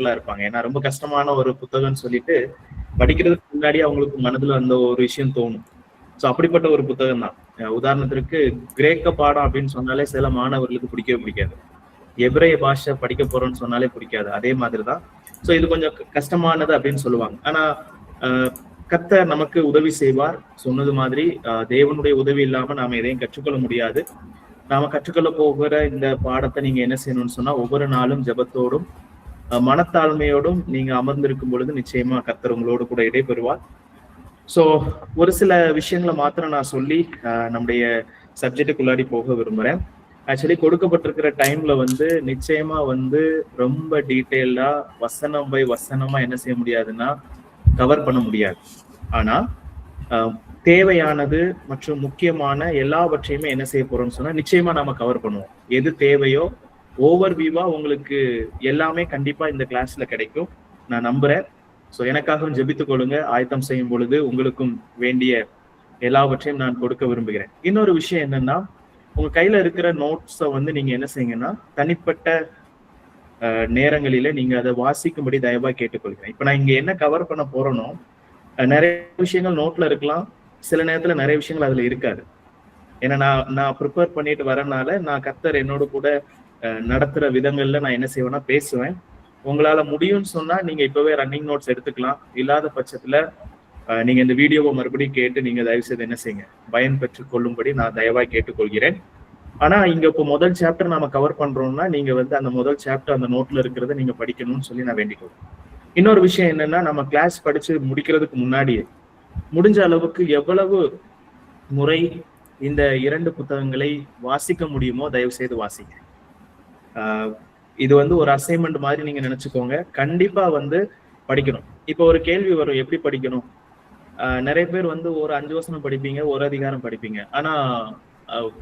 கேர்ஃபுல்லா இருப்பாங்க. ஏன்னா ரொம்ப கஷ்டமான ஒரு புத்தகம்னு சொல்லிட்டு படிக்கிறதுக்கு முன்னாடி அவங்களுக்கு மனதுல அந்த ஒரு விஷயம் தோணும். சோ அப்படிப்பட்ட ஒரு புத்தகம் தான். உதாரணத்திற்கு கிரேக்க பாடம் அப்படின்னு சொன்னாலே சில மாணவர்களுக்கு பிடிக்கவே பிடிக்காது. எபிரேய பாஷை படிக்க போறோம்னு சொன்னாலே பிடிக்காது. அதே மாதிரிதான். சோ இது கொஞ்சம் கஷ்டமானது அப்படின்னு சொல்லுவாங்க. ஆனா கர்த்தர் நமக்கு உதவி செய்வார். சொன்னது மாதிரி தேவனுடைய உதவி இல்லாம நாம எதையும் கற்றுக்கொள்ள முடியாது. நாம கற்றுக்கொள்ள போகிற இந்த பாடத்தை நீங்க என்ன செய்யணும்னு சொன்னா, ஒவ்வொரு நாளும் ஜெபத்தோடும் மனத்தாழ்மையோடும் நீங்க அமர்ந்திருக்கும் பொழுது நிச்சயமா கர்த்தர் உங்களோடு கூட இடைபெறுவார். சோ ஒரு சில விஷயங்களை மாத்திரம் நான் சொல்லி நம்முடைய சப்ஜெக்டுக்குள்ளாடி போக விரும்புறேன். ஆக்சுவலி கொடுக்கப்பட்டிருக்கிற டைம்ல நிச்சயமா ரொம்ப டீட்டெயில்டா வசனம் பை வசனமா என்ன செய்ய முடியாதுன்னா கவர் பண்ண முடியாது. ஆனா தேவையானது மற்றும் முக்கியமான எல்லாவற்றையுமே என்ன செய்ய போறோம்னு சொன்னா நிச்சயமா நாம கவர் பண்ணுவோம். எது தேவையோ ஓவர் வியூவா உங்களுக்கு எல்லாமே கண்டிப்பா இந்த கிளாஸ்ல கிடைக்கும் நான் நம்புறேன். ஸோ எனக்காகவும் ஜெபித்துக் கொள்ளுங்க. ஆயத்தம் செய்யும் பொழுது உங்களுக்கும் வேண்டிய எல்லாவற்றையும் நான் கொடுக்க விரும்புகிறேன். இன்னொரு விஷயம் என்னன்னா, உங்க கையில இருக்கிற நோட்ஸை நீங்க என்ன செய்யுங்கன்னா தனிப்பட்ட நேரங்களில நீங்க அதை வாசிக்கும்படி தயவா கேட்டுக்கொள்கிறேன். இப்ப நான் இங்க என்ன கவர் பண்ண போறேனோ நிறைய விஷயங்கள் நோட்ல இருக்கலாம், சில நேரத்துல நிறைய விஷயங்கள் அதுல இருக்காது. ஏன்னா நான் ப்ரிப்பேர் பண்ணிட்டு வரனால நான் கர்த்தர் என்னோட கூட நடத்துற விதங்கள்ல நான் என்ன செய்வேன்னா பேசுவேன். உங்களால முடியும்னு சொன்னா நீங்க இப்பவே ரன்னிங் நோட்ஸ் எடுத்துக்கலாம். இல்லாத பட்சத்துல நீங்க இந்த வீடியோவை மறுபடியும் கேட்டு நீங்க தயவு செய்து என்ன செய்யுங்க பயன் பெற்றுக் கொள்ளும்படி நான் தயவாய் கேட்டுக்கொள்கிறேன். ஆனா இங்க இப்போ முதல் சாப்டர் நாம கவர் பண்றோம்னா நீங்க அந்த முதல் சாப்டர் அந்த நோட்ல இருக்கிறத நீங்க படிக்கணும்னு சொல்லி நான் வேண்டிக்கொள்றேன். இன்னொரு விஷயம் என்னன்னா, நம்ம கிளாஸ் படிச்சு முடிக்கிறதுக்கு முன்னாடியே முடிஞ்ச அளவுக்கு எவ்வளவு முறை இந்த 2 புத்தகங்களை வாசிக்க முடியுமோ தயவு செய்து வாசிங்க. இது ஒரு அசைன்மெண்ட் மாதிரி நீங்க நினைச்சுக்கோங்க. கண்டிப்பா படிக்கணும். இப்போ ஒரு கேள்வி வரும், எப்படி படிக்கணும்? நிறைய பேர் ஒரு 5 வசனம் படிப்பீங்க, ஒரு அதிகாரம் படிப்பீங்க. ஆனா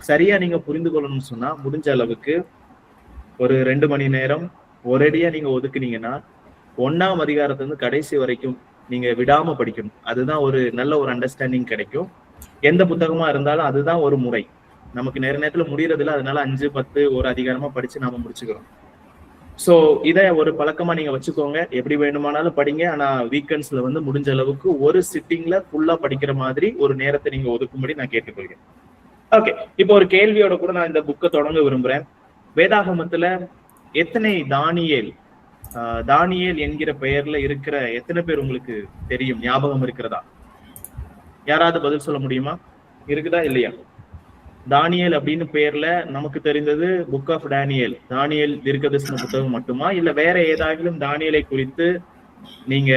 சரியா நீங்க புரிந்து கொள்ளணும்னு சொன்னா முடிஞ்ச அளவுக்கு ஒரு 2 மணி நேரம் ஒரேடியா நீங்க ஒதுக்குனீங்கன்னா 1ஆம் அதிகாரத்திலிருந்து கடைசி வரைக்கும் நீங்க விடாம படிக்கணும். அதுதான் ஒரு நல்ல ஒரு அண்டர்ஸ்டாண்டிங் கிடைக்கும். எந்த புத்தகமா இருந்தாலும் அதுதான் ஒரு முறை. நமக்கு நேரத்துல முடியறது இல்லை, அதனால 5, 10 ஒரு அதிகாரமா படிச்சு நாம முடிச்சுக்கிறோம். சோ இதை ஒரு பழக்கமா நீங்க வச்சுக்கோங்க. எப்படி வேணுமானாலும் படிங்க. ஆனா வீக்கெண்ட்ஸ்ல முடிஞ்ச அளவுக்கு ஒரு சிட்டிங்ல ஃபுல்லா படிக்கிற மாதிரி ஒரு நேரத்தை நீங்க ஒதுக்கும்படி நான் கேட்டுக்கொள்கிறேன். ஓகே, இப்போ ஒரு கேள்வியோட கூட நான் இந்த புக்கை தொடங்க விரும்புறேன். வேதாகமத்துல எத்தனை தானியேல் என்கிற பெயர்ல இருக்கிற எத்தனை பேர் உங்களுக்கு தெரியும்? ஞாபகம் இருக்கிறதா? யாராவது பதில் சொல்ல முடியுமா? இருக்குதா இல்லையா? தானியேல் அப்படின்னு பெயர்ல நமக்கு தெரிந்தது புக் ஆஃப் டேனியல், தானியேல் தீர்க்கதரிசன புத்தகம் மட்டுமா, இல்ல வேற ஏதாகிலும் தானியேலை குறித்து நீங்க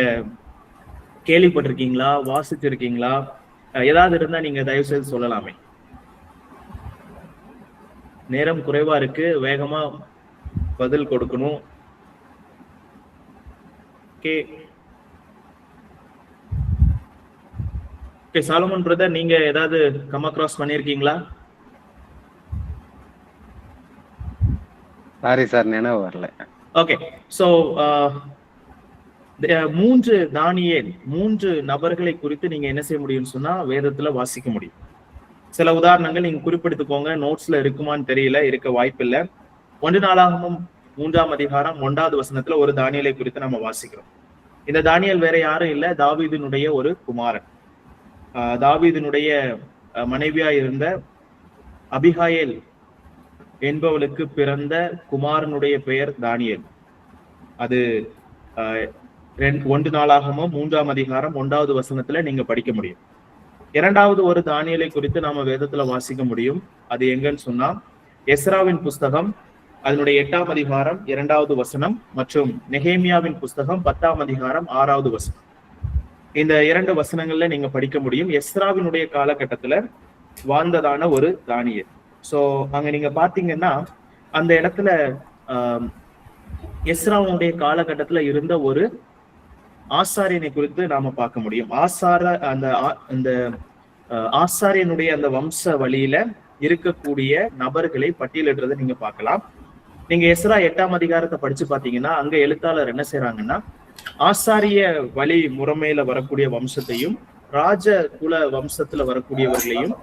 கேள்விப்பட்டிருக்கீங்களா, வாசிச்சிருக்கீங்களா? ஏதாவது இருந்தா நீங்க தயவு செய்து சொல்லலாமே. நேரம் குறைவா இருக்கு, வேகமா பதில் கொடுக்கணும். சாலமன் பிரதர், நீங்க ஏதாவது கம் அக்ராஸ் பண்ணிருக்கீங்களா? சாரி சார், நினைவு வரல. ஓகே, சோ 3 தானியேல் 3 நபர்களை குறித்து நீங்க என்ன செய்ய முடியும்னு சொன்னா வேதத்துல வாசிக்க முடியும். சில உதாரணங்கள் நீங்க குறிப்பிடுத்துக்கோங்க. நோட்ஸ்ல இருக்குமான்னு தெரியல, இருக்க வாய்ப்பு இல்லை. 1 நாளாகமம் 3ஆம் அதிகாரம் 1வது வசனத்துல ஒரு தானியேலை குறித்து நம்ம வாசிக்கிறோம். இந்த தானியேல் வேற யாரும் இல்ல, தாவீதினுடைய ஒரு குமாரன். தாவீதினுடைய மனைவியா இருந்த அபிகாயேல் என்பவளுக்கு பிறந்த குமாரனுடைய பெயர் தானியேல். அது 1 நாளாகமம் 3ஆம் அதிகாரம் 1வது வசனத்துல நீங்க படிக்க முடியும். 2வது ஒரு தானியேலை குறித்து நாம வேதத்துல வாசிக்க முடியும். அது எங்கன்னு சொன்னா எஸ்ராவின் புஸ்தகம், அதனுடைய 8ஆம் அதிகாரம் 2வது வசனம், மற்றும் நெகேமியாவின் புஸ்தகம் 10ஆம் அதிகாரம் 6வது வசனம். இந்த 2 வசனங்கள்ல நீங்க படிக்க முடியும். எஸ்ராவினுடைய காலகட்டத்துல வாழ்ந்ததான ஒரு தானியேல். சோ அங்க நீங்க பாத்தீங்கன்னா அந்த இடத்துல எஸ்ராவுடைய காலகட்டத்துல இருந்த ஒரு ஆசாரியனை குறித்து நாம பார்க்க முடியும். அந்த ஆசாரியனுடைய அந்த வம்ச வழியில இருக்கக்கூடிய நபர்களை பட்டியலிடுறதை நீங்க பார்க்கலாம். நீங்க எஸ்ரா 8ஆம் அதிகாரத்தை படிச்சு பாத்தீங்கன்னா அங்க எழுத்தாளர் என்ன செய்யறாங்கன்னா ஆசாரிய வழி முறைமையில வரக்கூடிய வம்சத்தையும் ராஜ குல வம்சத்துல வரக்கூடியவர்களையும்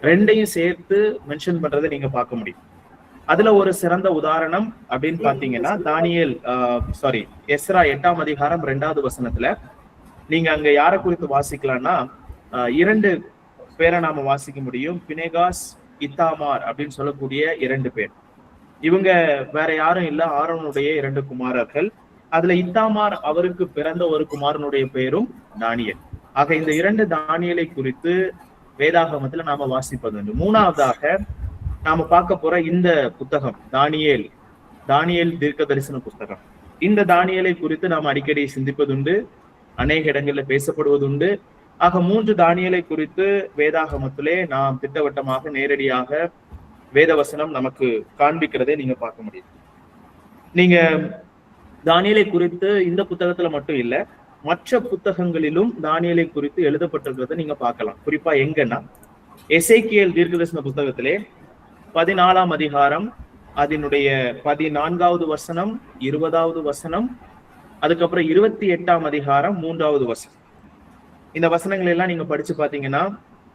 2ஐயும் சேர்த்து மென்ஷன் பண்றதை நீங்க பார்க்க முடியும். அதுல ஒரு சிறந்த உதாரணம் அப்படின்னு பாத்தீங்கன்னா தானியேல் எஸ்ரா 8ஆம் அதிகாரம் 2வது வசனத்துல நீங்க அங்க யாரை குறித்து வாசிக்கலாம்னா 2 பேரை நாம வாசிக்க முடியும். பினேகாஸ், இத்தாமார் அப்படின்னு சொல்லக்கூடிய 2 பேர். இவங்க வேற யாரும் இல்ல, ஆரோனுடைய 2 குமாரர்கள். அதுல இத்தாமார் அவருக்கு பிறந்த ஒரு குமாரனுடைய பெயரும் தானியேல். ஆக இந்த 2 தானியேலை குறித்து வேதாகமத்துல நாம வாசிப்பது உண்டு. 3வதாக நாம பார்க்க போற இந்த புத்தகம் தானியேல் தீர்க்க தரிசன புத்தகம். இந்த தானியேலை குறித்து நாம் அடிக்கடி சிந்திப்பதுண்டு, அநேக இடங்கள்ல பேசப்படுவதுண்டு. ஆக 3 தானியேலை குறித்து வேதாகமத்திலே நாம் திட்டவட்டமாக நேரடியாக வேதவசனம் நமக்கு காண்பிக்கிறதை நீங்க பார்க்க முடியும். நீங்க தானியேலை குறித்து இந்த புத்தகத்துல மட்டும் இல்ல, மற்ற புத்தகங்களிலும் தானியேலை குறித்து எழுதப்பட்டிருக்கிறத நீங்க பார்க்கலாம். குறிப்பா எங்கன்னா எசேக்கியேல் தீர்க்கதரிசன புத்தகத்திலே 14ஆம் அதிகாரம் அதனுடைய 14வது வசனம், 20வது வசனம், அதுக்கப்புறம் 28ஆம் அதிகாரம் 3வது வசனம். இந்த வசனங்கள் எல்லாம் நீங்க படிச்சு பாத்தீங்கன்னா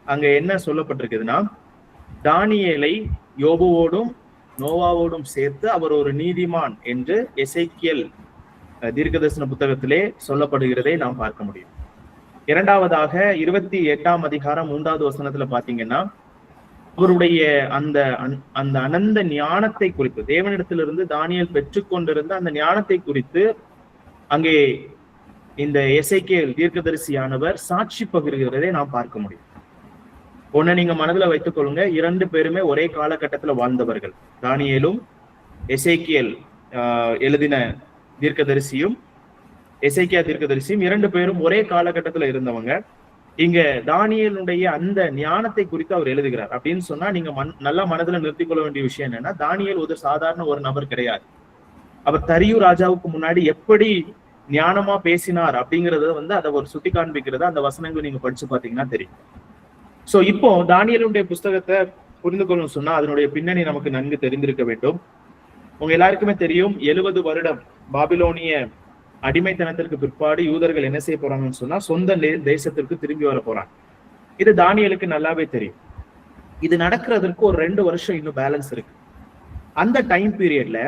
அங்க என்ன சொல்லப்பட்டிருக்குதுன்னா, தானியேலை யோபுவோடும் நோவாவோடும் சேர்த்து அவர் ஒரு நீதிமான் என்று எசேக்கியேல் தீர்க்கதரிசன புத்தகத்திலே சொல்லப்படுகிறதை நாம் பார்க்க முடியும். 2வதாக 28ஆம் அதிகாரம் 3வது வசனத்துல பாத்தீங்கன்னா அவருடைய அந்த அனந்த ஞானத்தை குறித்து, தேவனிடத்திலிருந்து தானியேல் பெற்றுக்கொண்டிருந்த அந்த ஞானத்தை குறித்து அங்கே இந்த எசேக்கியேல் தீர்க்கதரிசியானவர் சாட்சி பகிர்கிறதை நாம் பார்க்க முடியும். ஒண்ணு நீங்க மனதுல வைத்துக் கொள்ளுங்க, 2 பேருமே ஒரே காலகட்டத்துல வாழ்ந்தவர்கள். தானியேலும் எசேக்கியேல் எழுதின தீர்க்கதரிசியும் எசேக்கியா தீர்க்கதரிசியும் 2 பேரும் ஒரே காலகட்டத்துல இருந்தவங்க. இங்க தானியேலுடைய அந்த ஞானத்தை குறித்து அவர் எழுதுகிறார். அப்படின்னு சொன்னா நீங்க நல்லா மனதுல நிறுத்திக் கொள்ள வேண்டிய விஷயம் என்னன்னா, தானியேல் ஒரு சாதாரண ஒரு நபர் கிடையாது. அவர் தரியு ராஜாவுக்கு முன்னாடி எப்படி ஞானமா பேசினார் அப்படிங்கறத அதை ஒரு சுட்டி காண்பிக்கிறத அந்த வசனங்களை நீங்க படிச்சு பாத்தீங்கன்னா தெரியும். சோ இப்போ தானியேலுடைய புஸ்தகத்தை புரிந்து கொள்ளணும் சொன்னா அதனுடைய பின்னணி நமக்கு நன்கு தெரிந்திருக்க வேண்டும். உங்க எல்லாருக்குமே தெரியும், 70 வருடம் பாபிலோனிய அடிமைத்தனத்திற்கு பிற்பாடு யூதர்கள் என்ன செய்ய போறாங்கன்னு சொன்னா சொந்த தேசத்திற்கு திரும்பி வர போறாங்க. இது தானியேலுக்கு நல்லாவே தெரியும். இது நடக்கிறதுக்கு ஒரு 2 வருஷம் இன்னும் பேலன்ஸ் இருக்கு. அந்த டைம் பீரியட்ல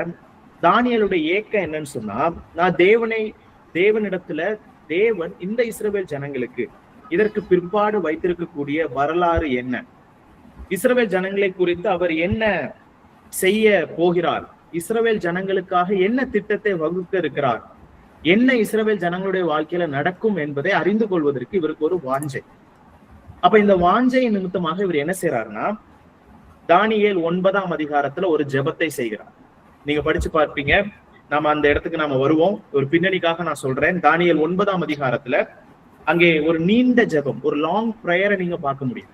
தானியேலுடைய ஏக்கம் என்னன்னு சொன்னா, நான் தேவனிடத்துல தேவன் இந்த இஸ்ரவேல் ஜனங்களுக்கு இதற்கு பிற்பாடு வைத்திருக்கக்கூடிய வரலாறு என்ன, இஸ்ரவேல் ஜனங்களை குறித்து அவர் என்ன செய்ய போகிறார், இஸ்ரவேல் ஜனங்களுக்காக என்ன திட்டத்தை வகுக்க இருக்கிறார், என்ன இஸ்ரவேல் ஜனங்களுடைய வாழ்க்கையில நடக்கும் என்பதை அறிந்து கொள்வதற்கு இவருக்கு ஒரு வாஞ்சை. அப்ப இந்த வாஞ்சை நிமித்தமாக இவர் என்ன செய்யறாருன்னா, தானியேல் 9ஆம் அதிகாரத்துல ஒரு ஜெபத்தை செய்கிறார். நீங்க படிச்சு பார்ப்பீங்க, நாம அந்த இடத்துக்கு நாம வருவோம். ஒரு பின்னணிக்காக நான் சொல்றேன். தானியேல் 9ஆம் அதிகாரத்துல அங்கே ஒரு நீண்ட ஜெபம், ஒரு லாங் பிரேயரை நீங்க பார்க்க முடியும்.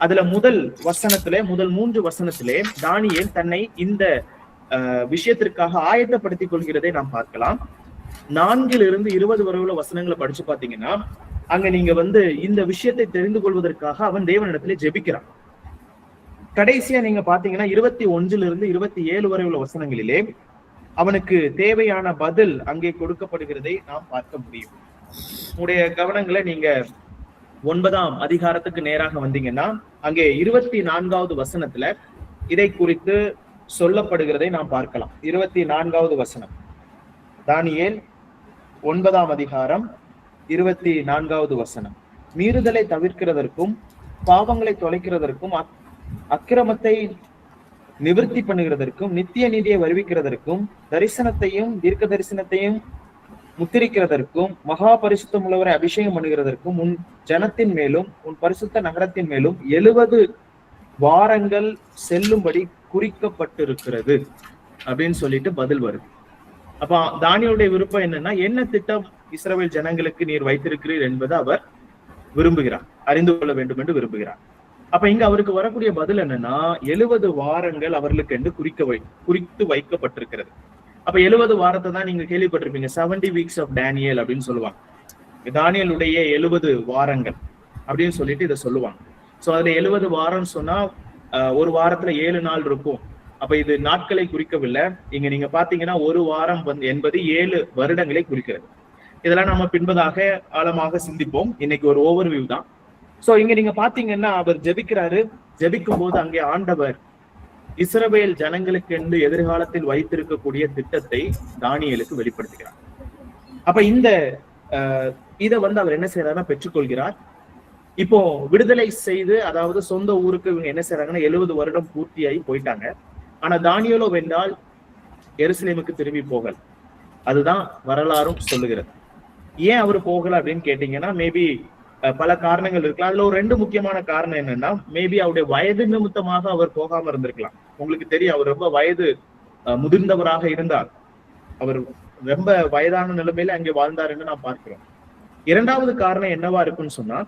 அதுல முதல் 3 வசனத்திலே தானியேல் தன்னை இந்த விஷயத்திற்காக ஆயத்தப்படுத்திக் கொள்கிறதை நாம் பார்க்கலாம். 4 - 20 வரை உள்ள வசனங்களை படிச்சு பாத்தீங்கன்னா அங்க நீங்க இந்த விஷயத்தை தெரிந்து கொள்வதற்காக அவன் தேவனிடத்திலே ஜெபிக்கிறான். கடைசியா நீங்க பாத்தீங்கன்னா 21 - 27 வரை உள்ள வசனங்களிலே அவனுக்கு தேவையான பதில் அங்கே கொடுக்கப்படுகிறதை நாம் பார்க்க முடியும். உங்களுடைய கவனங்களை நீங்க 9ஆம் அதிகாரத்துக்கு நேராக வந்தீங்கன்னா அங்கே 24வது வசனத்துல இதை குறித்து சொல்லப்படுகிறதை நாம் பார்க்கலாம். 24வது வசனம், தானியேல் 9ஆம் அதிகாரம் 24வது வசனம். மீறுதலை தவிர்க்கிறதற்கும் பாவங்களை தொலைக்கிறதற்கும் அக்கிரமத்தை நிவர்த்தி பண்ணுகிறதற்கும் நித்திய நீதியை வருவிக்கிறதற்கும் தரிசனத்தையும் தீர்க்க தரிசனத்தையும் முத்திரிக்கிறதற்கும் மகா பரிசுத்தம் உள்ளவரை அபிஷேகம் பண்ணுகிறதற்கும் உன் ஜனத்தின் மேலும் உன் பரிசுத்த நகரத்தின் மேலும் 70 வாரங்கள் செல்லும்படி குறிக்கப்பட்டிருக்கிறது அப்படின்னு சொல்லிட்டு பதில் வருது. அப்ப தானியேலுடைய விருப்பம் என்னன்னா, என்ன திட்டம் இஸ்ரவேல் ஜனங்களுக்கு நீர் வைத்திருக்கிறீர் என்பதை அவர் விரும்புகிறார், அறிந்து கொள்ள வேண்டும் என்று விரும்புகிறார். அப்ப இங்க அவருக்கு வரக்கூடிய பதில் என்னன்னா, 70 வாரங்கள் அவர்களுக்கு என்று குறித்து வைக்கப்பட்டிருக்கிறது. அப்ப 70 வாரத்தை தான் நீங்க கேள்விப்பட்டிருப்பீங்க, 70 weeks of Daniel அப்படின்னு சொல்லுவாங்க. தானியேலுடைய 70 வாரங்கள் அப்படின்னு சொல்லிட்டு இதை சொல்லுவாங்க. சோ அதுல 70 வாரம் சொன்னா ஒரு வாரத்துல 7 நாள் இருக்கும். அப்ப இது நாட்களை குறிக்கவில்லை. இங்க நீங்க பாத்தீங்கன்னா ஒரு வாரம் என்பது 7 வருடங்களை குறிக்கிறது. இதெல்லாம் நம்ம பின்பதாக ஆழமாக சிந்திப்போம். இன்னைக்கு ஒரு ஓவர்வியூ தான். சோ இங்க நீங்க பாத்தீங்கன்னா அவர் ஜெபிக்கிறாரு. ஜெபிக்கும் போது அங்கே ஆண்டவர் இஸ்ரவேல் ஜனங்களுக்கு என்று எதிர்காலத்தில் வைத்திருக்கக்கூடிய திட்டத்தை தானியேலுக்கு வெளிப்படுத்துகிறார். அப்ப இந்த இதை அவர் என்ன செய்யறாருன்னா பெற்றுக்கொள்கிறார். இப்போ விடுதலை செய்து, அதாவது சொந்த ஊருக்கு இவங்க என்ன செய்யறாங்கன்னா 70 வருடம் பூர்த்தியாகி போயிட்டாங்க. ஆனா தானியேலோ வென்றால் எருசலேமுக்கு திரும்பி போகல. அதுதான் வரலாறும் சொல்லுகிறது. ஏன் அவரு போகல அப்படின்னு கேட்டீங்கன்னா, மேபி பல காரணங்கள் இருக்கலாம். அதுல ஒரு 2 முக்கியமான காரணம் என்னன்னா, மேபி அவருடைய வயது நிமித்தமாக அவர் போகாம இருந்திருக்கலாம். உங்களுக்கு தெரியும், அவர் ரொம்ப வயது முதிர்ந்தவராக இருந்தார். அவர் ரொம்ப வயதான நிலைமையில அங்கே வாழ்ந்தாருன்னு நான் பார்க்கிறோம். 2வது காரணம் என்னவா இருக்குன்னு சொன்னா,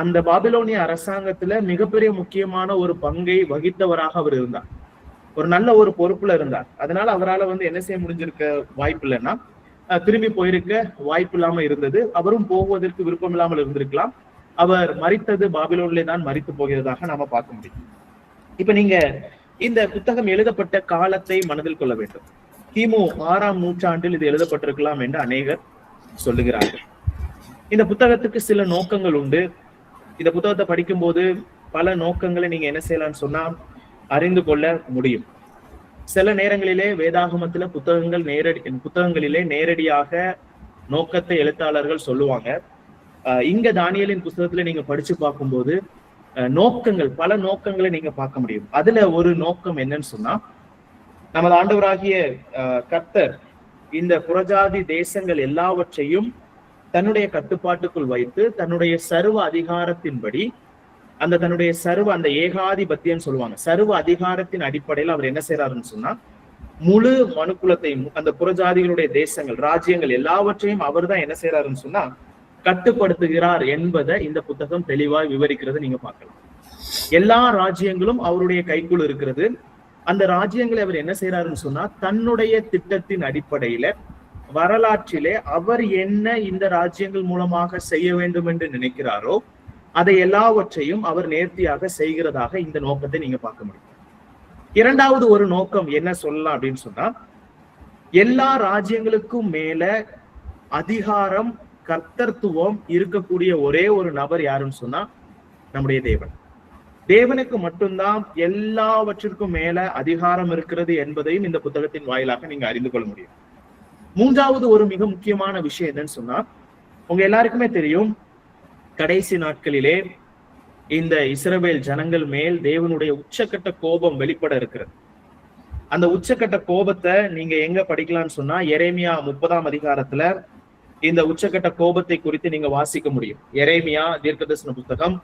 அந்த பாபிலோனிய அரசாங்கத்துல மிகப்பெரிய முக்கியமான ஒரு பங்கை வகித்தவராக அவர் இருந்தார். ஒரு நல்ல ஒரு பொறுப்புல இருந்தார். அதனால அவரால் என்ன செய்ய முடிஞ்சிருக்க வாய்ப்பு இல்லைன்னா, திரும்பி போயிருக்க வாய்ப்பு இல்லாம இருந்தது. அவரும் போவதற்கு விருப்பம் இல்லாமல் இருந்திருக்கலாம். அவர் மரித்தது பாபிலோனிலே தான் மரித்து போகிறதாக நாம பார்க்க முடியும். இப்ப நீங்க இந்த புத்தகம் எழுதப்பட்ட காலத்தை மனதில் கொள்ள வேண்டும். கிமு 6ஆம் நூற்றாண்டில் இது எழுதப்பட்டிருக்கலாம் என்று அநேகர் சொல்லுகிறார்கள். இந்த புத்தகத்துக்கு சில நோக்கங்கள் உண்டு. இந்த புத்தகத்தை படிக்கும் போது பல நோக்கங்களை நீங்க என்ன செய்யலாம்னு சொன்னா அறிந்து கொள்ள முடியும். சில நேரங்களிலே வேதாகமத்துல புத்தகங்களிலே நேரடியாக நோக்கத்தை எழுத்தாளர்கள் சொல்லுவாங்க. இங்க தானியேலின் புத்தகத்துல நீங்க படிச்சு பார்க்கும்போது நோக்கங்கள், பல நோக்கங்களை நீங்க பார்க்க முடியும். அதுல ஒரு நோக்கம் என்னன்னு சொன்னா, நமது ஆண்டவராகிய கர்த்தர் இந்த புறஜாதி தேசங்கள் எல்லாவற்றையும் தன்னுடைய கட்டுப்பாட்டுக்குள் வைத்து தன்னுடைய சர்வ அதிகாரத்தின்படி தன்னுடைய அந்த ஏகாதிபத்தியம் சொல்லுவாங்க, சர்வ அதிகாரத்தின் அடிப்படையில் அவர் என்ன செய்யறாருன்னு சொன்னா, முழு மனுக்குலத்தையும் அந்த புறஜாதிகளுடைய தேசங்கள், ராஜ்யங்கள் எல்லாவற்றையும் அவர் தான் என்ன செய்யறாருன்னு சொன்னா கட்டுப்படுத்துகிறார் என்பதை இந்த புத்தகம் தெளிவாய் விவரிக்கிறது நீங்க பார்க்கலாம். எல்லா ராஜ்யங்களும் அவருடைய கைக்குள் இருக்கிறது. அந்த ராஜ்யங்களை அவர் என்ன செய்யறாருன்னு சொன்னா, தன்னுடைய திட்டத்தின் அடிப்படையில வரலாற்றிலே அவர் என்ன இந்த ராஜ்யங்கள் மூலமாக செய்ய வேண்டும் என்று நினைக்கிறாரோ அதை எல்லாவற்றையும் அவர் நேர்த்தியாக செய்கிறதாக இந்த நோக்கத்தை நீங்க பார்க்க முடியும். 2வது ஒரு நோக்கம் என்ன சொல்லலாம் அப்படின்னு சொன்னா, எல்லா ராஜ்யங்களுக்கும் மேல அதிகாரம், கர்த்தத்துவம் இருக்கக்கூடிய ஒரே ஒரு நபர் யாருன்னு சொன்னா நம்முடைய தேவன். தேவனுக்கு மட்டும்தான் எல்லாவற்றிற்கும் மேல அதிகாரம் இருக்கிறது என்பதையும் இந்த புத்தகத்தின் வாயிலாக நீங்க அறிந்து கொள்ள முடியும். 3வது ஒரு மிக முக்கியமான விஷயம் என்னன்னு சொன்னா, உங்க எல்லாருக்குமே தெரியும், கடைசி நாட்களிலே இந்த இஸ்ரவேல் ஜனங்கள் மேல் தேவனுடைய உச்சக்கட்ட கோபம் வெளிப்பட இருக்கிறது. அந்த உச்சக்கட்ட கோபத்தை நீங்க எங்க படிக்கலாம்னு சொன்னா, எரேமியா 30ஆம் அதிகாரத்துல இந்த உச்சக்கட்ட கோபத்தை குறித்து நீங்க வாசிக்க முடியும். எரேமியா தீர்க்கதரிசன புத்தகம்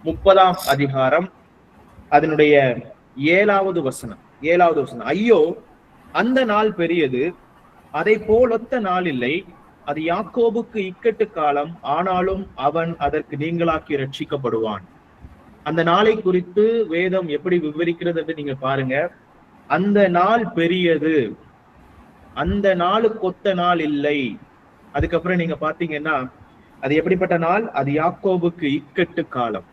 30ஆம் அதிகாரம் அதனுடைய 7வது வசனம். ஐயோ, அந்த நாள் பெரியது, அதை போலொத்த நாள் இல்லை. அது யாக்கோபுக்கு இக்கட்டு காலம், ஆனாலும் அவன் அதற்கு நீங்களாக்கி ரட்சிக்கப்படுவான். அந்த நாளை குறித்து வேதம் எப்படி விவரிக்கிறது என்று நீங்க பாருங்க. அந்த நாள் பெரியது, அந்த நாளுக்கு ஒத்த நாள் இல்லை. அதுக்கப்புறம் நீங்க பாத்தீங்கன்னா அது எப்படிப்பட்ட நாள்? அது யாக்கோபுக்கு இக்கட்டு காலம்.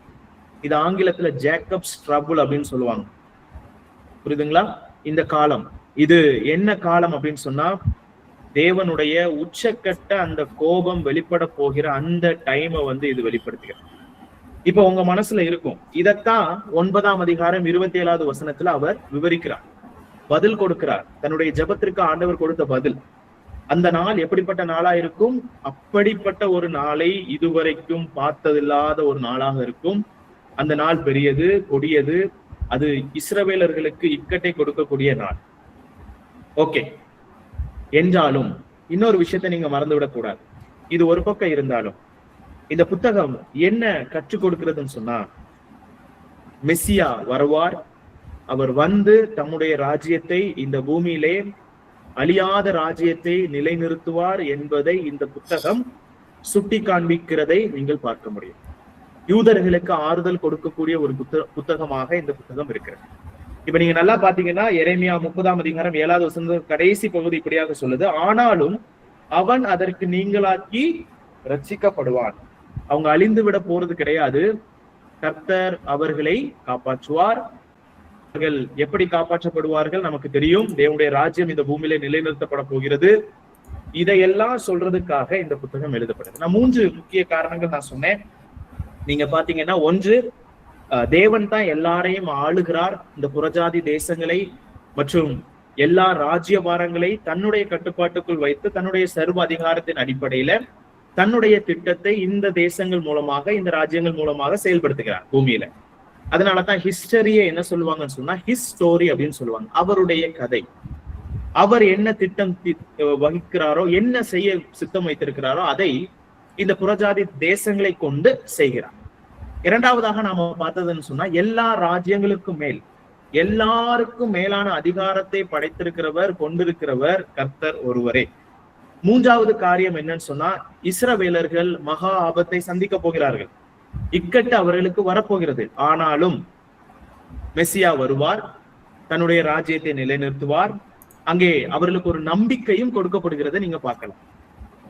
இது ஆங்கிலத்துல ஜேக்கப்ஸ் ட்ரபிள் அப்படின்னு சொல்லுவாங்க. புரியுதுங்களா? இந்த காலம் இது என்ன காலம் அப்படின்னு சொன்னா, தேவனுடைய உச்சக்கட்ட அந்த கோபம் வெளிப்பட போகிற அந்த டைமை இது வெளிப்படுத்துகிறது. இப்ப உங்க மனசுல இருக்கும், இதத்தான் 9ஆம் அதிகாரம் 27வது வசனத்துல அவர் விவரிக்கிறார், பதில் கொடுக்கிறார். தன்னுடைய ஜெபத்திற்கு ஆண்டவர் கொடுத்த பதில். அந்த நாள் எப்படிப்பட்ட நாளா இருக்கும்? அப்படிப்பட்ட ஒரு நாளை இதுவரைக்கும் பார்த்ததில்லாத ஒரு நாளாக இருக்கும். அந்த நாள் பெரியது, கொடியது. அது இஸ்ரவேலர்களுக்கு இக்கட்டை கொடுக்கக்கூடிய நாள். ஓகே, என்றாலும் இன்னொரு விஷயத்தை நீங்க மறந்துவிடக் கூடாது. இது ஒரு பக்கம் இருந்தாலும் இந்த புத்தகம் என்ன கற்றுக் கொடுக்கிறதுன்னு சொன்னா, மெஸ்ஸியா வருவார். அவர் தம்முடைய ராஜ்யத்தை, இந்த பூமியிலே அழியாத ராஜ்யத்தை நிலைநிறுத்துவார் என்பதை இந்த புத்தகம் சுட்டி காண்பிக்கிறதை நீங்கள் பார்க்க முடியும். யூதர்களுக்கு ஆறுதல் கொடுக்கக்கூடிய ஒரு புத்தகமாக இந்த புத்தகம் இருக்கிறது. இப்ப நீங்க நல்லா பாத்தீங்கன்னா, எரேமியா 30ஆம் அதிகாரம் 7வது வசனம் கடைசி பகுதி இப்படியாக சொல்லுது, ஆனாலும் அவன் அதற்கு நீங்களாக்கி ரட்சிக்கப்படுவான். அவங்க அழிந்து விட போறது கிடையாது. கர்த்தர் அவர்களை காப்பாற்றுவார். அவர்கள் எப்படி காப்பாற்றப்படுவார்கள் நமக்கு தெரியும். தேவனுடைய ராஜ்யம் இந்த பூமியில நிலைநிறுத்தப்பட போகிறது. இதையெல்லாம் சொல்றதுக்காக இந்த புத்தகம் எழுதப்படுது. நான் 3 முக்கிய காரணங்கள் நான் சொன்னேன். நீங்க பாத்தீங்கன்னா, 1, தேவன் தான் எல்லாரையும் ஆளுகிறார். இந்த புறஜாதி தேசங்களை மற்றும் எல்லா ராஜ்யபாரங்களை தன்னுடைய கட்டுப்பாட்டுக்குள் வைத்து தன்னுடைய சர்வ அதிகாரத்தின் அடிப்படையில தன்னுடைய திட்டத்தை இந்த தேசங்கள் மூலமாக, இந்த ராஜ்யங்கள் மூலமாக செயல்படுத்துகிறார் பூமியில. அதனாலதான் ஹிஸ்டரியை என்ன சொல்லுவாங்கன்னு சொன்னா ஹிஸ் ஸ்டோரி அப்படின்னு சொல்லுவாங்க. அவருடைய கதை, அவர் என்ன திட்டம் வகிக்கிறாரோ, என்ன செய்ய சித்தம் வைத்திருக்கிறாரோ அதை இந்த புறஜாதி தேசங்களை கொண்டு செய்கிறார். இரண்டாவதாக நாம பார்த்ததுன்னு சொன்னா எல்லா ராஜ்யங்களுக்கும் மேல், எல்லாருக்கும் மேலான அதிகாரத்தை படைத்திருக்கிறவர், கொண்டிருக்கிறவர் கர்த்தர் ஒருவரே. மூன்றாவது காரியம் என்னன்னு சொன்னா இஸ்ரவேலர்கள் மகா ஆபத்தை சந்திக்க போகிறார்கள். இக்கட்டு அவர்களுக்கு வரப்போகிறது. ஆனாலும் மெசியா வருவார், தன்னுடைய ராஜ்யத்தை நிலைநிறுத்துவார். அங்கே அவர்களுக்கு ஒரு நம்பிக்கையும் கொடுக்கப்படுகிறத நீங்க பார்க்கலாம்.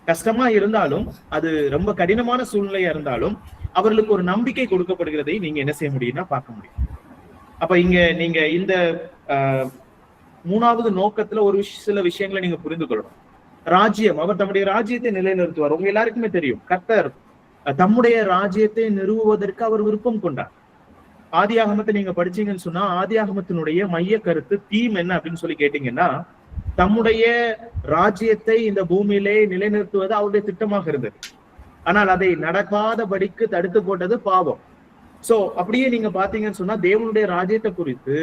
கஷ்டமா இருந்தாலும், அது ரொம்ப கடினமான சூழ்நிலையா இருந்தாலும் அவர்களுக்கு ஒரு நம்பிக்கை கொடுக்கப்படுகிறதை நீங்க என்ன செய்ய முடியும்னா பார்க்க முடியும். அப்ப இங்க நீங்க இந்த மூணாவது நோக்கத்துல ஒரு சில விஷயங்களை நீங்க புரிந்து கொள்ளணும். ராஜ்யம், அவர் தம்முடைய ராஜ்யத்தை நிலைநிறுத்துவார். உங்க எல்லாருக்குமே தெரியும், கர்த்தர் தம்முடைய ராஜ்யத்தை நிறுவுவதற்கு அவர் விருப்பம் கொண்டார். ஆதியாகமத்தை நீங்க படிச்சீங்கன்னு சொன்னா ஆதியாகமத்தினுடைய மைய கருத்து, தீம் என்ன அப்படின்னு சொல்லி கேட்டீங்கன்னா, தம்முடைய ராஜ்யத்தை இந்த பூமியிலே நிலைநிறுத்துவது அவருடைய திட்டமாக இருந்தது. ஆனால் அதை நடக்காதபடிக்கு தடுத்து போட்டது பாவம். சோ அப்படியே நீங்க பாத்தீங்கன்னு சொன்னா தேவனுடைய ராஜ்யத்தை குறித்து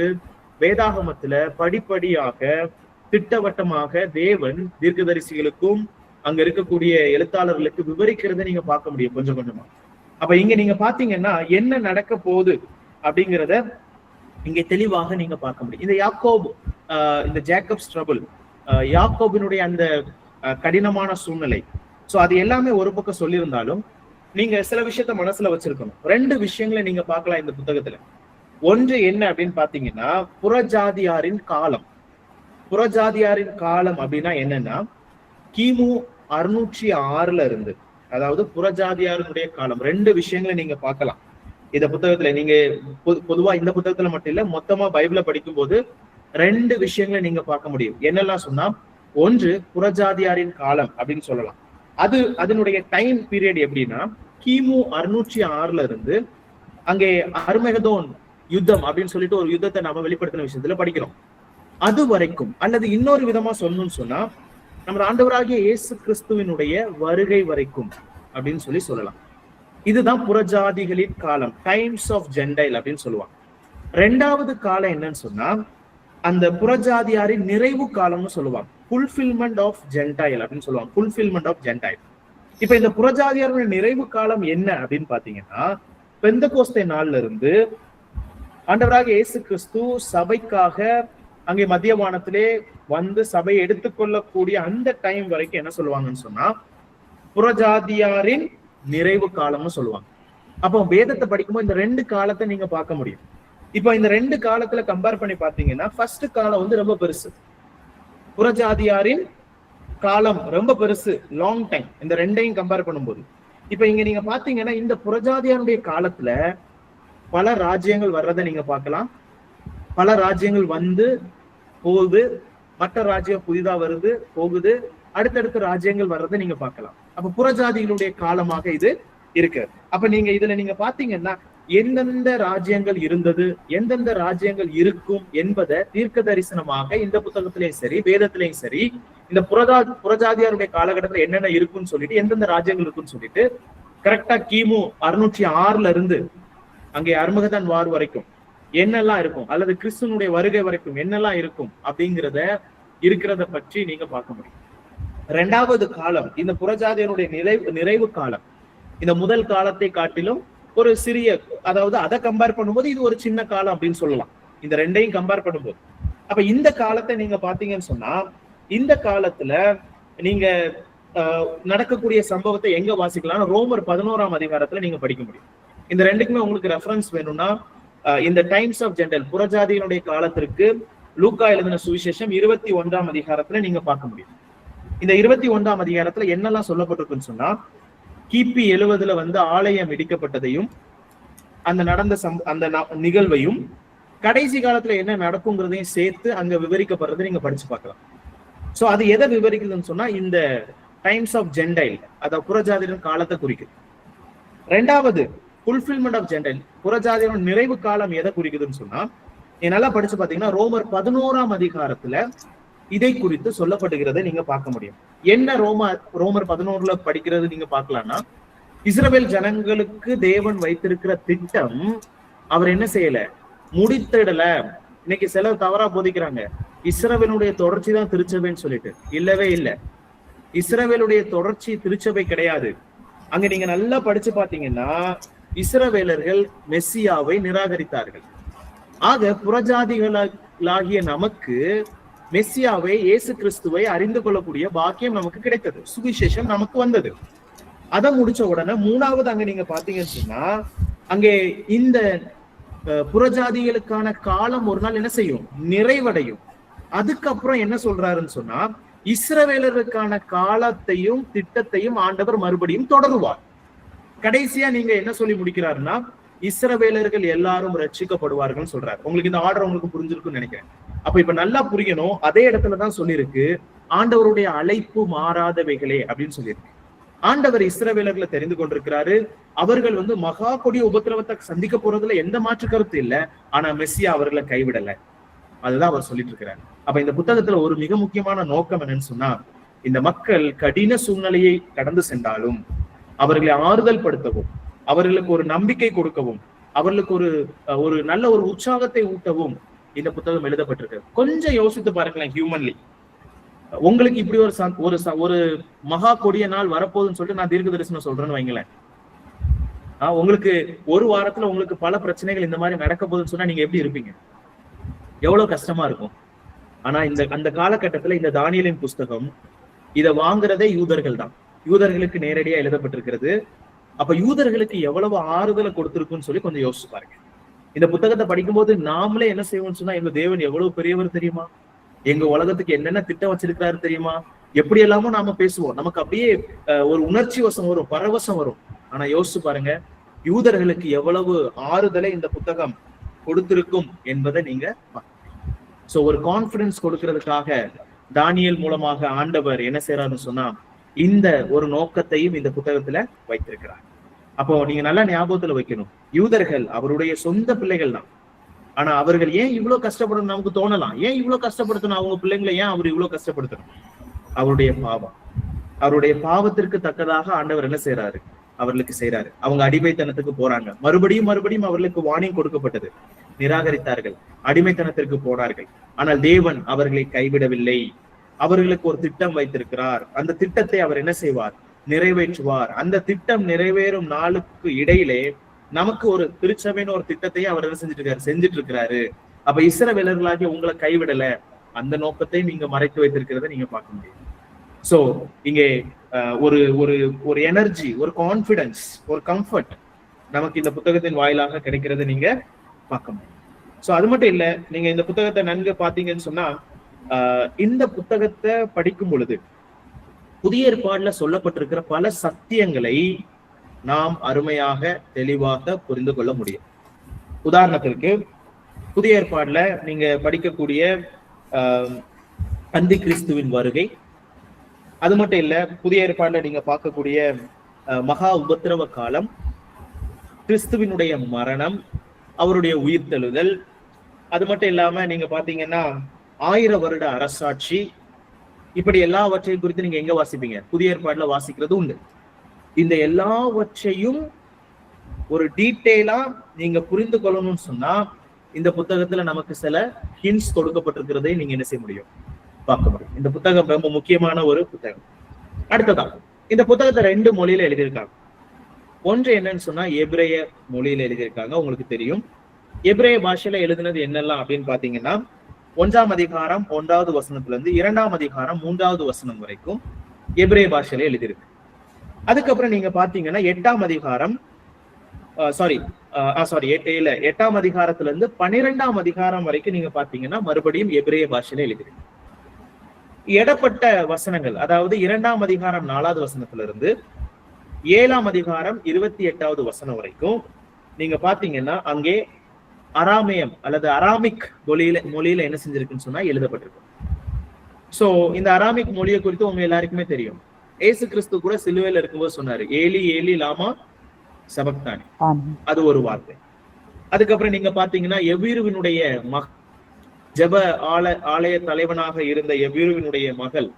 வேதாகமத்துல படிப்படியாக திட்டவட்டமாக தேவன் தீர்க்கதரிசிகளுக்கும் அங்க இருக்கக்கூடிய எழுத்தாளர்களுக்கு விவரிக்கிறத நீங்க பார்க்க முடியும் கொஞ்சம் கொஞ்சமா. அப்ப இங்க நீங்க பாத்தீங்கன்னா என்ன நடக்க போகுது அப்படிங்கிறத இங்க தெளிவாக நீங்க பார்க்க முடியும். இந்த யாக்கோப், இந்த ஜேக்கப்ஸ் ட்ரபிள், யாக்கோபினுடைய அந்த கடினமான சூழ்நிலை, சோ அது எல்லாமே ஒரு பக்கம் சொல்லியிருந்தாலும் நீங்க சில விஷயத்த மனசுல வச்சிருக்கணும். ரெண்டு விஷயங்களை நீங்க பார்க்கலாம் இந்த புத்தகத்துல. ஒன்று என்ன அப்படின்னு பாத்தீங்கன்னா புறஜாதியாரின் காலம். புறஜாதியாரின் காலம் அப்படின்னா என்னன்னா கிமு 606 இருந்து, அதாவது புறஜாதியாருடைய காலம். ரெண்டு விஷயங்களை நீங்க பார்க்கலாம் இந்த புத்தகத்துல. நீங்க பொதுவா இந்த புத்தகத்துல மட்டும் இல்ல, மொத்தமா பைபிள படிக்கும் போது ரெண்டு விஷயங்களை நீங்க பார்க்க முடியும். என்னெல்லாம் சொன்னா, ஒன்று புறஜாதியாரின் காலம் அப்படின்னு சொல்லலாம். அதனுடைய டைம் பீரியட் எப்படின்னா கிமு 606 இருந்து அங்கே அர்மகதோன் யுத்தம் அப்படின்னு சொல்லிட்டு ஒரு யுத்தத்தை நாம வெளிப்படுத்தின விஷயத்துல படிக்கிறோம். அது வரைக்கும், அல்லது இன்னொரு விதமா சொல்லணும்னு சொன்னா நம்ம ஆண்டவராகிய இயேசு கிறிஸ்துவினுடைய வருகை வரைக்கும் அப்படின்னு சொல்லலாம். இதுதான் புறஜாதிகளின் காலம், டைம்ஸ் ஆஃப் ஜென்டைல் அப்படின்னு சொல்லுவாங்க. ரெண்டாவது காலம் என்னன்னு சொன்னா அந்த புறஜாதியாரின் நிறைவு காலம்னு சொல்லுவாங்க, ஃபுல்ஃபில்மெண்ட் ஆஃப் ஜென்டைல் அப்படின்னு சொல்லுவாங்க, ஃபுல்ஃபில்மெண்ட் ஆஃப் ஜென்டைல். இப்ப இந்த புறஜாதியாருடைய நிறைவு காலம் என்ன அப்படின்னு பாத்தீங்கன்னா பெந்தெகோஸ்தே நாள்ல இருந்து ஆண்டவராகிய இயேசு கிறிஸ்து சபைக்காக அங்கே மத்திய வானத்திலே வந்து சபையை எடுத்துக்கொள்ளக்கூடிய அந்த டைம் வரைக்கும் என்ன சொல்லுவாங்கன்னு சொன்னா புறஜாதியாரின் நிறைவு காலம்னு சொல்லுவாங்க. அப்போ வேதத்தை படிக்கும்போது இந்த ரெண்டு காலத்தை நீங்க பார்க்க முடியும். இப்ப இந்த ரெண்டு காலத்துல கம்பேர் பண்ணி பாத்தீங்கன்னா ஃபர்ஸ்ட் காலம் வந்து ரொம்ப பெருசு, புறஜாதியாரின் காலம் ரொம்ப பெருசு, லாங் டைம். இந்த ரெண்டையும் கம்பேர் பண்ணும்போது இப்ப இங்க நீங்க பாத்தீங்கன்னா இந்த புறஜாதியாருடைய காலத்துல பல ராஜ்யங்கள் வர்றதை நீங்க பார்க்கலாம். பல ராஜ்யங்கள் வந்து போகுது, மற்ற ராஜ்யம் புதிதா வருது போகுது, அடுத்தடுத்த ராஜ்யங்கள் வர்றதை நீங்க பார்க்கலாம். அப்ப புறஜாதிகளுடைய காலமாக இது இருக்கு. அப்ப நீங்க இதுல நீங்க பாத்தீங்கன்னா எந்தெந்த ராஜ்யங்கள் இருந்தது, எந்தெந்த ராஜ்யங்கள் இருக்கும் என்பதை தீர்க்க தரிசனமாக இந்த புத்தகத்திலையும் சரி வேதத்திலையும் சரி இந்த புறஜாதியாருடைய காலகட்டத்துல என்னென்ன இருக்குன்னு சொல்லிட்டு, எந்தெந்த ராஜ்யங்கள் இருக்குன்னு சொல்லிட்டு கரெக்டா கிமு 606 இருந்து அங்கே அர்மகதன் வார் வரைக்கும் என்னெல்லாம் இருக்கும், அல்லது கிறிஸ்துவனுடைய வருகை வரைக்கும் என்னெல்லாம் இருக்கும் இருக்கிறத பற்றி நீங்க பார்க்க முடியும். ரெண்டாவது காலம் இந்த புறஜாதியனுடைய நிறைவு காலம். இந்த முதல் காலத்தை காட்டிலும் ஒரு சிறிய, அதாவது அதை கம்பேர் பண்ணும்போது இது ஒரு சின்ன காலம் அப்படின்னு சொல்லலாம், இந்த ரெண்டையும் கம்பேர் பண்ணும்போது. அப்ப இந்த காலத்தை நீங்க பாத்தீங்கன்னு சொன்னா இந்த காலத்துல நீங்க நடக்கக்கூடிய சம்பவத்தை எங்க வாசிக்கலாம், ரோமர் 11ஆம் அதிகாரத்துல நீங்க படிக்க முடியும். இந்த ரெண்டுக்குமே உங்களுக்கு ரெஃபரன்ஸ் வேணும்னா இந்த டைம்ஸ் ஆஃப் ஜென்டைல் புறஜாதியினுடைய காலத்திற்கு லூக்கா எழுதின சுவிசேஷம் 21ஆம் அதிகாரத்துல நீங்க பார்க்க முடியும். இந்த 21ஆம் அதிகாரத்துல என்னெல்லாம் சொல்லப்பட்டிருக்குன்னு சொன்னா கிபி 70 வந்து ஆலயம் இடிக்கப்பட்டதையும் அந்த நடந்த அந்த நிகழ்வையும் கடைசி காலத்துல என்ன நடக்குங்கிறதையும் சேர்த்து அங்க விவரிக்கப்படுறதை நீங்க படிச்சு பார்க்கலாம். சோ அது எதை விவரிக்குதுன்னு சொன்னா இந்த டைம்ஸ் ஆஃப் ஜென்டைல், அதாவது புறஜாதியின் காலத்தை குறிக்குது. ரெண்டாவது ஃபுல்ஃபில்மெண்ட் ஆஃப் ஜென்டைல், புறஜாதியோட நிறைவு காலம் எதை குறிக்குதுன்னு சொன்னா, நீ நல்லா படிச்சு பாத்தீங்கன்னா ரோமர் 11ஆம் அதிகாரத்துல இதை குறித்து சொல்லப்படுகிறதை நீங்க பார்க்க முடியும். என்ன ரோமர் 11 படிக்கிறது நீங்க பார்க்கலாம்னா, இஸ்ரவேல் ஜனங்களுக்கு தேவன் வைத்திருக்கிற திட்டம் அவர் என்ன செய்யல, முடித்திடல. இன்னைக்கு சிலர் தவறா போதிக்கிறாங்க, இஸ்ரவேலுடைய தொடர்ச்சி தான் திருச்சபைன்னு சொல்லிட்டு. இல்லவே இல்லை, இஸ்ரவேலுடைய தொடர்ச்சி திருச்சபை கிடையாது. அங்க நீங்க நல்லா படிச்சு பாத்தீங்கன்னா இஸ்ரவேலர்கள் மெஸ்ஸியாவை நிராகரித்தார்கள். ஆக புறஜாதிகளாகிய நமக்கு மெஸ்ஸியாவை, இயேசு கிறிஸ்துவை அறிந்து கொள்ளக்கூடிய பாக்கியம் நமக்கு கிடைத்தது, சுவிசேஷம் நமக்கு வந்தது. அதை முடிச்ச உடனே மூணாவது அங்க நீங்க பாத்தீங்கன்னு சொன்னா, அங்கே இந்த புறஜாதிகளுக்கான காலம் ஒரு நாள் என்ன செய்யும், நிறைவடையும். அதுக்கப்புறம் என்ன சொல்றாருன்னு சொன்னா, இஸ்ரவேலருக்கான காலத்தையும் திட்டத்தையும் ஆண்டவர் மறுபடியும் தொடருவார். கடைசியா நீங்க என்ன சொல்லி முடிக்கிறாருன்னா, இஸ்ரவேலர்கள் எல்லாரும் ரட்சிக்கப்படுவார்கள் சொல்றாரு. உங்களுக்கு இந்த ஆர்டர் உங்களுக்கு புரிஞ்சிருக்குன்னு நினைக்கிறேன். அப்ப இப்ப நல்லா புரியணும், அதே இடத்துலதான் சொல்லியிருக்கு ஆண்டவருடைய அழைப்பு மாறாதவைகளே அப்படின்னு சொல்லியிருக்கு. ஆண்டவர் இஸ்ரவேலர்களை தெரிந்து கொண்டிருக்கிறாரு. அவர்கள் மகா கொடிய உபத்திரவத்தை சந்திக்க போறதுல எந்த மாற்று கருத்து இல்லை. ஆனா மெஸ்ஸியா அவர்களை கைவிடல. அதுதான் அவர் சொல்லிட்டு இருக்கிறார். அப்ப இந்த புத்தகத்துல ஒரு மிக முக்கியமான நோக்கம் என்னன்னு சொன்னா, இந்த மக்கள் கடின சூழ்நிலையை கடந்து சென்றாலும் அவர்களை ஆறுதல் படுத்தவும், அவர்களுக்கு ஒரு நம்பிக்கை கொடுக்கவும், அவர்களுக்கு ஒரு நல்ல ஒரு உற்சாகத்தை ஊட்டவும் இந்த புத்தகம் எழுதப்பட்டிருக்கு. கொஞ்சம் யோசித்து பாருங்களேன், ஹியூமன்லி உங்களுக்கு இப்படி ஒரு மகா கொடிய நாள் வரப்போகுதுன்னு சொல்லிட்டு நான் தீர்க்க தரிசனம் சொல்றேன்னு வைங்களேன். உங்களுக்கு ஒரு வாரத்துல உங்களுக்கு பல பிரச்சனைகள் இந்த மாதிரி நடக்க போகுதுன்னு சொன்னா நீங்க எப்படி இருப்பீங்க? எவ்வளவு கஷ்டமா இருக்கும். ஆனா அந்த காலகட்டத்துல இந்த தானியேலின் புஸ்தகம் இதை வாங்குறதே யூதர்கள் தான். யூதர்களுக்கு நேரடியா எழுதப்பட்டிருக்கிறது. அப்ப யூதர்களுக்கு எவ்வளவு ஆறுதலை கொடுத்திருக்குன்னு சொல்லி கொஞ்சம் யோசிச்சு பாருங்க. இந்த புத்தகத்தை படிக்கும்போது நாமளே என்ன செய்வோம்னு சொன்னா, எங்க தேவன் எவ்வளவு பெரியவர் தெரியுமா, எங்க உலகத்துக்கு என்னென்ன திட்டம் வச்சிருக்கிறாரு தெரியுமா, எப்படி எல்லாமோ நாம பேசுவோம். நமக்கு அப்படியே ஒரு உணர்ச்சி வசம் வரும், பரவசம் வரும். ஆனா யோசிச்சு பாருங்க, யூதர்களுக்கு எவ்வளவு ஆறுதலை இந்த புத்தகம் கொடுத்திருக்கும் என்பதை நீங்க சோ ஒரு கான்பிடன்ஸ் கொடுக்கறதுக்காக தானியேல் மூலமாக ஆண்டவர் என்ன செய்யறாருன்னு சொன்னா, இந்த ஒரு நோக்கத்தையும் இந்த புத்தகத்துல வைத்திருக்கிறார். அப்போ நீங்க நல்லா ஞாபகத்துல வைக்கணும், யூதர்கள் அவருடைய சொந்த பிள்ளைகள் தான். ஆனா அவர்கள் ஏன் இவ்வளவு கஷ்டப்படணும் நமக்கு தோணலாம். ஏன் இவ்வளவு கஷ்டப்படுத்தணும் அவங்க பிள்ளைங்களை, ஏன் அவர் இவ்வளவு கஷ்டப்படுத்தணும்? அவருடைய பாவம், அவருடைய பாவத்திற்கு தக்கதாக ஆண்டவர் என்ன செய்யறாரு, அவர்களுக்கு செய்யறாரு. அவங்க அடிமைத்தனத்துக்கு போறாங்க, மறுபடியும் அவர்களுக்கு வார்னிங் கொடுக்கப்பட்டது, நிராகரித்தார்கள், அடிமைத்தனத்திற்கு போனார்கள். ஆனால் தேவன் அவர்களை கைவிடவில்லை. அவர்களுக்கு ஒரு திட்டம் வைத்திருக்கிறார். அந்த திட்டத்தை அவர் என்ன செய்வார், நிறைவேற்றுவார். அந்த திட்டம் நிறைவேறும் நாளுக்கு இடையிலே நமக்கு ஒரு திருச்சபைன்னு ஒரு திட்டத்தையும் அவர் என்ன செஞ்சுட்டு இருக்கிறாரு. அப்ப இஸ்ரவேலர்களாகிய உங்களை கைவிடல, அந்த நோக்கத்தை நீங்க மறைத்து வைத்திருக்கிறத நீங்க பார்க்க முடியும். சோ இங்கே ஒரு ஒரு ஒரு எனர்ஜி, ஒரு கான்பிடன்ஸ், ஒரு கம்ஃபர்ட் நமக்கு இந்த புத்தகத்தின் வாயிலாக கிடைக்கிறத நீங்க பார்க்க முடியும். சோ அது மட்டும் இல்ல, நீங்க இந்த புத்தகத்தை நன்கு பாத்தீங்கன்னு சொன்னா, இந்த புத்தகத்தை படிக்கும் பொழுது புதிய ஏற்பாடுல சொல்லப்பட்டிருக்கிற பல சத்தியங்களை நாம் அருமையாக தெளிவாக புரிந்து கொள்ள முடியும். உதாரணத்திற்கு புதிய ஏற்பாடுல நீங்க படிக்கக்கூடிய அந்தி கிறிஸ்துவின் வருகை, அது மட்டும் இல்ல புதிய ஏற்பாடுல நீங்க பார்க்கக்கூடிய மகா உபத்திரவ காலம், கிறிஸ்துவினுடைய மரணம், அவருடைய உயிர்த்தெழுதல், அது மட்டும் இல்லாம நீங்க பாத்தீங்கன்னா 1000 வருட அரசாட்சி, இப்படி எல்லாவற்றையும் குறித்து நீங்க எங்க வாசிப்பீங்க, புதிய ஏற்பாடுல வாசிக்கிறது உண்டு. இந்த எல்லாவற்றையும் ஒரு டீட்டெயிலா நீங்க புரிந்து கொள்ளணும்னு சொன்னா இந்த புத்தகத்துல நமக்கு சில ஹிண்ட்ஸ் கொடுக்கப்பட்டிருக்கிறதை நீங்க என்ன செய்ய முடியும், பார்க்க முடியும். இந்த புத்தகம் ரொம்ப முக்கியமான ஒரு புத்தகம். அடுத்ததான் இந்த புத்தகத்தை 2 மொழியில எழுதியிருக்காங்க. ஒன்று என்னன்னு சொன்னா எபிரேய மொழியில எழுதியிருக்காங்க. உங்களுக்கு தெரியும் எபிரேய பாஷையில எழுதினது என்னெல்லாம் அப்படின்னு பாத்தீங்கன்னா, 1ஆம் அதிகாரம் 1வது வசனத்துல இருந்து 2ஆம் அதிகாரம் 3வது வசனம் வரைக்கும் எபிரேய பாஷையில எழுதியிருக்கு. அதுக்கப்புறம் நீங்க பாத்தீங்கன்னா 8ஆம் அதிகாரம் 8ஆம் அதிகாரத்துல இருந்து 12ஆம் அதிகாரம் வரைக்கும் நீங்க பாத்தீங்கன்னா மறுபடியும் எபிரேய பாஷையில எழுதியிருக்கு. இடப்பட்ட வசனங்கள், அதாவது 2ஆம் அதிகாரம் 4வது வசனத்துல இருந்து 7ஆம் அதிகாரம் 28வது வசனம் வரைக்கும் நீங்க பாத்தீங்கன்னா அங்கே அராமேயம் அல்லது அராமிக் மொழியில என்ன செஞ்சிருக்குன்னு சொன்னா எழுதப்பட்டிருக்கு. சோ இந்த அராமிக் மொழியை குறித்து உங்க எல்லாருக்குமே தெரியும். ஏசு கிறிஸ்து கூட சிலுவையில இருக்கும்போது சொன்னாரு, ஏலி ஏலி லாமா சபக்தானி, அது ஒரு வார்த்தை. அதுக்கப்புறம் நீங்க பாத்தீங்கன்னா எவ்வீருவினுடைய ஜெப ஆலய தலைவனாக இருந்த எவ்வீருவினுடைய மகள்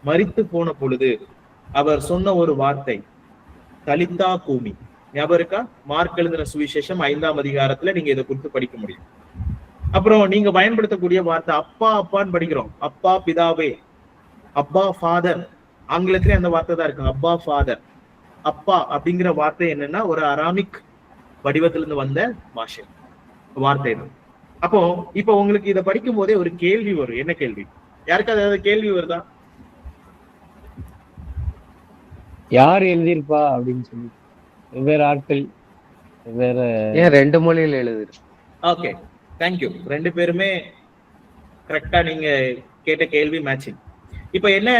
மரித்து போன பொழுது அவர் சொன்ன ஒரு வார்த்தை தலித்தா கூமி. ஞாபகம் இருக்கா? மார்க் எழுதின சுவிசேஷம் 5ஆம் அதிகாரத்துல நீங்க இதை குறித்து படிக்க முடியும். அப்புறம் நீங்க பயன்படுத்தக்கூடிய வார்த்தை அப்பா அப்பான்னு படிக்கிறோம். அப்பா பிதாவே, அப்பா ஃபாதர். ஆங்கிலத்திலே அந்த வார்த்தை தான் இருக்கு, அப்பா ஃபாதர். அப்பா அப்படிங்கிற வார்த்தை என்னன்னா ஒரு அராமிக் வடிவத்திலிருந்து வந்த பாஷை வார்த்தை தான். அப்போ இப்ப உங்களுக்கு இதை படிக்கும் போதே ஒரு கேள்வி வரும். என்ன கேள்வி? யாருக்காவது ஏதாவது கேள்வி வருதா? யார் எழுதியிருப்பா அப்படின்னு சொல்லி வெவ்வேறு ஆட்கள் வெவ்வேறு ஏன் 2 மொழியில எழுதுரு? Okay, thank you. 2 பேருமே கரெக்டா நீங்க கேட்ட கேள்வி மேட்சிங். இப்ப என்ன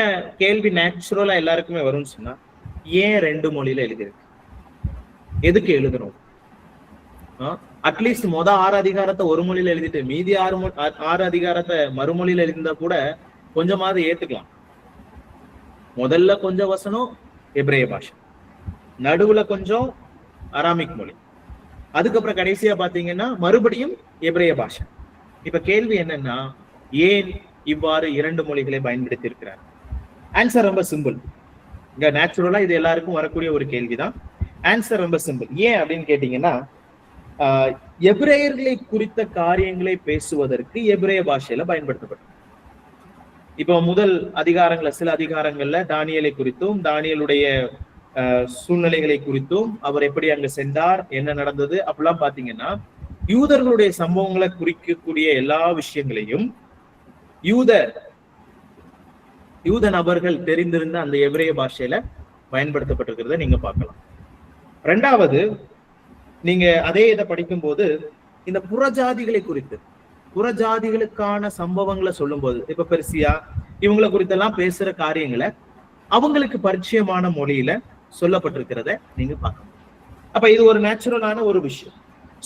கேள்வி நேச்சுரலா எல்லாருக்குமே வரும்னு சொன்னா, ஏன் 2 மொழியில எழுதிருக்கு? எதுக்கு எழுதணும்? அட்லீஸ்ட் 6 அதிகாரத்தை ஒரு மொழியில எழுதிட்டு மீதி 6 அதிகாரத்தை மறுமொழியில எழுதியிருந்தா கூட கொஞ்சமாவது ஏத்துக்கலாம். முதல்ல கொஞ்சம் வசனம் எபிரேய பாஷை, நடுவுல கொஞ்சம் அராமிக் மொழி, அதுக்கப்புறம் கடைசியா பாத்தீங்கன்னா மறுபடியும் எபிரேய பாஷை. இப்ப கேள்வி என்னன்னா, ஏன் இவ்வாறு 2 மொழிகளை பயன்படுத்தி இருக்கிறார்? ஆன்சர் ரொம்ப சிம்பிள். இங்க நேச்சுரலா இது எல்லாருக்கும் வரக்கூடிய ஒரு கேள்விதான். ஆன்சர் ரொம்ப சிம்பிள். ஏன் அப்படின்னு கேட்டீங்கன்னா, எபிரேயர்களை குறித்த காரியங்களை பேசுவதற்கு எபிரேய பாஷையில பயன்படுத்தப்படும். இப்போ முதல் அதிகாரங்கள்ல சில அதிகாரங்கள்ல தானியலை குறித்தும் தானியலுடைய சூழ்நிலைகளை குறித்தும் அவர் எப்படி அங்க சென்றார், என்ன நடந்தது அப்படிலாம் பாத்தீங்கன்னா யூதர்களுடைய சம்பவங்களை குறிக்கக்கூடிய எல்லா விஷயங்களையும் யூத நபர்கள் தெரிந்திருந்த அந்த எபிரேய பாஷையில பயன்படுத்தப்பட்டிருக்கிறத நீங்க பார்க்கலாம். 2வது, நீங்க அதே இதை படிக்கும் போது இந்த புறஜாதிகளை குறித்து புறஜாதிகளுக்கான சம்பவங்களை சொல்லும் போது, இப்ப பெர்சியா இவங்களை குறித்தெல்லாம் பேசுற காரியங்களை அவங்களுக்கு பரிச்சயமான மொழியில சொல்லப்பட்டிருக்கிறத நீங்க பார்க்கணும். அப்ப இது ஒரு நேச்சுரலான ஒரு விஷயம்.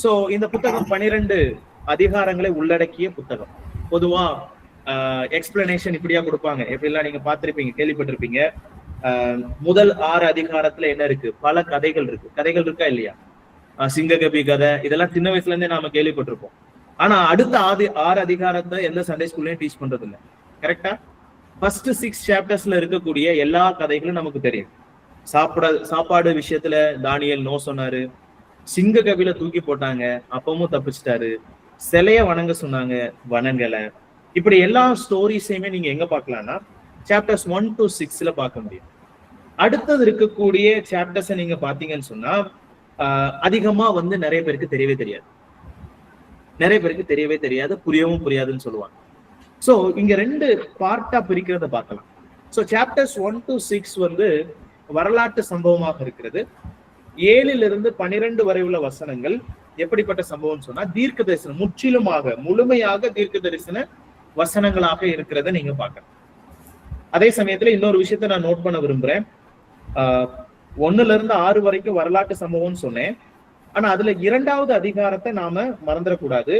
சோ இந்த புத்தகம் 12 அதிகாரங்களை உள்ளடக்கிய புத்தகம். பொதுவா எக்ஸ்பிளனேஷன் இப்படியா கொடுப்பாங்க. எப்படிலாம் நீங்க பார்த்திருப்பீங்க, கேள்விப்பட்டிருப்பீங்க. முதல் 6 அதிகாரத்துல என்ன இருக்கு? பல கதைகள் இருக்கு. கதைகள் இருக்கா இல்லையா? சிங்ககபி கதை, இதெல்லாம் சின்ன வயசுல இருந்தே நாம கேள்விப்பட்டிருப்போம். ஆனா அடுத்த 6 அதிகாரத்தை எந்த சண்டே ஸ்கூல்லயும் டீச் பண்றது இல்லை. கரெக்டா? ஃபர்ஸ்ட் 6 சாப்டர்ஸ்ல இருக்கக்கூடிய எல்லா கதைகளும் நமக்கு தெரியும். சாப்பாடு விஷயத்துல தானியேல் நோ சொன்னாரு, சிங்க கபில தூக்கி போட்டாங்க, அப்பமும் தப்பிச்சிட்டாரு, சிலைய வணங்க சொன்னாங்க, வணங்கல. இப்படி எல்லா ஸ்டோரிஸையுமே நீங்க எங்க பார்க்கலாம்னா சாப்டர்ஸ் 1 to 6 பார்க்க முடியும். அடுத்தது இருக்கக்கூடிய சாப்டர்ஸை நீங்க பாத்தீங்கன்னு சொன்னா அதிகமா நிறைய பேருக்கு தெரியவே தெரியாது, புரியவும் புரியாதுன்னு சொல்லுவாங்க. சோ இங்க 2 பார்ட்டா பிரிக்கிறத பார்க்கலாம். சோ சாப்டர்ஸ் 1 to 6 வரலாற்று சம்பவமாக இருக்கிறது. 7 to 12 வரை உள்ள வசனங்கள் எப்படிப்பட்ட சம்பவம் சொன்னா தீர்க்க தரிசனம், முழுமையாக தீர்க்க தரிசன வசனங்களாக இருக்கிறத நீங்க பார்க்கலாம். அதே சமயத்துல இன்னொரு விஷயத்த நான் நோட் பண்ண விரும்புறேன். 1 to 6 வரைக்கும் வரலாற்று சம்பவம்னு சொன்னேன். ஆனா அதுல 2வது அதிகாரத்தை நாம மறந்துடக்கூடாது.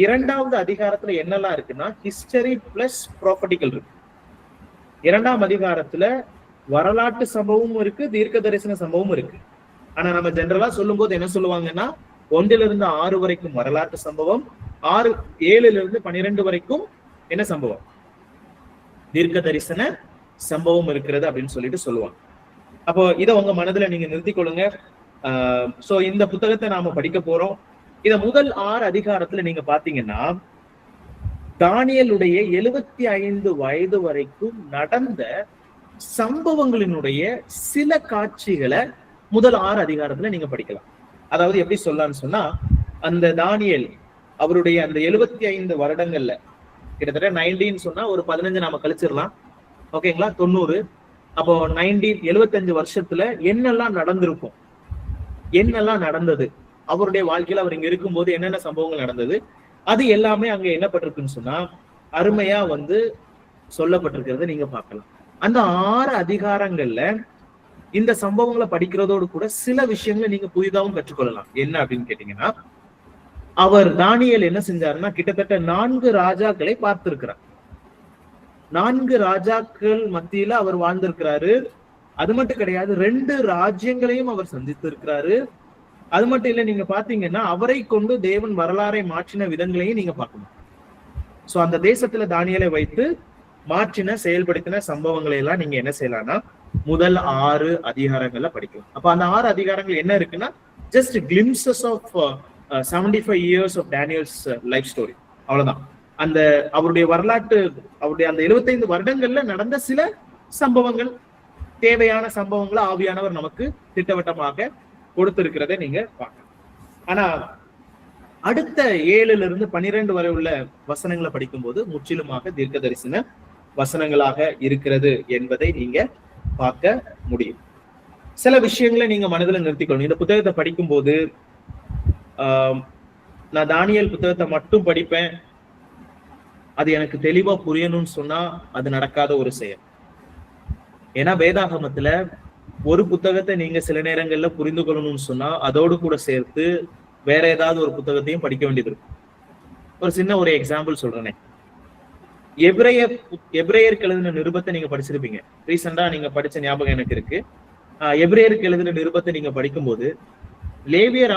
2வது அதிகாரத்துல என்னெல்லாம் இருக்குன்னா ஹிஸ்டரி பிளஸ் ப்ராபர்ட்டிகள் இருக்கு. 2ஆம் அதிகாரத்துல வரலாற்று சம்பவமும் இருக்கு, தீர்க்க தரிசன சம்பவமும் இருக்கு. ஆனா நம்ம ஜெனரலா சொல்லும் போது என்ன சொல்லுவாங்கன்னா 1 to 6 வரைக்கும் வரலாற்று சம்பவம், 7 to 12 வரைக்கும் என்ன சம்பவம்? தீர்க்க தரிசன சம்பவம் இருக்கிறது அப்படின்னு சொல்லிட்டு சொல்லுவாங்க. அப்போ இதை உங்க மனதுல நீங்க நிறுத்திக் கொள்ளுங்க. சோ இந்த புத்தகத்தை நாம படிக்க போறோம். இத முதல் 6 அதிகாரத்துல நீங்க பாத்தீங்கன்னா தானியேலுடைய 75 வயது வரைக்கும் நடந்த சம்பவங்களினுடைய சில காட்சிகளை முதல் 6 அதிகாரத்துல நீங்க படிக்கலாம். அதாவது எப்படி சொல்லலாம்னு சொன்னா, அந்த தானியேல் அவருடைய அந்த 75 வருடங்கள்ல கிட்டத்தட்ட 19 சொன்னா ஒரு 15 நாம கழிச்சிடலாம், ஓகேங்களா? 90. அப்போ 75 வருஷத்துல என்னெல்லாம் நடந்திருக்கும், என்னெல்லாம் நடந்தது அவருடைய வாழ்க்கையில, அவர் இங்க இருக்கும்போது என்னென்ன சம்பவங்கள் நடந்தது, அது எல்லாமே அங்க என்ன பட்டிருக்குன்னு சொன்னா அருமையா சொல்லப்பட்டிருக்கிறத நீங்க பார்க்கலாம். அந்த 6 அதிகாரங்கள்ல இந்த சம்பவங்களை படிக்கிறதோடு கூட சில விஷயங்களை நீங்க புதிதாகவும் கற்றுக்கொள்ளலாம். என்ன அப்படின்னு கேட்டீங்கன்னா, அவர் தானியேல் என்ன செஞ்சாருன்னா கிட்டத்தட்ட 4 ராஜாக்களை பார்த்திருக்கிறார். 4 ராஜாக்கள் மத்தியில அவர் வாழ்ந்திருக்கிறாரு. அது மட்டும் கிடையாது, 2 ராஜ்யங்களையும் அவர் சந்தித்திருக்கிறாரு. அது மட்டும் இல்ல, நீங்க பாத்தீங்கன்னா அவரை கொண்டு தேவன் வரலாறை மாற்றின விதங்களையும் நீங்க பார்க்கணும். சோ அந்த தேசத்துல தானியேலை வைத்து மாற்றின செயல்படுத்தின சம்பவங்களை எல்லாம் நீங்க என்ன செய்யலாம்னா முதல் 6 அதிகாரங்கள்ல படிக்கலாம். அப்ப அந்த 6 அதிகாரங்கள் என்ன இருக்குன்னா just glimpses of 75 years of Daniel's life story, அவ்வளவுதான். அந்த அவருடைய வரலாற்று, அவருடைய அந்த 75 வருடங்கள்ல நடந்த சில சம்பவங்கள், தேவையான சம்பவங்களை ஆவியானவர் நமக்கு திட்டவட்டமாக கொடுத்திருக்கிறத நீங்க பார்க்கலாம். ஆனா அடுத்த 7 இருந்து 12 வரை உள்ள வசனங்களை படிக்கும்போது முற்றிலுமாக தீர்க்க தரிசன வசனங்களாக இருக்கிறது என்பதை நீங்க பார்க்க முடியும். சில விஷயங்களை நீங்க மனதில் நிறுத்திக்கணும். இந்த புத்தகத்தை படிக்கும்போது நான் தானியேல் புத்தகத்தை மட்டும் படிப்பேன், அது எனக்கு தெளிவா புரியணும்னு சொன்னா அது நடக்காத ஒரு செயல். ஏன்னா வேதாகமத்துல ஒரு புத்தகத்தை நீங்க சில நேரங்கள்ல புரிந்து கொள்ளணும்னு சொன்னா அதோடு கூட சேர்த்து வேற ஏதாவது ஒரு புத்தகத்தையும் படிக்க வேண்டியது இருக்கும். ஒரு சின்ன ஒரு எக்ஸாம்பிள் சொல்றேனே, எபிரேயருக்கு எழுதின நிருபத்தை நீங்க படிச்சிருப்பீங்க. ரீசெண்டா நீங்க படிச்ச ஞாபகம் எனக்கு இருக்கு. எபிரேயருக்கு எழுதின நிருபத்தை நீங்க படிக்கும்போது லேவியர்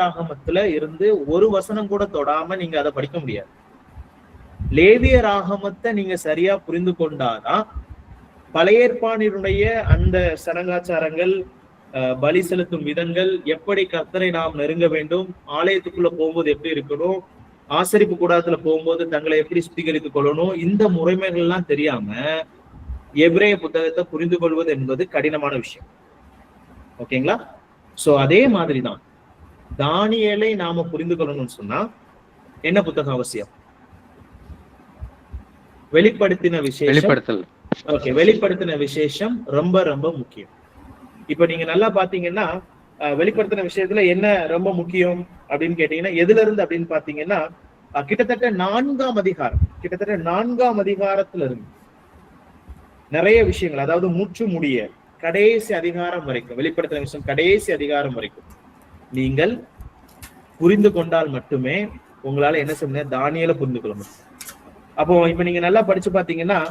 ஆகமத்துல இருந்து ஒரு வசனம் கூட தொடாம நீங்க அதை படிக்க முடியாது. லேவியர் ஆகமத்தை நீங்க சரியா புரிந்து கொண்டாதான் பழைய ஏற்பாட்டினுடைய அந்த சடங்காச்சாரங்கள், பலி செலுத்தும் விதங்கள், எப்படி கர்த்தரை நாம் நெருங்க வேண்டும், ஆலயத்துக்குள்ள போகும்போது எப்படி இருக்கணும், ஆசரிப்பு கூடாரத்துல போகும்போது தங்களை எப்படி சுத்திகரித்துக் கொள்ளணும், இந்த முறைமைகள் எல்லாம் தெரியாம எபிரேய புத்தகத்தை புரிந்து கொள்வது என்பது கடினமான விஷயம். ஓகேங்களா? சோ அதே மாதிரிதான் தானியேலை நாம புரிந்து கொள்ளணும்னு சொன்னா என்ன புத்தகம் அவசியம்? வெளிப்படுத்தின விசேஷம். ஓகே, வெளிப்படுத்தின விசேஷம் ரொம்ப ரொம்ப முக்கியம். இப்ப நீங்க நல்லா பாத்தீங்கன்னா வெளிப்படுத்தின விஷயத்துல என்ன ரொம்ப முக்கியம் அப்படின்னு கேட்டீங்கன்னா எதுல இருந்து அப்படின்னு பாத்தீங்கன்னா கிட்டத்தட்ட 4ஆம் அதிகாரம், கிட்டத்தட்ட 4ஆம் அதிகாரத்துல இருந்து நிறைய விஷயங்கள், அதாவது மூச்சு முடிய கடைசி அதிகாரம் வரைக்கும், வெளிப்படுத்தின விஷயம் கடைசி அதிகாரம் வரைக்கும் நீங்கள் புரிந்து கொண்டால் மட்டுமே உங்களால என்ன செய்ய தானியேலை புரிந்து கொள்ள முடியும். அப்போ இப்ப நீங்க நல்லா படிச்சு பாத்தீங்கன்னா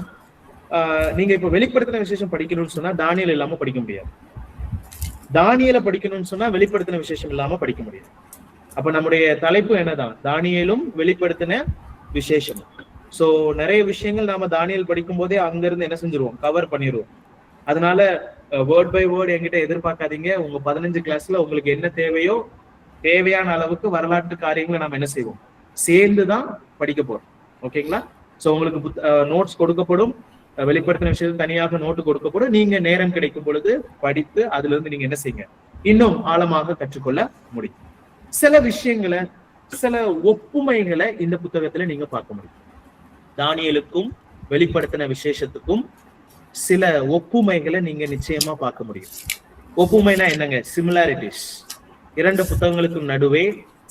நீங்க இப்ப வெளிப்படுத்தின விசேஷம் படிக்கணும்னு சொன்னா தானியேல் இல்லாம படிக்க முடியாது. தானியேலை படிக்கணும்னு சொன்னா வெளிப்படுத்தின விசேஷம் இல்லாம படிக்க முடியாது. அப்ப நம்முடைய தலைப்பு என்னதான்? தானியேலும் வெளிப்படுத்தின விசேஷம். சோ நிறைய விஷயங்கள் நாம தானியேல் படிக்கும் போதே அங்க இருந்து என்ன செஞ்சிருவோம், கவர் பண்ணிடுவோம். அதனால வேர்ட் பை வேர்ட் என்கிட்ட எதிர்பார்க்காதீங்க. உங்க 15 கிளாஸ்ல உங்களுக்கு என்ன தேவையோ தேவையான அளவுக்கு வரலாற்று காரியங்களை நாம என்ன செய்வோம், சேர்ந்துதான் படிக்க போறோம். ஓகேங்களா? சோ உங்களுக்கு நோட்ஸ் கொடுக்கப்படும், வெளிப்படுத்தின விஷயத்தில் தனியாக நோட்டு கொடுக்கப்படும். நீங்க நேரம் கிடைக்கும் பொழுது படித்து அதுல இருந்து நீங்க என்ன செய்யுங்க, இன்னும் ஆழமாக கற்றுக்கொள்ள முடியும். சில விஷயங்களை, சில ஒப்புமைகளை இந்த புத்தகத்துல நீங்க பார்க்க முடியும். தானியேலுக்கும் வெளிப்படுத்தின விசேஷத்துக்கும் சில ஒப்புமைகளை நீங்க நிச்சயமா பார்க்க முடியும். ஒப்புமைனா என்னங்க? சிமிலாரிட்டிஸ். 2 புத்தகங்களுக்கும் நடுவே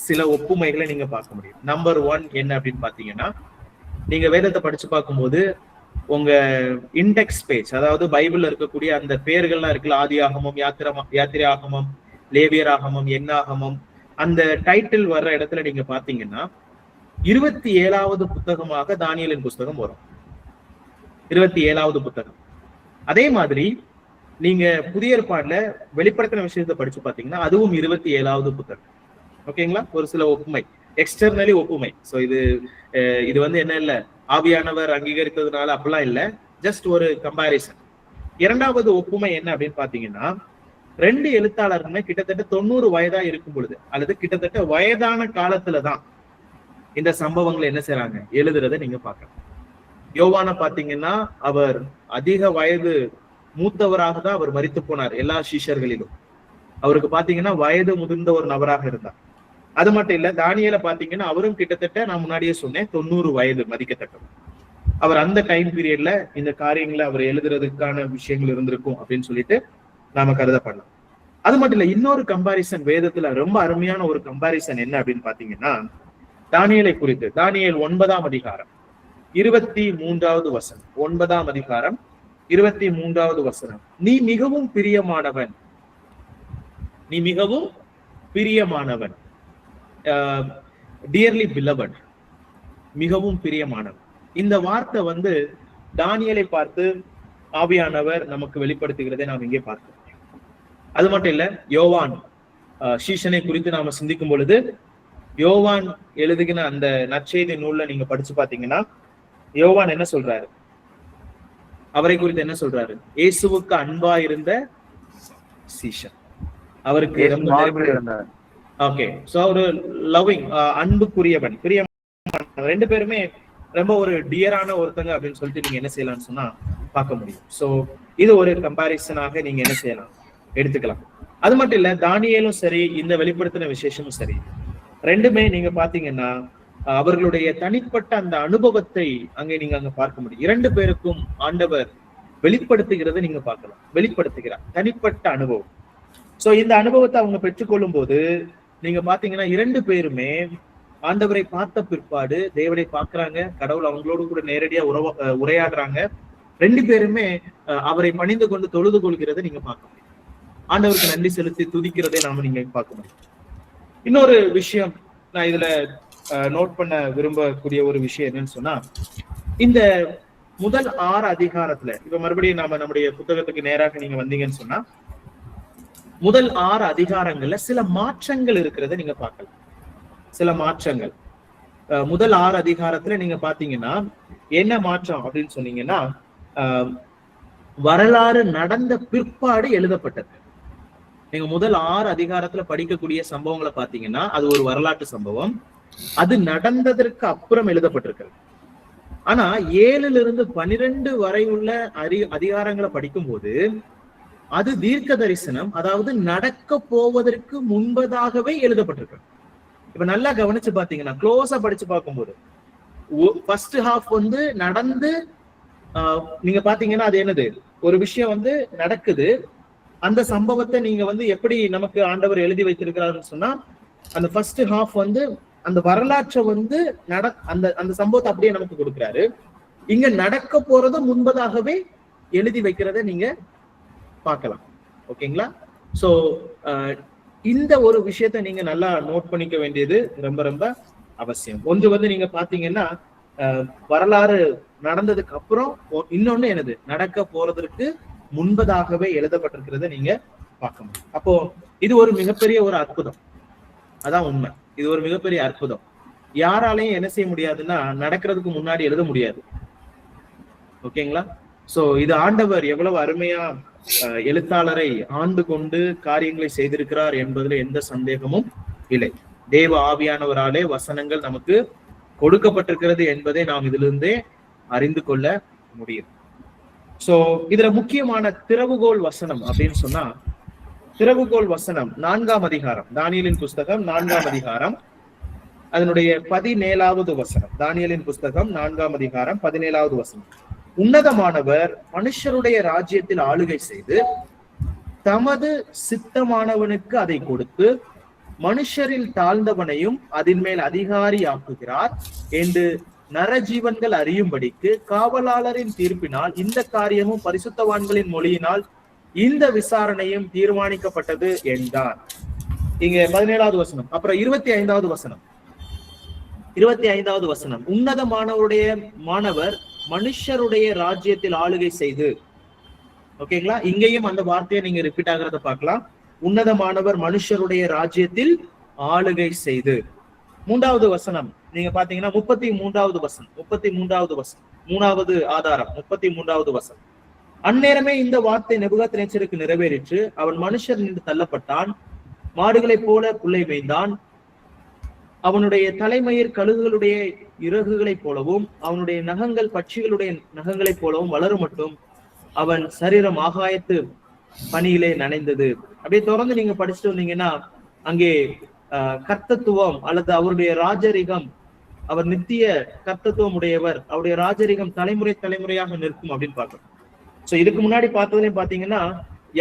சில ஒப்புமைகளை நீங்க பார்க்க முடியும். நம்பர் 1 என்ன அப்படின்னு பாத்தீங்கன்னா, நீங்க வேதத்தை படிச்சு பார்க்கும்போது உங்க இண்டெக்ஸ் பேஜ், அதாவது பைபிள்ல இருக்கக்கூடிய அந்த பேர்கள்லாம் இருக்குல்ல, ஆதி ஆகமம், யாத்திரை ஆகமம், லேவியர் ஆகமம், எண்ணாகமம், அந்த டைட்டில் வர்ற இடத்துல நீங்க பாத்தீங்கன்னா 27வது புத்தகமாக தானியேலின் புத்தகம் வரும். 27வது புத்தகம். அதே மாதிரி நீங்க புதிய ஏற்பாடுல வெளிப்படுத்தின விஷயத்தை படிச்சு பாத்தீங்கன்னா அதுவும் 27வது புத்தகம். ஓகேங்களா? ஒரு சில ஒப்புமை, எக்ஸ்டர்னலி ஒப்புமை. சோ இது வந்து என்ன இல்ல, ஆவியானவர் அங்கீகரித்ததுனால அப்படிலாம் இல்ல, ஜஸ்ட் ஒரு கம்பாரிசன். 2வது ஒப்புமை என்ன அப்படின்னு பாத்தீங்கன்னா, 2 எழுத்தாளருமே கிட்டத்தட்ட 90 வயதா இருக்கும் பொழுது அல்லது கிட்டத்தட்ட வயதான காலத்துலதான் இந்த சம்பவங்களை என்ன செய்யறாங்க, எழுதுறத நீங்க பாக்கலாம். யோவான பாத்தீங்கன்னா அவர் அதிக வயது மூத்தவராக தான் அவர் மரித்து போனார் எல்லா சீஷர்களிலும். அவருக்கு பாத்தீங்கன்னா வயது முதிர்ந்த ஒரு நபராக இருந்தார். அது மட்டும் இல்ல, தானியேலை பாத்தீங்கன்னா அவரும் கிட்டத்தட்ட நான் முன்னாடியே சொன்னேன் 90 வயது மதிக்கத்தக்கவர். அவர் அந்த டைம் பீரியட்ல இந்த காரியங்களை அவர் எழுதுறதுக்கான விஷயங்கள் இருந்திருக்கும் அப்படின்னு சொல்லிட்டு நாம கருதப்படலாம். அது மட்டும் இல்ல, இன்னொரு கம்பாரிசன் வேதத்துல ரொம்ப அருமையான ஒரு கம்பாரிசன் என்ன அப்படின்னு பாத்தீங்கன்னா, தானியேலை குறித்து தானியேல் 9ஆம் அதிகாரம் 23வது வசனம். 9ஆம் அதிகாரம் 23வது வசனம். நீ மிகவும் பிரியமானவன், நீ மிகவும் பிரியமானவன், டியர்லி பிலவட், மிகவும் பிரியமானவன். இந்த வார்த்தை வந்து தானியேலை பார்த்து ஆவியானவர் நமக்கு வெளிப்படுத்துகிறதை நாம் இங்கே பார்க்கிறோம். அது மட்டும் இல்ல, யோவான் சீஷனை குறித்து நாம சிந்திக்கும் பொழுது யோவான் எழுதுகின அந்த நற்செய்தி நூல்ல நீங்க படிச்சு பாத்தீங்கன்னா யோவான் என்ன சொல்றாரு, அவரை குறித்து என்ன சொல்றாரு? இயேசுவுக்கு அன்பா இருந்த சீஷன், அவருக்கு ஓகே, சோ ஒரு லவ்விங், அன்புக்குரியவன், பிரியமான, ரெண்டு பேருமே ரொம்ப ஒரு டியரான ஒருத்தங்க அப்படின்னு சொல்லிட்டு நீங்க என்ன செய்யலாம்னு சொன்னா பார்க்க முடியும். சோ இது ஒரு கம்பாரிசனாக நீங்க என்ன செய்யலாம், எடுத்துக்கலாம். அது மட்டும் இல்ல, தானியேலும் சரி, இந்த வெளிப்படுத்தின விசேஷமும் சரி, ரெண்டுமே நீங்க பாத்தீங்கன்னா அவர்களுடைய தனிப்பட்ட அந்த அனுபவத்தை அங்க பார்க்க முடியும். இரண்டு பேருக்கும் ஆண்டவர் வெளிப்படுத்துகிறத நீங்க பார்க்கலாம், வெளிப்படுத்துகிறார் தனிப்பட்ட அனுபவம். சோ இந்த அனுபவத்தை அவங்க பெற்றுக்கொள்ளும் போது நீங்க பாத்தீங்கன்னா இரண்டு பேருமே ஆண்டவரை பார்த்த பிற்பாடு தேவனை பார்க்கிறாங்க, கடவுள் அவங்களோடு கூட நேரடியா உரையாடுறாங்க. ரெண்டு பேருமே அவரை பணிந்து கொண்டு தொழுது கொள்கிறதை நீங்க பார்க்க முடியும். ஆண்டவருக்கு நன்றி செலுத்தி துதிக்கிறதை நாம நீங்க பார்க்க முடியும். இன்னொரு விஷயம் நான் இதுல நோட் பண்ண விரும்பக்கூடிய ஒரு விஷயம் என்னன்னு சொன்னா, இந்த முதல் 6 அதிகாரத்துல, இப்ப மறுபடியும் நாம நம்முடைய புத்தகத்துக்கு நேராக நீங்க வந்தீங்கன்னு சொன்னா, முதல் 6 அதிகாரங்கள்ல சில மாற்றங்கள் இருக்கிறத நீங்க பார்க்கலாம். சில மாற்றங்கள் முதல் 6 அதிகாரத்துல நீங்க பாத்தீங்கன்னா என்ன மாற்றம் அப்படின்னு சொன்னீங்கன்னா, வரலாறு நடந்த பிற்பாடு எழுதப்பட்டது. நீங்க முதல் 6 அதிகாரத்துல படிக்கக்கூடிய சம்பவங்களை பாத்தீங்கன்னா அது ஒரு வரலாற்று சம்பவம், அது நடந்ததற்கு அப்புறம் எழுதப்பட்டிருக்கிறது. ஆனா 7 - 12 வரை உள்ள அதிகாரங்களை படிக்கும் போது அது தீர்க்க தரிசனம், அதாவது நடக்க போவதற்கு முன்பதாகவே எழுதப்பட்டிருக்கு. இப்ப நல்லா கவனிச்சு பாத்தீங்கன்னா, க்ளோஸா படிச்சு பார்க்கும்போது ஃபர்ஸ்ட் ஹாஃப் நடந்து நீங்க பாத்தீங்கன்னா அது என்னது, ஒரு விஷயம் நடக்குது, அந்த சம்பவத்தை நீங்க எப்படி நமக்கு ஆண்டவர் எழுதி வைத்திருக்கிறாருன்னு சொன்னா, அந்த ஃபர்ஸ்ட் ஹாஃப் அந்த வரலாற்றை அந்த சம்பவத்தை அப்படியே நமக்கு கொடுக்கிறாரு. இங்க நடக்க போறது முன்பதாகவே எழுதி வைக்கிறத நீங்க பார்க்கலாம். ஓகேங்களா? சோ இந்த ஒரு விஷயத்த நீங்க நல்லா நோட் பண்ணிக்க வேண்டியது ரொம்ப ரொம்ப அவசியம். ஒன்று நீங்க பாத்தீங்கன்னா வரலாறு நடந்ததுக்கு அப்புறம், இன்னொன்னு என்னது, நடக்க போறதற்கு முன்பதாகவே எழுதப்பட்டிருக்கிறத நீங்க பார்க்க முடியும். அப்போ இது ஒரு மிகப்பெரிய ஒரு அற்புதம், அதான் உண்மை. இது ஒரு மிகப்பெரிய அற்புதம். யாராலையும் என்ன செய்ய முடியாதுன்னா நடக்கிறதுக்கு முன்னாடி எழுத முடியாது. ஓகேங்களா? சோ இது ஆண்டவர் எவ்வளவு அருமையா எழுத்தாளரை ஆண்டு கொண்டு காரியங்களை செய்திருக்கிறார் என்பதுல எந்த சந்தேகமும் இல்லை. தேவ ஆவியானவராலே வசனங்கள் நமக்கு கொடுக்கப்பட்டிருக்கிறது என்பதை நாம் இதிலிருந்தே அறிந்து கொள்ள முடியும். சோ இதுல முக்கியமான திறவுகோல் வசனம் அப்படின்னு சொன்னா, திறவுகோல் வசனம் 4ஆம் அதிகாரம், தானியேலின் புஸ்தகம் 4ஆம் அதிகாரம், அதனுடைய 17வது வசனம். தானியேலின் புஸ்தகம் 4ஆம் அதிகாரம் 17வது வசனம். உன்னதமானவர் மனுஷருடைய ராஜ்யத்தில் ஆளுகை செய்து தமது சித்தமானவனுக்கு அதை கொடுத்து மனுஷரில் தாழ்ந்தவனையும் அதன் மேல் அதிகாரி ஆக்குகிறார் என்று நரஜீவன்கள் அறியும்படிக்கு காவலாளரின் தீர்ப்பினால் இந்த காரியமும் பரிசுத்தவான்களின் மொழியினால் இந்த விசாரணையும் தீர்மானிக்கப்பட்டது என்றார். இங்க 17வது வசனம். அப்புறம் 25வது வசனம். 25வது வசனம், உன்னதமானவருடைய மாணவர் மனுஷருடைய ராஜ்யத்தில் ஆளுகை செய்து. ஓகேங்களா? இங்கேயும் அந்த வார்த்தையை நீங்க ரிப்பீட் ஆகிறத பார்க்கலாம். உன்னதமானவர் மனுஷருடைய ராஜ்யத்தில் ஆளுகை செய்து. 3வது வசனம் நீங்க பாத்தீங்கன்னா 33வது வசனம். 33வது வசனம், 3வது ஆதாரம், 33வது வசனம். அந்நேரமே இந்த வார்த்தை நேபுகாத்நேச்சருக்கு நிறைவேறிற்று. அவன் மனுஷர் நின்று தள்ளப்பட்டான், மாடுகளைப் போல புல்லை மேய்ந்தான். அவனுடைய தலைமயிர் கழுகுகளுடைய இறகுகளைப் போலவும் அவனுடைய நகங்கள் பட்சிகளுடைய நகங்களைப் போலவும் வளரும் மட்டும் அவன் சரீரம் ஆகாயத்து பனியிலே நனைந்தது. அப்படியே தொடர்ந்து நீங்க படிச்சுட்டு வந்தீங்கன்னா அங்கே கர்த்தத்துவம் அல்லது அவருடைய ராஜரிகம், அவர் நித்திய கர்த்தத்துவம் உடையவர், அவருடைய ராஜரிகம் தலைமுறை தலைமுறையாக நிற்கும் அப்படின்னு பார்க்கணும். சோ இதுக்கு முன்னாடி பார்த்ததுலயும் பாத்தீங்கன்னா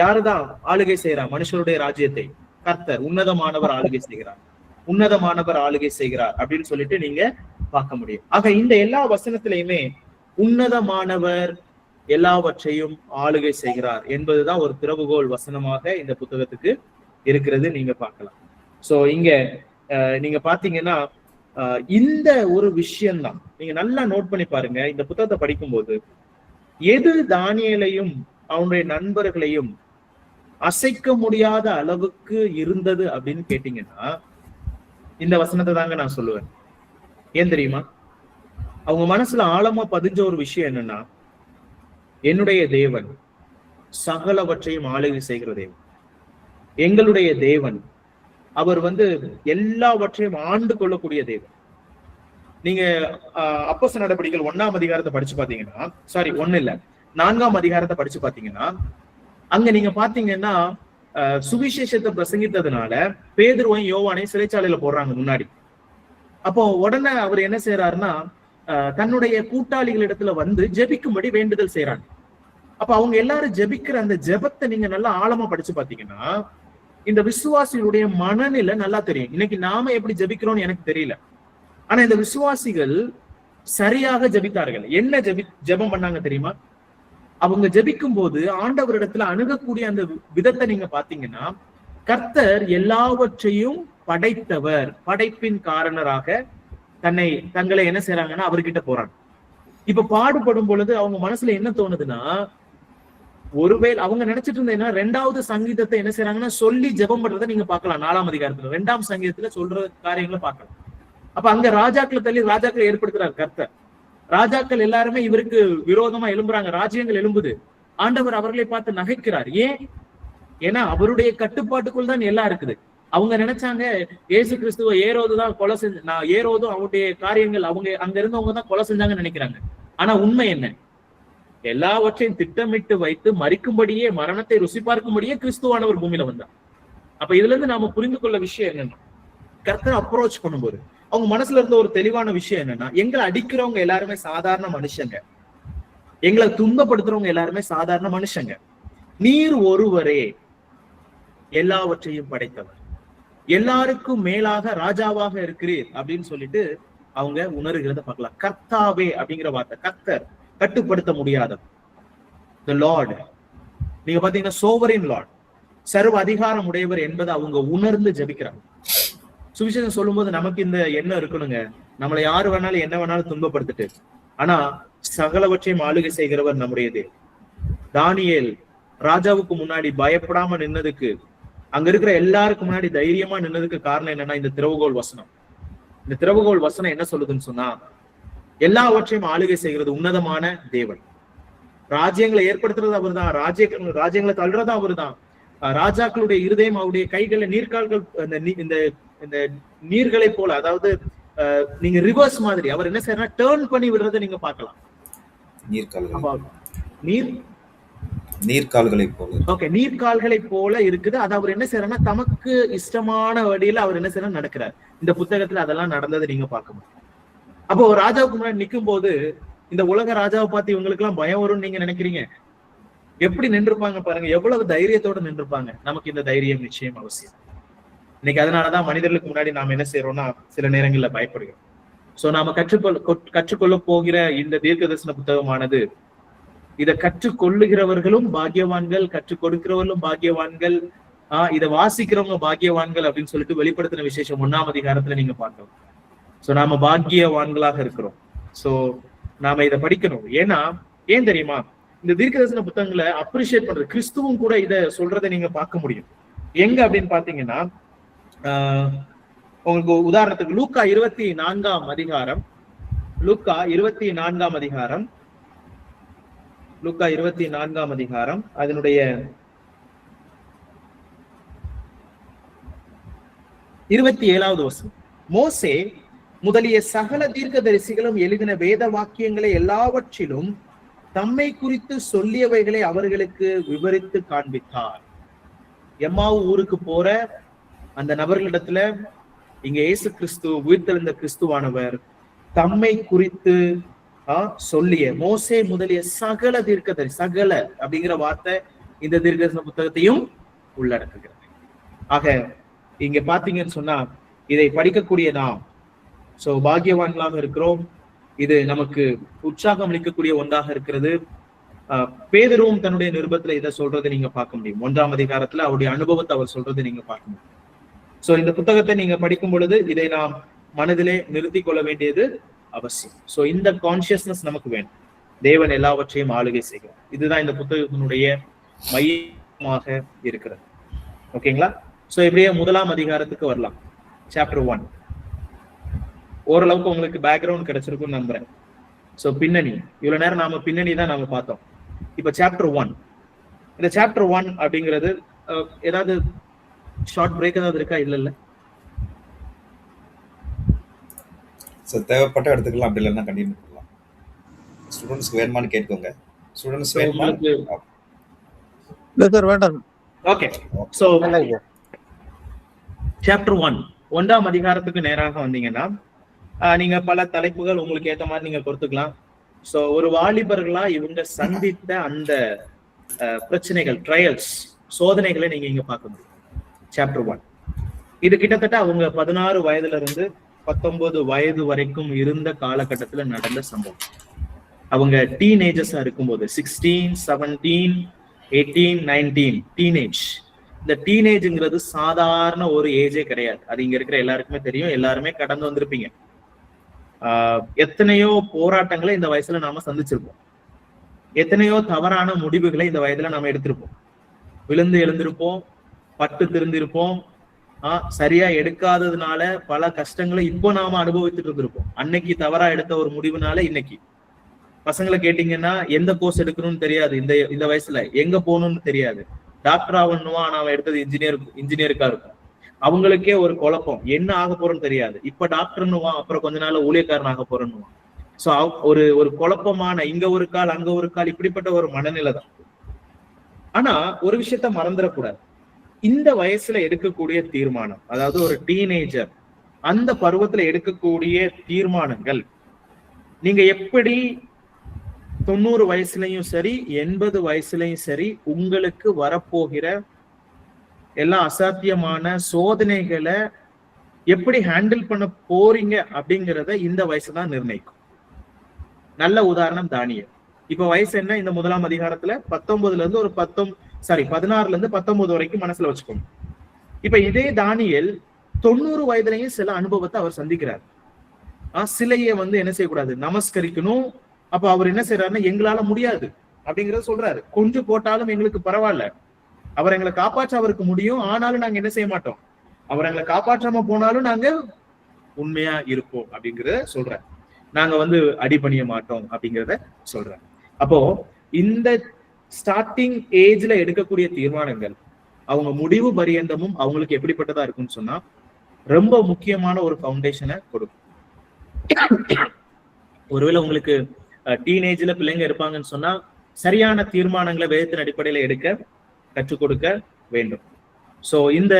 யாருதான் ஆளுகை செய்யறார் மனுஷருடைய ராஜ்யத்தை? கர்த்தர், உன்னதமானவர் ஆளுகை செய்கிறார், உன்னதமானவர் ஆளுகை செய்கிறார் அப்படின்னு சொல்லிட்டு நீங்க பார்க்க முடியும். ஆக இந்த எல்லா வசனத்திலையுமே உன்னதமானவர் எல்லாவற்றையும் ஆளுகை செய்கிறார் என்பதுதான் ஒரு திறவுகோல் வசனமாக இந்த புத்தகத்துக்கு இருக்கிறது நீங்க பார்க்கலாம். சோ இங்க நீங்க பாத்தீங்கன்னா இந்த ஒரு விஷயம்தான் நீங்க நல்லா நோட் பண்ணி பாருங்க. இந்த புத்தகத்தை படிக்கும்போது எது தானியேலையும் அவனுடைய நண்பர்களையும் அசைக்க முடியாத அளவுக்கு இருந்தது அப்படின்னு கேட்டீங்கன்னா இந்த வசனத்தை தாங்க நான் சொல்லுவேன். ஏன் தெரியுமா? அவங்க மனசுல ஆழமா பதிஞ்ச ஒரு விஷயம் என்னன்னா, என்னுடைய தேவன் சகலவற்றையும் ஆளுகை செய்கிற தேவன், எங்களுடைய தேவன் அவர் எல்லாவற்றையும் ஆண்டு கொள்ளக்கூடிய தேவன். நீங்க அப்போஸ்தலர் நடபடிகள் 1ஆம் அதிகாரத்தை படிச்சு பாத்தீங்கன்னா, 4ஆம் அதிகாரத்தை படிச்சு பாத்தீங்கன்னா, அங்க நீங்க பாத்தீங்கன்னா சுவிசேஷத்தை பிரசங்கித்ததுனால பேதுருவையும் யோவானையும் சிறைச்சாலையில போடுறாங்க முன்னாடி. அப்போ உடனே அவர் என்ன செய்யறாருன்னா, தன்னுடைய கூட்டாளிகளிடத்துல ஜெபிக்கும்படி வேண்டுதல் செய்யறாங்க. அப்ப அவங்க எல்லாரும் ஜெபிக்கிற அந்த ஜெபத்தை நீங்க நல்லா ஆழமா படிச்சு பாத்தீங்கன்னா, இந்த விசுவாசிகளுடைய மனநிலை நல்லா தெரியும். இன்னைக்கு நாம எப்படி ஜெபிக்கிறோம்னு எனக்கு தெரியல, ஆனா இந்த விசுவாசிகள் சரியாக ஜெபித்தார்கள். என்ன ஜெபம் பண்ணாங்க தெரியுமா? அவங்க ஜெபிக்கும் போது ஆண்டவரிடத்துல அணுகக்கூடிய அந்த விதத்தை நீங்க பாத்தீங்கன்னா, கர்த்தர் எல்லாவற்றையும் படைத்தவர், படைப்பின் காரணராக தங்களை என்ன செய்யறாங்கன்னா அவர்கிட்ட போறாங்க. இப்ப பாடுபடும் பொழுது அவங்க மனசுல என்ன தோணுதுன்னா, ஒருவேளை அவங்க நினைச்சிட்டு இருந்தேன்னா 2வது சங்கீதத்தை என்ன செய்யறாங்கன்னா சொல்லி ஜெபம் பண்றதை நீங்க பார்க்கலாம். 4ஆம் அதிகாரத்துல 2ஆம் சங்கீதத்துல சொல்ற காரியங்களை பார்க்கலாம். அப்ப அங்க ராஜாக்களை தள்ளி ராஜாக்களை ஏற்படுத்துறாரு கர்த்தர். ராஜாக்கள் எல்லாருமே இவருக்கு விரோதமா எழும்புறாங்க, ராஜ்யங்கள் எழும்புது. ஆண்டவர் அவர்களை பார்த்து நகைக்கிறார். ஏன்னா அவருடைய கட்டுப்பாட்டுக்குள் தான் எல்லாம் இருக்குது. அவங்க நினைச்சாங்க இயேசு கிறிஸ்துவ ஏரோதுதான் கொலை ஏரோதும் அவருடைய காரியங்கள் அவங்க அங்க இருந்தவங்க தான் கொலை செஞ்சாங்கன்னு நினைக்கிறாங்க. ஆனா உண்மை என்ன? எல்லாவற்றையும் திட்டமிட்டு வைத்து மறிக்கும்படியே, மரணத்தை ருசி பார்க்கும்படியே கிறிஸ்துவானவர் பூமியில வந்தார். அப்ப இதுல இருந்து நாம புரிந்து கொள்ள விஷயம் என்னன்னா, கர்த்தர் அப்ரோச் பண்ணும்போது அவங்க மனசுல இருந்த ஒரு தெளிவான விஷயம் என்னன்னா, எங்களை அடிக்கிறவங்க எல்லாருமே சாதாரண மனுஷங்க, எங்களை துன்பப்படுத்துறவங்க எல்லாருமே சாதாரண மனுஷங்க, நீர் ஒருவரே எல்லாவற்றையும் படைத்தவர், எல்லாருக்கும் மேலாக ராஜாவாக இருக்கிறீர் அப்படின்னு சொல்லிட்டு அவங்க உணர்கிறத பார்க்கலாம். கர்த்தாவே அப்படிங்கிற வார்த்தை, கர்த்தர் கட்டுப்படுத்த முடியாதவர், the Lord. நீங்க பாத்தீங்கன்னா சோவரின் லார்ட், சர்வ அதிகாரம் உடையவர் என்பதை அவங்க உணர்ந்து ஜெபிக்கிறாங்க. சுவிசேஷம் சொல்லும் போது நமக்கு இந்த எண்ணம் இருக்கணுங்க, நம்மளை யாரு வேணாலும் என்ன வேணாலும் துன்பப்படுத்திட்டு, ஆனா சகலவற்றையும் ஆளுகை செய்கிறவர் நம்முடைய தேவன். தானியேல் ராஜாவுக்கு முன்னாடி பயப்படாம நின்னதுக்கு, அங்க இருக்கிற எல்லாருக்கும் முன்னாடி தைரியமா நின்னதுக்கு காரணம் என்னன்னா இந்த திறவுகோல் வசனம். இந்த திறவுகோல் வசனம் என்ன சொல்லுதுன்னு சொன்னா, எல்லாவற்றையும் ஆளுகை செய்கிறது உன்னதமான தேவன். ராஜ்யங்களை ஏற்படுத்துறது அவர் தான், ராஜ்யங்களை தள்ளுறது அவர் தான். ராஜாக்களுடைய இருதயம் அவருடைய கைகள்ல நீர்கால்கள், இந்த நீர்களை போல, அதாவது நீங்க ரிவர்ஸ் மாதிரி அவர் என்ன செய்யறா, டேர்ன் பண்ணி விடுறதை நீங்க பார்க்கலாம். நீர்கால்களை போல, ஓகே, நீர்கால்களை போல இருக்குது. அது அவர் என்ன செய்யறாருன்னா தமக்கு இஷ்டமான வழியில அவர் என்ன செய்யற நடக்கிறார். இந்த புத்தகத்துல அதெல்லாம் நடந்ததை நீங்க பார்க்க முடியும். அப்போ ஒரு ராஜாவுக்கு முன்னாடி நிற்கும் போது இந்த உலக ராஜாவை பார்த்து இவங்களுக்கு எல்லாம் பயம் வரும்னு நீங்க நினைக்கிறீங்க? எப்படி நின்றுப்பாங்க பாருங்க, எவ்வளவு தைரியத்தோட நின்றுப்பாங்க. நமக்கு இந்த தைரியம் நிச்சயம் அவசியம். இன்னைக்கு அதனாலதான் மனிதர்களுக்கு முன்னாடி நாம என்ன செய்யறோம்னா சில நேரங்கள்ல பயப்படுகிறோம். சோ நாம கற்றுக்கொள்ள போகிற இந்த தீர்க்க தரிசன புத்தகமானது, இதை கற்றுக்கொள்ளுகிறவர்களும் பாக்கியவான்கள், கற்றுக் கொடுக்கிறவர்களும் பாக்கியவான்கள், இதை வாசிக்கிறவங்க பாக்கியவான்கள் அப்படின்னு சொல்லிட்டு வெளிப்படுத்தின விசேஷம் 1ஆம் அதிகாரத்துல நீங்க பார்க்கலாம். சோ நாம பாக்கியவான்களாக இருக்கிறோம். சோ நாம இதை படிக்கணும். ஏன் தெரியுமா? இந்த தீர்க்கதரிசன புத்தகங்களை அப்ரிஷியேட் பண்றது, கிறிஸ்துவும் கூட இதை சொல்றதை நீங்க பார்க்க முடியும். எங்க அப்படின்னு பாத்தீங்கன்னா, உங்களுக்கு உதாரணத்துக்கு லூக்கா 24ஆம் அதிகாரம், லூக்கா 24ஆம் அதிகாரம், லூக்கா 24ஆம் அதிகாரம், அதனுடைய 27வது வசனம். மோசே முதலிய சகல தீர்க்கதரிசிகளும் எழுதின வேத வாக்கியங்களை எல்லாவற்றிலும் தம்மை குறித்து சொல்லியவைகளை அவர்களுக்கு விவரித்து காண்பித்தார். எம்மாவு ஊருக்கு போற அந்த நபர்களிடத்துல இங்க இயேசு கிறிஸ்து, உயிர்த்தெழுந்த கிறிஸ்துவானவர் தம்மை குறித்து சொல்லிய மோசே முதலிய சகல தீர்க்கதரிசி, சகல அப்படிங்கிற வார்த்தை இந்த தீர்க்கதரிசன புத்தகத்தையும் உள்ளடக்குகிறது. ஆக இங்க பாத்தீங்கன்னு சொன்னா இதை படிக்கக்கூடிய நாம் பாக்கியவான்களாக இருக்கிறோம். இது நமக்கு உற்சாகம் அளிக்கக்கூடிய ஒன்றாக இருக்கிறது. பேதுருவும் தன்னுடைய நிருபத்துல இதை சொல்றதை நீங்க பார்க்க முடியும். 1ஆம் அதிகாரத்துல அவருடைய அனுபவத்தை அவர் சொல்றதை நீங்க பார்க்க முடியும். சோ இந்த புத்தகத்தை நீங்க படிக்கும் பொழுது இதை நாம் மனதிலே நிறுத்தி கொள்ள வேண்டியது அவசியம். சோ இந்த கான்சியஸ்னஸ் நமக்கு வேணும். தேவன் எல்லாவற்றையும் ஆளுகை செய்கிறார். இதுதான் இந்த புத்தகத்தினுடைய மையமாக இருக்கிறது. ஓகேங்களா? சோ இப்படியே முதலாம் அதிகாரத்துக்கு வரலாம். சாப்டர் 1. ஓரளவுக்கு உங்களுக்கு பேக்ரவுண்ட் கிடைச்சிருக்கும்னு நம்புறேன். சோ பின்னணி, இவ்வளவு நேரம் நாம பின்னணி தான் நாம பார்த்தோம். இப்ப சாப்டர் 1. இந்த சாப்டர் 1 அப்படிங்கிறது ஏதாவது ஷார்ட் பிரேக் ஏதாவது இருக்கா? இல்ல தேவைப்பட்ட எடுத்துக்கலாம், அப்படி இல்லைன்னா கண்டினியூ பண்ணலாம். ஸ்டூடெண்ட்ஸ்க்கு வேணுமான்னு கேட்கோங்க. ஸ்டூடெண்ட்ஸ் வேணுமா? இல்ல சார், வேண்டாம். ஓகே. சோ சாப்டர் 1 1ஆம் அதிகாரத்துக்கு நேராக வந்தீங்கன்னா நீங்க பல தலைப்புகள் உங்களுக்கு ஏத்த மாதிரி நீங்க கொடுத்துக்கலாம். சோ ஒரு வாலிபர்களா இவங்க சந்தித்த அந்த பிரச்சனைகள், ட்ரையல்ஸ், சோதனைகளை நீங்க இங்க பார்க்க முடியும். சாப்டர் 1 இது கிட்டத்தட்ட அவங்க 16 வயதுல இருந்து 19 வயது வரைக்கும் இருந்த காலகட்டத்துல நடந்த சம்பவம். அவங்க டீனேஜர்ஸா இருக்கும்போது 16, 17, 18, 19 டீனேஜ். இந்த டீனேஜ்ங்கிறது சாதாரண ஒரு ஏஜே கிடையாது. அது இங்க இருக்கிற எல்லாருக்குமே தெரியும். எல்லாருமே கடந்து வந்திருப்பீங்க. எத்தனையோ போராட்டங்களை இந்த வயசுல நாம சந்திச்சிருப்போம். எத்தனையோ தவறான முடிவுகளை இந்த வயதுல நாம எடுத்திருப்போம். விழுந்து எழுந்திருப்போம், பட்டு திருந்திருப்போம். சரியா எடுக்காததுனால பல கஷ்டங்களை இப்போ நாம அனுபவிச்சுட்டு இருந்திருப்போம். அன்னைக்கு தவறா எடுத்த ஒரு முடிவுனால இன்னைக்கு பசங்களை கேட்டீங்கன்னா எந்த கோர்ஸ் எடுக்கணும்னு தெரியாது. இந்த வயசுல எங்க போகணும்னு தெரியாது. டாக்டர் ஆகணுமா, நான் எடுத்தது இன்ஜினியருக்கா இருக்கும். அவங்களுக்கே ஒரு குழப்பம், என்ன ஆக போறோம்னு தெரியாது. இப்ப டாக்டர்னுவா, அப்புறம் கொஞ்ச நாள் ஊழியக்காரன் ஆக போறேன்னுவான். சோ ஒரு குழப்பமான, இங்க ஒரு கால் அங்க ஒரு கால், இப்படிப்பட்ட ஒரு மனநிலை தான். ஆனா ஒரு விஷயத்த மறந்துடக்கூடாது. இந்த வயசுல எடுக்கக்கூடிய தீர்மானம், அதாவது ஒரு டீனேஜர் அந்த பருவத்துல எடுக்கக்கூடிய தீர்மானங்கள், நீங்க எப்படி 90 வயசுலயும் சரி 80 வயசுலயும் சரி உங்களுக்கு வரப்போகிற எல்லா அசாத்தியமான சோதனைகளை எப்படி ஹேண்டில் பண்ண போறீங்க அப்படிங்கிறத இந்த வயசு தான் நிர்ணயிக்கும். நல்ல உதாரணம் தானியேல். இப்ப வயசு என்ன? இந்த முதலாம் அதிகாரத்துல 19ல இருந்து 16ல இருந்து 19 வரைக்கும் மனசுல வச்சுக்கோங்க. இப்ப இதே தானியேல் 90 வயதுலயும் சில அனுபவத்தை அவர் சந்திக்கிறார். சிலையை என்ன செய்யக்கூடாது, நமஸ்கரிக்கணும். அப்ப அவர் என்ன செய்யறாருன்னா, எங்களால முடியாது அப்படிங்கறத சொல்றாரு. கொஞ்சம் போட்டாலும் எங்களுக்கு பரவாயில்ல, அவர் எங்களை காப்பாற்ற அவருக்கு முடியும். ஆனாலும் நாங்க என்ன செய்ய மாட்டோம், அவர் எங்களை காப்பாற்றாம போனாலும் நாங்க உண்மையா இருப்போம் அப்படிங்கிறத சொல்றாரு. நாங்க அடிபணிய மாட்டோம் அப்படிங்கிறத சொல்றாரு. அப்போ இந்த ஸ்டார்டிங் ஏஜ்ல எடுக்கக்கூடிய தீர்மானங்கள் அவங்க முடிவு பரியந்தமும் அவங்களுக்கு எப்படிப்பட்டதா இருக்கும்னு சொன்னா ரொம்ப முக்கியமான ஒரு ஃபவுண்டேஷனை கொடுக்கும். ஒருவேளை உங்களுக்கு டீனேஜ்ல பிள்ளைங்க இருப்பாங்கன்னு சொன்னா சரியான தீர்மானங்களை வேதத்தின் அடிப்படையில எடுக்க கற்றுக் கொடுக்க வேண்டும். சோ இந்த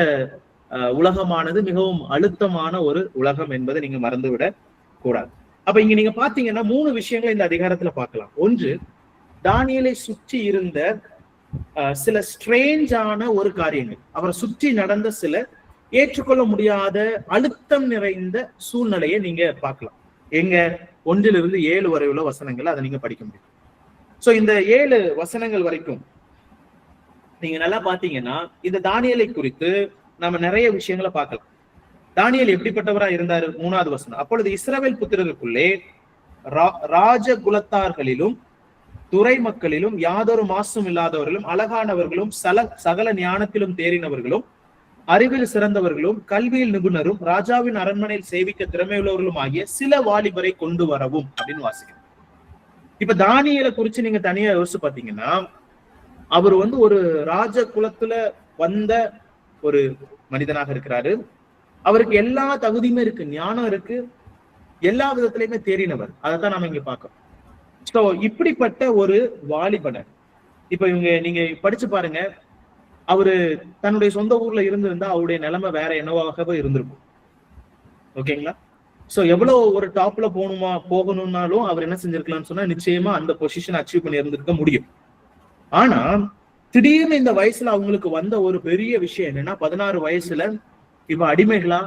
உலகமானது மிகவும் அழுத்தமான ஒரு உலகம் என்பதை நீங்க மறந்துவிட கூடாது. அப்ப இங்க நீங்க பாத்தீங்கன்னா 3 விஷயங்களை இந்த அதிகாரத்துல பார்க்கலாம். ஒன்று, தானியேலை சுற்றி இருந்த சில ஸ்ட்ரேஞ்சான ஒரு காரியங்கள், அவரை சுற்றி நடந்த சில ஏற்றுக்கொள்ள முடியாத அழுத்தம் நிறைந்த சூழ்நிலையை நீங்க பார்க்கலாம். எங்க 1லிருந்து 7 வரை உள்ள வசனங்கள் அதை நீங்க படிக்க முடியும். சோ இந்த 7 வசனங்கள் வரைக்கும் நீங்க நல்லா பாத்தீங்கன்னா இந்த தானியேலை குறித்து நம்ம நிறைய விஷயங்களை பார்க்கலாம். தானியேல் எப்படிப்பட்டவரா இருந்தாரு? 3வது வசனம், அப்பொழுது இஸ்ரவேல் புத்திரருக்குள்ளே ராஜகுலத்தார்களிலும் துறை மக்களிலும் யாதொரு மாசும் இல்லாதவர்களும் அழகானவர்களும் சகல ஞானத்திலும் தேறினவர்களும் அறிவில் சிறந்தவர்களும் கல்வியில் நிபுணரும் ராஜாவின் அரண்மனையில் சேவிக்க திறமையுள்ளவர்களும் ஆகிய சில வாலிபரை கொண்டு வரவும் அப்படின்னு வாசிக்கிறோம். இப்ப தானியேலை குறிச்சு நீங்க தனியா யோசிச்சு பாத்தீங்கன்னா, அவர் ஒரு ராஜ குலத்துல வந்த ஒரு மனிதனாக இருக்கிறாரு. அவருக்கு எல்லா தகுதியுமே இருக்கு, ஞானம் இருக்கு, எல்லா விதத்திலயுமே தேறினவர். அதைத்தான் நாம இங்க பார்க்கணும். சோ இப்படிப்பட்ட ஒரு வாலிபனர், இப்ப நீங்க படிச்சு பாருங்க, அவரு தன்னுடைய சொந்த ஊர்ல இருந்திருந்தா அவருடைய நிலைமை வேற என்னவாகவே இருந்திருக்கும். ஓகேங்களா? சோ எவ்வளவு ஒரு டாப்ல போகணும்னாலும் அவர் என்ன செஞ்சிருக்கலாம்னு சொன்னா நிச்சயமா அந்த பொசிஷன் அச்சீவ் பண்ணி இருந்திருக்க முடியும். ஆனா திடீர்னு இந்த வயசுல அவங்களுக்கு வந்த ஒரு பெரிய விஷயம் என்னன்னா, 16 வயசுல இப்ப அடிமைகளா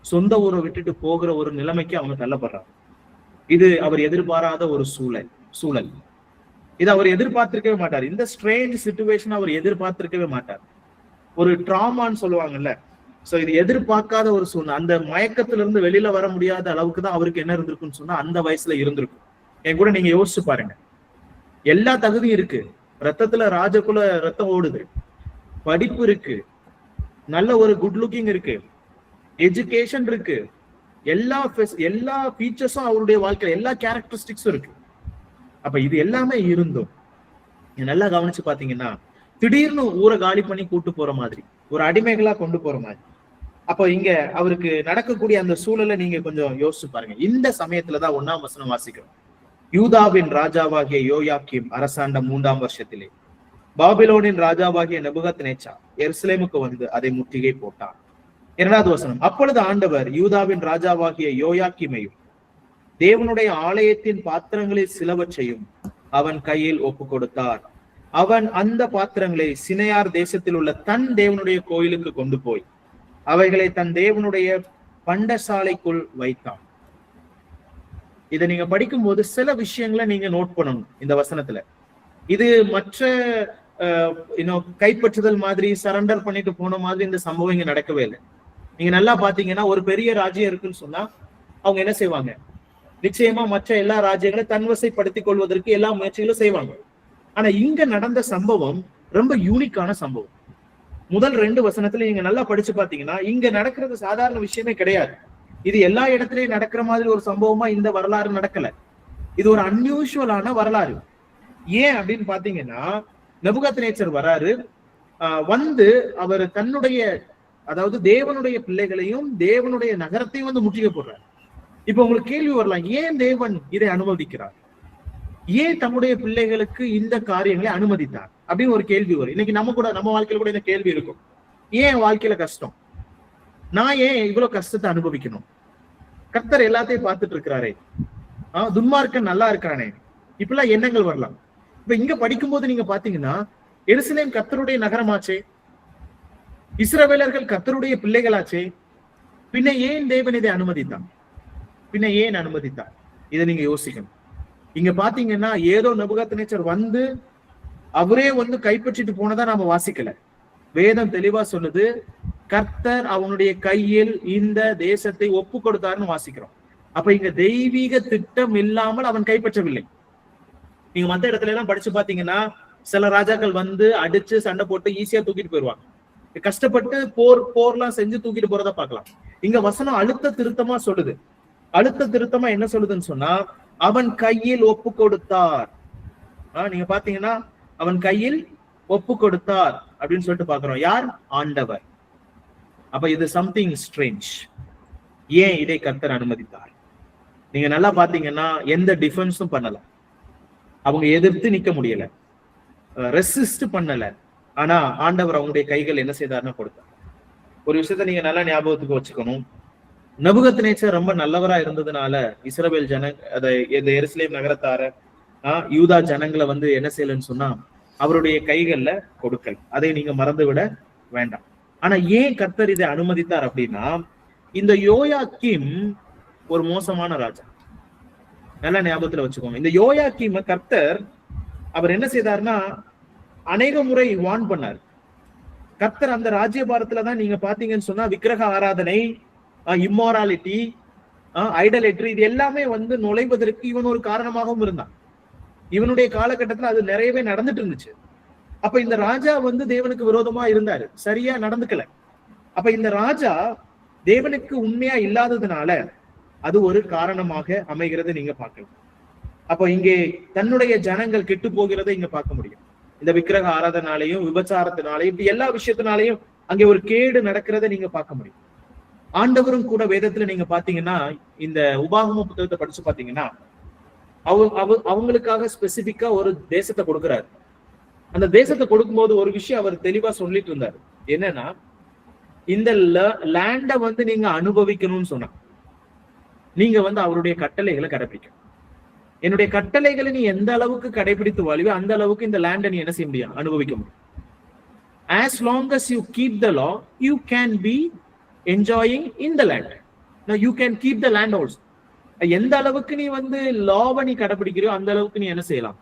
சொந்த ஊரை விட்டுட்டு போகிற ஒரு நிலைமைக்கு அவங்க தள்ளப்படுறாங்க. இது அவர் எதிர்பாராத ஒரு சூழல். இது அவர் எதிர்பார்த்திருக்கவே மாட்டார். இந்த ஸ்ட்ரேஞ்ச் சிச்சுவேஷன் அவர் எதிர்பார்த்திருக்கவே மாட்டார். ஒரு ட்ராமான்னு சொல்லுவாங்கல்ல, சோ இது எதிர்பார்க்காத ஒரு சூழ்நிலை. அந்த மயக்கத்துல இருந்து வெளியில வர முடியாத அளவுக்கு தான் அவருக்கு என்ன இருந்திருக்குன்னு சொன்னா அந்த வயசுல இருந்திருக்கும். என் கூட நீங்க யோசிச்சு பாருங்க. எல்லா தகுதியும் இருக்கு, ரத்தத்துல ராஜகுல ரத்தம் ஓடுது, படிப்பு இருக்கு, நல்ல ஒரு குட் லுக்கிங் இருக்கு, எஜுகேஷன் இருக்கு, எல்லா ஃபீச்சர்ஸும் அவருடைய வாழ்க்கையில எல்லா கேரக்டரிஸ்டிக்ஸும் இருக்கு. அப்ப இது எல்லாமே இருந்தும் நல்லா கவனிச்சு பாத்தீங்கன்னா திடீர்னு ஊரை காலி பண்ணி கூட்டு போற மாதிரி, ஒரு அடிமைகளா கொண்டு போற மாதிரி. அப்ப இங்க அவருக்கு நடக்கக்கூடிய அந்த சூழலை நீங்க கொஞ்சம் யோசிச்சு பாருங்க. இந்த சமயத்துலதான் 1ஆம் வசனம் வாசிக்கிறோம். யூதாவின் ராஜாவாகிய யோயாக்கீம் அரசாண்ட 3ஆம் வருஷத்திலே பாபிலோனின் ராஜாவாகிய நெபுகத்நேச்சார் எருசலேமுக்கு வந்து அதை முற்றுகை போட்டார். 2வது வசனம், அப்பொழுது ஆண்டவர் யூதாவின் ராஜாவாகிய யோயாக்கீமையும் தேவனுடைய ஆலயத்தின் பாத்திரங்களில் சிலவற்றையும் அவன் கையில் ஒப்பு கொடுத்தார். அவன் அந்த பாத்திரங்களை சினையார் தேசத்தில் உள்ள தன் தேவனுடைய கோயிலுக்கு கொண்டு போய் அவைகளை தன் தேவனுடைய பண்டசாலைக்குள் வைத்தான். இதை நீங்க படிக்கும் போது சில விஷயங்களை நீங்க நோட் பண்ணணும் இந்த வசனத்துல. இது மற்ற கைப்பற்றுதல் மாதிரி சரண்டர் பண்ணிட்டு போன மாதிரி இந்த சம்பவம் இங்க நடக்கவே இல்லை. நீங்க நல்லா பாத்தீங்கன்னா ஒரு பெரிய ராஜ்யம் இருக்குன்னு சொன்னா அவங்க என்ன செய்வாங்க, நிச்சயமா மற்ற எல்லா ராஜ்யங்களையும் தன்வசைப்படுத்திக் கொள்வதற்கு எல்லா முயற்சிகளும் செய்வாங்க. ஆனா இங்க நடந்த சம்பவம் ரொம்ப யூனிக்கான சம்பவம். முதல் 2 வசனத்துல நீங்க நல்லா படிச்சு பாத்தீங்கன்னா இங்க நடக்கிறது சாதாரண விஷயமே கிடையாது. இது எல்லா இடத்துலயும் நடக்கிற மாதிரி ஒரு சம்பவமா இந்த வரலாறு நடக்கல. இது ஒரு அன்யூஷுவலான வரலாறு. ஏன் அப்படின்னு பாத்தீங்கன்னா நெபுகத்நேச்சர் வராரு, வந்து அவர் தன்னுடைய அதாவது தேவனுடைய பிள்ளைகளையும் தேவனுடைய நகரத்தையும் வந்து முற்றுகை போடுறாரு. இப்ப உங்களுக்கு கேள்வி வரலாம், ஏன் தேவன் இதை அனுமதிக்கிறார், ஏன் தம்முடைய பிள்ளைகளுக்கு இந்த காரியங்களை அனுமதித்தார் அப்படின்னு ஒரு கேள்வி வரும். இன்னைக்கு நம்ம வாழ்க்கையில கூட இந்த கேள்வி இருக்கும். ஏன் வாழ்க்கையில கஷ்டம், நான் ஏன் இவ்வளவு கஷ்டத்தை அனுபவிக்கணும், கர்த்தர் எல்லாத்தையும் பார்த்துட்டு இருக்கிறாரே, துன்மார்க்கன் நல்லா இருக்கானே, இப்பெல்லாம் எண்ணங்கள் வரலாம். இப்ப இங்க படிக்கும்போது நீங்க பாத்தீங்கன்னா எருசலேம் கர்த்தருடைய நகரமாச்சே, இஸ்ரவேலர்கள் கர்த்தருடைய பிள்ளைகளாச்சே, பின்ன ஏன் தேவன் இதை அனுமதித்தான், பின்ன ஏன் அனுமதித்தார், இதை நீங்க யோசிக்கணும். இங்க பாத்தீங்கன்னா ஏதோ நெபுகத்நேச்சர் வந்து அவரே வந்து கைப்பற்றிட்டு போனதா நாம வாசிக்கல. வேதம் தெளிவா சொல்லுது, கர்த்தர் அவனுடைய கையில் இந்த தேசத்தை ஒப்பு கொடுத்தாருன்னு வாசிக்கிறோம். அப்ப இங்க தெய்வீக திட்டம் இல்லாமல் அவன் கைப்பற்றவில்லை. நீங்க மத்த இடத்துல எல்லாம் படிச்சு பாத்தீங்கன்னா சில ராஜாக்கள் வந்து அடிச்சு சண்டை போட்டு ஈஸியா தூக்கிட்டு போயிடுவாங்க, கஷ்டப்பட்டு போர்லாம் செஞ்சு தூக்கிட்டு போறதா பார்க்கலாம். இங்க வசனம் அழுத்த திருத்தமா சொல்லுது. அழுத்த திருத்தமா என்ன சொல்லுதுன்னு சொன்னா அவன் கையில் ஒப்பு கொடுத்தார். நீங்க பாத்தீங்கன்னா அவன் கையில் ஒப்பு கொடுத்தார் அப்படின்னு சொல்லிட்டு பாக்குறோம். யார்? ஆண்டவர். அப்ப இது சம்திங் ஸ்ட்ரேஞ்ச். ஏன் இதை கர்த்தர் அனுமதித்தார்? நீங்க நல்லா பாத்தீங்கன்னா எந்த டிஃபென்ஸும் பண்ணல, அவங்க எதிர்த்து நிக்க முடியல, ரெசிஸ்ட் பண்ணல. ஆனா ஆண்டவர் அவங்களுடைய கைகள் என்ன செய்தார்னா கொடுத்தார். ஒரு விஷயத்த நீங்க நல்லா ஞாபகத்துக்கு வச்சுக்கணும். நெபுகத்நேச்சர் ரொம்ப நல்லவரா இருந்ததுனால இஸ்ரவேல் இந்த எருசலேம் நகரத்தார யூதா ஜனங்களை வந்து என்ன செய்யலன்னு சொன்னா அவருடைய கைகள்ல கொடுக்கல். அதை நீங்க மறந்து விட வேண்டாம். ஆனா ஏன் கர்த்தர் இதை அனுமதித்தார் அப்படின்னா, இந்த யோயாக்கீம் ஒரு மோசமான ராஜா. நல்லா ஞாபகத்துல வச்சுக்கோங்க. இந்த யோயாக்கீம் கர்த்தர் அவர் என்ன செய்தார்னா அநேக முறை வார்ன் பண்ணார். கர்த்தர் அந்த ராஜ்யபாரத்துலதான் நீங்க பாத்தீங்கன்னு சொன்னா விக்கிரக ஆராதனை, இம்மாராலிட்டி, ஐடலேட்ரி, இது எல்லாமே வந்து நுழைவதற்கு இவன் ஒரு காரணமாகவும் இருந்தான். இவனுடைய காலகட்டத்துல அது நிறையவே நடந்துட்டு இருந்துச்சு. அப்ப இந்த ராஜா வந்து தேவனுக்கு விரோதமா இருந்தாரு, சரியா நடந்துக்கல. அப்ப இந்த ராஜா தேவனுக்கு உண்மையா இல்லாததுனால அது ஒரு காரணமாக அமைகிறது நீங்க பார்க்கலாம். அப்ப இங்கே தன்னுடைய ஜனங்கள் கெட்டு போகிறதை இங்க பார்க்க முடியும். இந்த விக்கிரக ஆராதனாலையும் விபச்சாரத்தினாலையும் இப்படி எல்லா விஷயத்தினாலையும் அங்கே ஒரு கேடு நடக்கிறத நீங்க பார்க்க முடியும். ஆண்டவரும் கூட வேதத்துல நீங்க பாத்தீங்கன்னா இந்த உபாகம புத்தகத்தை படிச்சு பாத்தீங்கன்னா அவங்களுக்காக ஸ்பெசிபிக்கா ஒரு தேசத்தை கொடுக்கிறாரு. அந்த தேசத்தை கொடுக்கும்போது ஒரு விஷயம் அவர் தெளிவா சொல்லிட்டு இருந்தாரு. என்னன்னா, இந்த லேண்ட வந்து நீங்க அனுபவிக்கணும்னு சொன்னா நீங்க வந்து அவருடைய கட்டளைகளை கடைபிடிக்கணும். என்னுடைய கட்டளைகளை நீ எந்த அளவுக்கு கடைபிடித்து வாழ்வியோ அந்த அளவுக்கு இந்த லேண்டை நீ என்ன செய்ய முடியும், அனுபவிக்க முடியும். As long as you keep the law, you can be enjoying in the land. Now you can keep the land also. எந்த அளவுக்கு நீ வந்து லாவை நீ கடைபிடிக்கிறியோ அந்த அளவுக்கு நீ என்ன செய்யலாம்,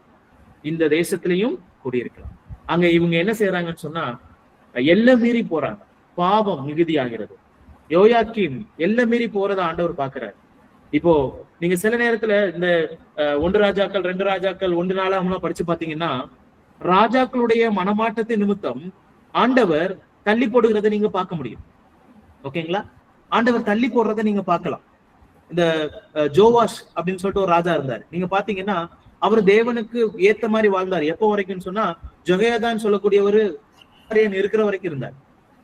இந்த தேசத்திலையும் குடியிருக்கலாம். அங்க இவங்க என்ன செய்யறாங்கன்னு சொன்னா எல்லாம் மீறி போறாங்க, பாவம் மிகுதி ஆகிறது. யோயாக்கீம் எல்லாம் மீறி போறத ஆண்டவர் பாக்குறாரு. இப்போ நீங்க சில நேரத்துல இந்த 1 ராஜாக்கள் 2 ராஜாக்கள் 1 நாளாகலாம் படிச்சு பாத்தீங்கன்னா, ராஜாக்களுடைய மனமாற்றத்தின் நிமித்தம் ஆண்டவர் தள்ளி போடுகிறத நீங்க பார்க்க முடியும். ஓகேங்களா? ஆண்டவர் தள்ளி போடுறத நீங்க பார்க்கலாம். இந்த ஜோவாஷ் அப்படின்னு சொல்லிட்டு ஒரு ராஜா இருந்தார். நீங்க பாத்தீங்கன்னா அவர் தேவனுக்கு ஏத்த மாதிரி வாழ்ந்தார். எப்போ வரைக்கும் சொன்னா ஜொகேயாதான் சொல்லக்கூடிய ஒரு இருக்கிற வரைக்கும் இருந்தார்.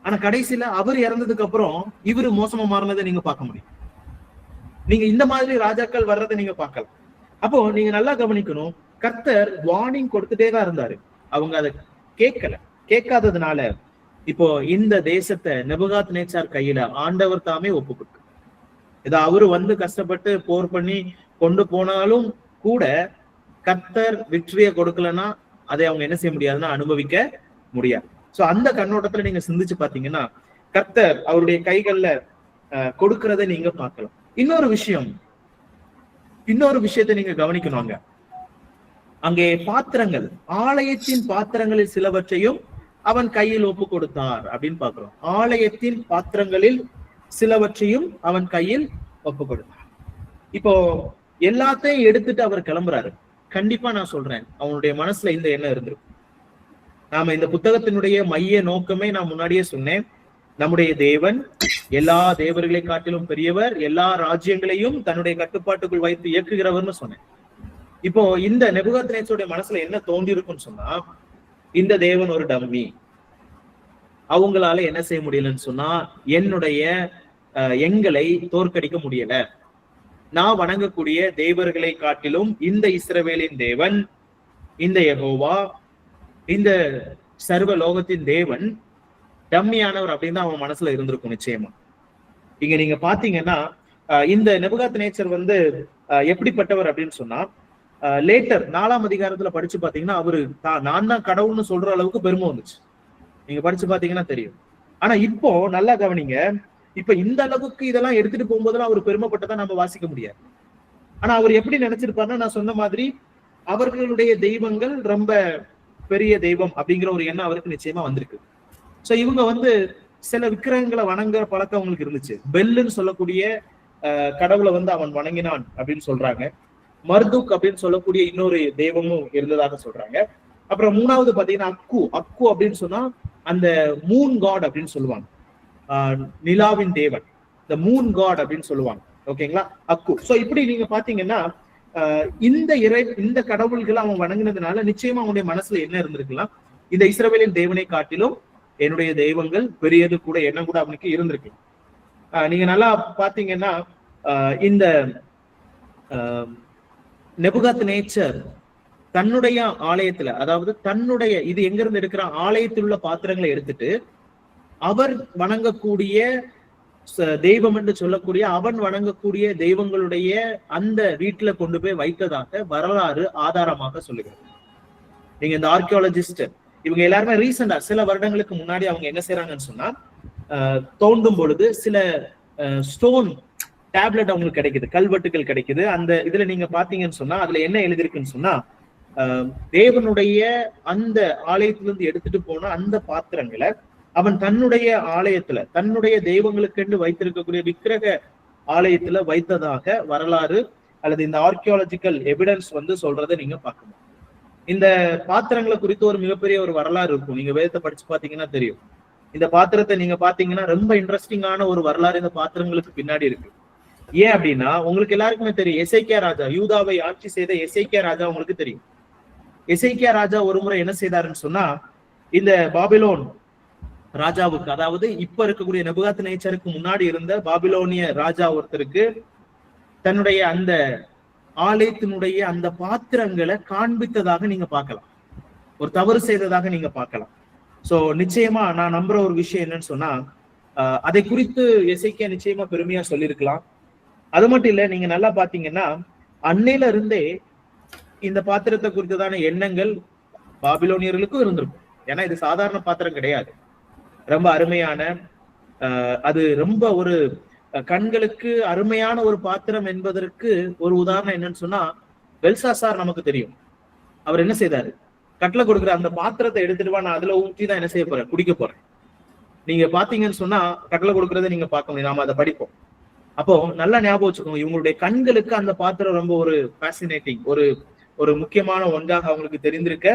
ஆனா கடைசியில அவர் இறந்ததுக்கு அப்புறம் இவரு மோசமா மாறினதை நீங்க பார்க்க முடியும். நீங்க இந்த மாதிரி ராஜாக்கள் வர்றதை நீங்க பார்க்கலாம். அப்போ நீங்க நல்லா கவனிக்கணும், கர்த்தர் வார்னிங் கொடுத்துட்டே தான் இருந்தாரு. அவங்க அதை கேட்காததுனால இப்போ இந்த தேசத்தை நேபுகாத்நேச்சார் கையில ஆண்டவர் தாமே ஒப்புக்கொடுத்து, இதை அவரு வந்து கஷ்டப்பட்டு போர் பண்ணி கொண்டு போனாலும் கூட கர்த்தர் வெற்றியை கொடுக்கலன்னா அதை அவங்க என்ன செய்ய முடியாதுன்னா அனுபவிக்க முடியாது. சோ அந்த கண்ணோட்டத்துல நீங்க சிந்திச்சு பாத்தீங்கன்னா கர்த்தர் அவருடைய கைகள்ல கொடுக்கறதை நீங்க பார்க்கலாம். இன்னொரு விஷயத்தை நீங்க கவனிக்கணும். அங்கே பாத்திரங்கள், ஆலயத்தின் பாத்திரங்களில் சிலவற்றையும் அவன் கையில் ஒப்பு கொடுத்தார் அப்படின்னு பாக்குறோம். ஆலயத்தின் பாத்திரங்களில் சிலவற்றையும் அவன் கையில் ஒப்பு கொடுத்தார். இப்போ எல்லாத்தையும் எடுத்துட்டு அவர் கிளம்புறாரு. கண்டிப்பா நான் சொல்றேன், அவனுடைய மனசுல இந்த எண்ணம் இருந்திருக்கும். நாம இந்த புத்தகத்தினுடைய மைய நோக்கமே நான் முன்னாடியே சொன்னேன், நம்முடைய தேவன் எல்லா தேவர்களை காட்டிலும் பெரியவர், எல்லா ராஜ்யங்களையும் தன்னுடைய கட்டுப்பாட்டுக்குள் வைத்து இயக்குகிறவர்னு சொன்னேன். இப்போ இந்த நேபுகாத்நேச்சாருடைய மனசுல என்ன தோன்றி இருக்குன்னு சொன்னா, இந்த தேவன் ஒரு டம்மி, அவங்களால என்ன செய்ய முடியலன்னு சொன்னா என்னுடைய எங்களை தோற்கடிக்க முடியல. நான் வணங்கக்கூடிய தேவர்களை காட்டிலும் இந்த இஸ்ரவேலின் தேவன், இந்த யெகோவா, இந்த சர்வ லோகத்தின் தேவன் டம்மியானவர் அப்படின்னு தான் அவன் மனசுல இருந்திருக்கும் நிச்சயமா. இங்க நீங்க பாத்தீங்கன்னா இந்த நேபுகாத்நேச்சர் வந்து எப்படிப்பட்டவர் அப்படின்னு சொன்னா, லேட்டர் 4ஆம் அதிகாரத்துல படிச்சு பாத்தீங்கன்னா அவரு நான் தான் கடவுள்னு சொல்ற அளவுக்கு பெருமை வந்துச்சு. நீங்க படிச்சு பாத்தீங்கன்னா தெரியும். ஆனா இப்போ நல்லா கவனிங்க, இப்ப இந்த அளவுக்கு இதெல்லாம் எடுத்துட்டு போகும்போதெல்லாம் அவர் பெருமைப்பட்டதான் நம்ம வாசிக்க முடியாது. ஆனா அவர் எப்படி நினைச்சிருப்பாருன்னா, நான் சொன்ன மாதிரி அவர்களுடைய தெய்வங்கள் ரொம்ப பெரிய தெய்வம் அப்படிங்கிற ஒரு எண்ணம் அவருக்கு நிச்சயமா வந்திருக்கு. சோ இவங்க வந்து சில விக்கிரகங்களை வணங்குற பழக்கம் அவங்களுக்கு இருந்துச்சு. பெல்லுன்னு சொல்லக்கூடிய கடவுளை வந்து அவன் வணங்கினான் அப்படின்னு சொல்றாங்க. மர்துக் அப்படின்னு சொல்லக்கூடிய இன்னொரு தெய்வமும் இருந்ததாக சொல்றாங்க. அப்புறம் 3வது பாத்தீங்கன்னா அக்கு அப்படின்னு சொன்னா அந்த மூன் காட் அப்படின்னு சொல்லுவாங்க, நிலாவின் தேவன், இந்த மூன் காட் அப்படின்னு சொல்லுவாங்க. ஓகேங்களா, அக்கு. சோ இப்படி நீங்க பாத்தீங்கன்னா இந்த கடவுள்களை அவன் வணங்கினதுனால நிச்சயமா அவனுடைய மனசுல என்ன இருந்திருக்கலாம், இந்த இஸ்ரவேலின் தேவனை காட்டிலும் என்னுடைய தெய்வங்கள் பெரியது கூட எண்ணம் கூட அவனுக்கு இருந்திருக்கு. நீங்க நல்லா பாத்தீங்கன்னா இந்த நேபுகாத்நேச்சர் தன்னுடைய ஆலயத்துல, அதாவது தன்னுடைய இது எங்க இருந்து எடுக்கிற ஆலயத்தில் உள்ள பாத்திரங்களை எடுத்துட்டு அவர் வணங்கக்கூடிய தெய்வம் என்று சொல்லக்கூடிய அவன் வணங்கக்கூடிய தெய்வங்களுடைய அந்த வீட்டுல கொண்டு போய் வைத்ததாக வரலாறு ஆதாரமாக சொல்லுகிறது. நீங்க இந்த ஆர்கியாலஜிஸ்ட் இவங்க எல்லாருமே ரீசெண்டா சில வருடங்களுக்கு முன்னாடி அவங்க என்ன செய்யறாங்கன்னு சொன்னா, தோண்டும் பொழுது சில ஸ்டோன் டேப்லெட் அவங்களுக்கு கிடைக்குது, கல்வெட்டுகள் கிடைக்குது. அந்த இதுல நீங்க பாத்தீங்கன்னு சொன்னா அதுல என்ன எழுதிருக்குன்னு சொன்னா, தேவனுடைய அந்த ஆலயத்திலிருந்து எடுத்துட்டு போன அந்த பாத்திரங்களை அவன் தன்னுடைய ஆலயத்துல தன்னுடைய தெய்வங்களுக்கு வைத்திருக்கக்கூடிய விக்கிரக ஆலயத்துல வைத்ததாக வரலாறு அல்லது இந்த ஆர்கியாலஜிக்கல் எவிடன்ஸ் வந்து சொல்றதை நீங்க பார்க்கணும். இந்த பாத்திரங்களை குறித்து ஒரு மிகப்பெரிய ஒரு வரலாறு இருக்கும். நீங்க வேதத்தை படிச்சு பாத்தீங்கன்னா தெரியும். இந்த பாத்திரத்தை நீங்க பாத்தீங்கன்னா ரொம்ப இன்ட்ரெஸ்டிங்கான ஒரு வரலாறு இந்த பாத்திரங்களுக்கு பின்னாடி இருக்கு. ஏன் அப்படின்னா உங்களுக்கு எல்லாருக்குமே தெரியும், எசேக்கியா ராஜா, யூதாவை ஆட்சி செய்த எசேக்கியா ராஜா உங்களுக்கு தெரியும். எசேக்கியா ராஜா ஒரு முறை என்ன செய்தாருன்னு சொன்னா, இந்த பாபிலோன் ராஜாவுக்கு, அதாவது இப்ப இருக்கக்கூடிய நேபுகாத்நேச்சருக்கு முன்னாடி இருந்த பாபிலோனிய ராஜா ஒருத்தருக்கு தன்னுடைய அந்த ஆலயத்தினுடைய அந்த பாத்திரங்களை காண்பித்ததாக நீங்க பார்க்கலாம், ஒரு தவறு செய்ததாக நீங்க பார்க்கலாம். சோ நிச்சயமா நான் நம்புற ஒரு விஷயம் என்னன்னு சொன்னா, அதை குறித்து எசேக்கியா நிச்சயமா பெருமையா சொல்லியிருக்கலாம். அது மட்டும் இல்ல, நீங்க நல்லா பாத்தீங்கன்னா அன்னையில இருந்தே இந்த பாத்திரத்தை குறித்ததான எண்ணங்கள் பாபிலோனியர்களுக்கும் இருந்திருக்கும். ஏன்னா இது சாதாரண பாத்திரம் கிடையாது, ரொம்ப அருமையான, அது ரொம்ப ஒரு கண்களுக்கு அருமையான ஒரு பாத்திரம் என்பதற்கு ஒரு உதாரணம் என்னன்னு சொன்னா, பெல்சாசார் நமக்கு தெரியும். அவர் என்ன செய்தாரு, கட்டளை கொடுக்குற அந்த பாத்திரத்தை எடுத்துட்டு வா, நான் அதுல ஊற்றி தான் என்ன செய்ய போறேன், குடிக்க போறேன். நீங்க பாத்தீங்கன்னு சொன்னா கட்டளை கொடுக்கறத நீங்க பார்க்க முடியும், நாம அதை படிப்போம். அப்போ நல்லா ஞாபகம் வச்சுக்கோங்க, இவங்களுடைய கண்களுக்கு அந்த பாத்திரம் ரொம்ப ஒரு ஃபேசினேட்டிங், ஒரு முக்கியமான ஒன்றாக அவங்களுக்கு தெரிந்திருக்க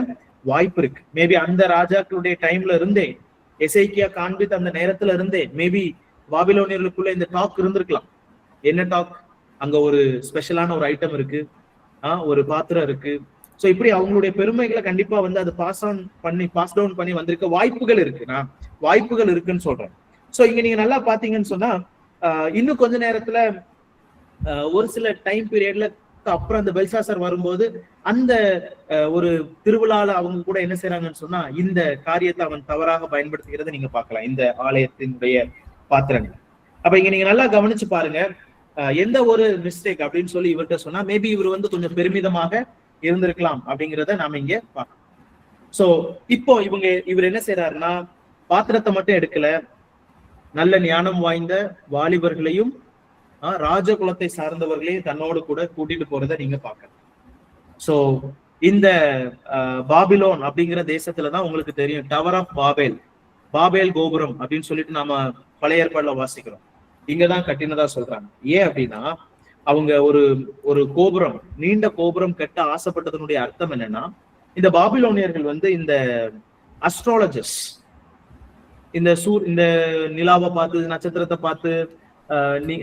வாய்ப்பு இருக்கு. மேபி அந்த ராஜாக்களுடைய டைம்ல இருந்தே, எசேக்கியா காண்பித்த அந்த நேரத்துல இருந்தே மேபி பாபிலோனியர்களுக்குள்ள இந்த டாக் இருந்திருக்கலாம். என்ன டாக்? அங்க ஒரு ஸ்பெஷலான ஒரு ஐட்டம் இருக்கு, ஒரு பாத்திரம் இருக்கு. சோ இப்படி அவங்களுடைய பெருமைகளை கண்டிப்பா வந்து அது பாஸ் டவுன் பண்ணி வந்திருக்க வாய்ப்புகள் இருக்கு. நான் வாய்ப்புகள் இருக்குன்னு சொல்றேன். சோ இங்க நீங்க நல்லா பாத்தீங்கன்னு சொன்னா இன்னும் கொஞ்ச நேரத்துல ஒரு சில டைம் பீரியட்ல அப்புறம் அந்த பெல்சாசர் வரும்போது அந்த ஒரு திருவிழால அவங்க கூட என்ன செய்யறாங்கன்னு சொன்னா இந்த காரியத்தை அவன் தவறாக பயன்படுத்துகிறத நீங்க பார்க்கலாம், இந்த ஆலயத்தினுடைய பாத்திரங்கள். அப்ப இங்க நீங்க நல்லா கவனிச்சு பாருங்க, எந்த ஒரு மிஸ்டேக் அப்படின்னு சொல்லி இவர்கிட்ட சொன்னா மேபி இவர் வந்து கொஞ்சம் பெருமிதமாக இருந்திருக்கலாம் அப்படிங்கிறத நாம இங்க பார்க்கலாம். சோ இப்போ இவர் என்ன செய்யறாருன்னா பாத்திரத்தை மட்டும் எடுக்கல, நல்ல ஞானம் வாய்ந்த வாலிபர்களையும் ராஜகுலத்தை சார்ந்தவர்களையும் தன்னோடு கூட கூட்டிட்டு போறதை நீங்க பார்க்கலாம். சோ இந்த பாபிலோன் அப்படிங்கிற தேசத்துலதான் உங்களுக்கு தெரியும் டவர் ஆஃப் பாபேல் கோபுரம் அப்படின்னு சொல்லிட்டு நாம பழைய ஏற்பாடுல வாசிக்கிறோம். இங்கதான் கட்டினதா சொல்றாங்க. ஏன் அப்படின்னா அவங்க ஒரு கோபுரம், நீண்ட கோபுரம் கட்ட ஆசைப்பட்டதனுடைய அர்த்தம் என்னன்னா, இந்த பாபிலோனியர்கள் வந்து இந்த அஸ்ட்ராலஜர்ஸ், இந்த நிலாவை பார்த்து நட்சத்திரத்தை பார்த்து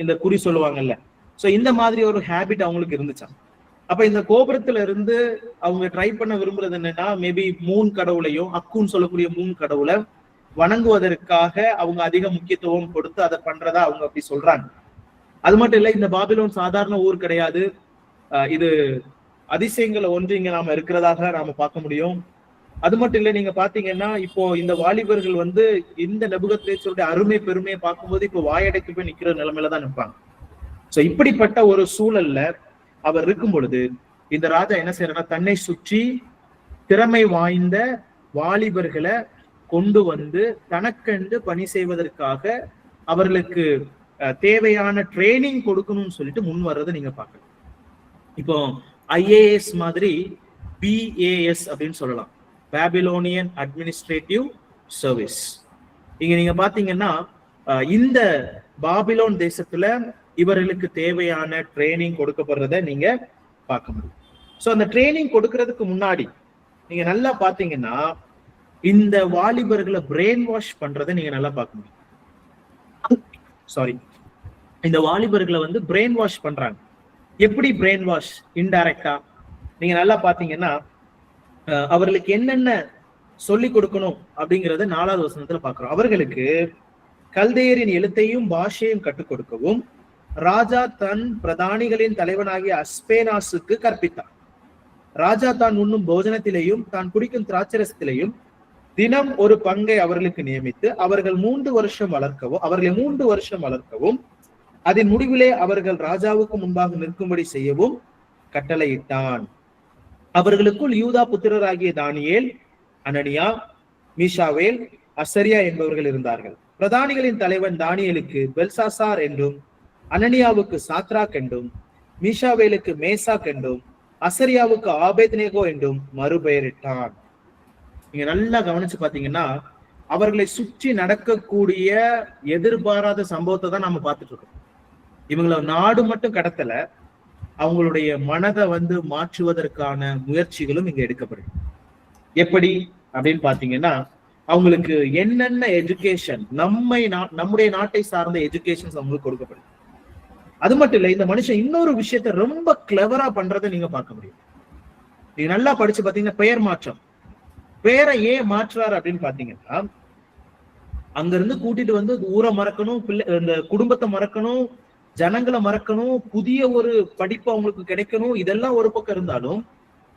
இந்த குறி சொல்லுவாங்கல்ல, சோ இந்த மாதிரி ஒரு ஹேபிட் அவங்களுக்கு இருந்துச்சான். அப்ப இந்த கோபுரத்துல இருந்து அவங்க ட்ரை பண்ண விரும்புறது என்னன்னா, மேபி மூன் கடவுளையும் அக்குன்னு சொல்லக்கூடிய மூன் கடவுளை வணங்குவதற்காக அவங்க அதிக முக்கியத்துவம் கொடுத்து அதை பண்றதா அவங்க அப்படி சொல்றாங்க. அது மட்டும் இல்ல, இந்த பாபிலோன் சாதாரண ஊர் கிடையாது, இது அதிசயங்களை ஒன்று இங்க நாம இருக்கிறதாக நாம பார்க்க முடியும். அது மட்டும் இல்ல, நீங்க பாத்தீங்கன்னா இப்போ இந்த வாலிபர்கள் வந்து இந்த நெபுகத்நேச்சருடைய அருமை பெருமையை பார்க்கும்போது இப்போ வாயடைத்து போய் நிக்கிற நிலைமையில தான் நிற்பாங்க. சோ இப்படிப்பட்ட ஒரு சூழல்ல அவர் இருக்கும் பொழுது இந்த ராஜா என்ன செய்யறா, தன்னை சுற்றி திறமை வாய்ந்த வாலிபர்களை கொண்டு வந்து தனக்கென்று பணி செய்வதற்காக அவர்களுக்கு தேவையான ட்ரைனிங் கொடுக்கணும்னு சொல்லிட்டு முன் வர்றதை நீங்க பார்க்கலாம். இப்போ IAS மாதிரி BAS அப்படின்னு சொல்லலாம், பாபிலோனியன் அட்மினிஸ்ட்ரேட்டிவ் சர்வீஸ். இங்க நீங்க பாத்தீங்கன்னா இந்த பாபிலோன் தேசத்துல இவர்களுக்கு தேவையான ட்ரைனிங் கொடுக்கப்படுறத நீங்க பார்க்க முடியும். சோ அந்த ட்ரைனிங் கொடுக்கறதுக்கு முன்னாடி நீங்க நல்லா பாத்தீங்கன்னா இந்த வாலிபர்களை பிரெயின் வாஷ் பண்றதை நீங்க நல்லா பார்க்க முடியும். இந்த வாலிபர்களை வந்து பிரெயின் வாஷ் பண்றாங்க. எப்படி பிரெயின் வாஷ்? இன்டைரக்டா நீங்க நல்லா பாத்தீங்கன்னா அவர்களுக்கு என்னென்ன சொல்லி கொடுக்கணும் அப்படிங்கறத 4வது வசனத்துல பாக்குறோம். அவர்களுக்கு கல்தேயரின் எழுத்தையும் பாஷையும் கற்றுக் கொடுக்கவும் ராஜா தன் பிரதானிகளின் தலைவனாகிய அஸ்பேனாசுக்கு கற்பித்தார். ராஜா தான் உண்ணும் போஜனத்திலேயும் தான் குடிக்கும் திராட்சரசத்திலேயும் தினம் ஒரு பங்கை அவர்களுக்கு நியமித்து அவர்களை 3 வருஷம் வளர்க்கவும் அதன் முடிவிலே அவர்கள் ராஜாவுக்கு முன்பாக நிற்கும்படி செய்யவும் கட்டளையிட்டான். அவர்களுக்குள் யூதா புத்திரராகிய தானியேல், அனனியா, மீஷாவேல், அசரியா என்பவர்கள் இருந்தார்கள். பிரதானிகளின் தலைவன் தானியேலுக்கு பெல்சாசார் என்றும், அனனியாவுக்கு சாத்ராக் என்றும், மீஷாவேலுக்கு மேசாக் என்றும், அசரியாவுக்கு ஆபேத்நேகோ என்றும் மறுபெயரிட்டான். நீங்க நல்லா கவனிச்சு பாத்தீங்கன்னா அவர்களை சுற்றி நடக்கக்கூடிய எதிர்பாராத சம்பவத்தை தான் நம்ம பார்த்துட்டு இருக்கோம். இவங்களை நாடு மட்டும் கடத்தல, அவங்களுடைய மனதை வந்து மாற்றுவதற்கான முயற்சிகளும் இங்க எடுக்கப்படுது. எப்படி அப்படின்னு பாத்தீங்கன்னா அவங்களுக்கு என்னென்ன எஜுகேஷன், நம்முடைய நாட்டை சார்ந்த எஜுகேஷன்ஸ் அவங்களுக்கு கொடுக்கப்படுது. அது மட்டும் இல்ல, இந்த மனுஷன் இன்னொரு விஷயத்த ரொம்ப கிளவரா பண்றதை நீங்க பார்க்க முடியும். நீங்க நல்லா படிச்சு பாத்தீங்கன்னா பெயர் மாற்றம். பெயரை ஏன் மாற்றுறாரு அப்படின்னு பாத்தீங்கன்னா அங்க இருந்து கூட்டிட்டு வந்து ஊரை மறக்கணும், இந்த குடும்பத்தை மறக்கணும், ஜனங்களை மறக்கணும், புதிய ஒரு படிப்பு அவங்களுக்கு கிடைக்கணும். இதெல்லாம் ஒரு பக்கம் இருந்தாலும்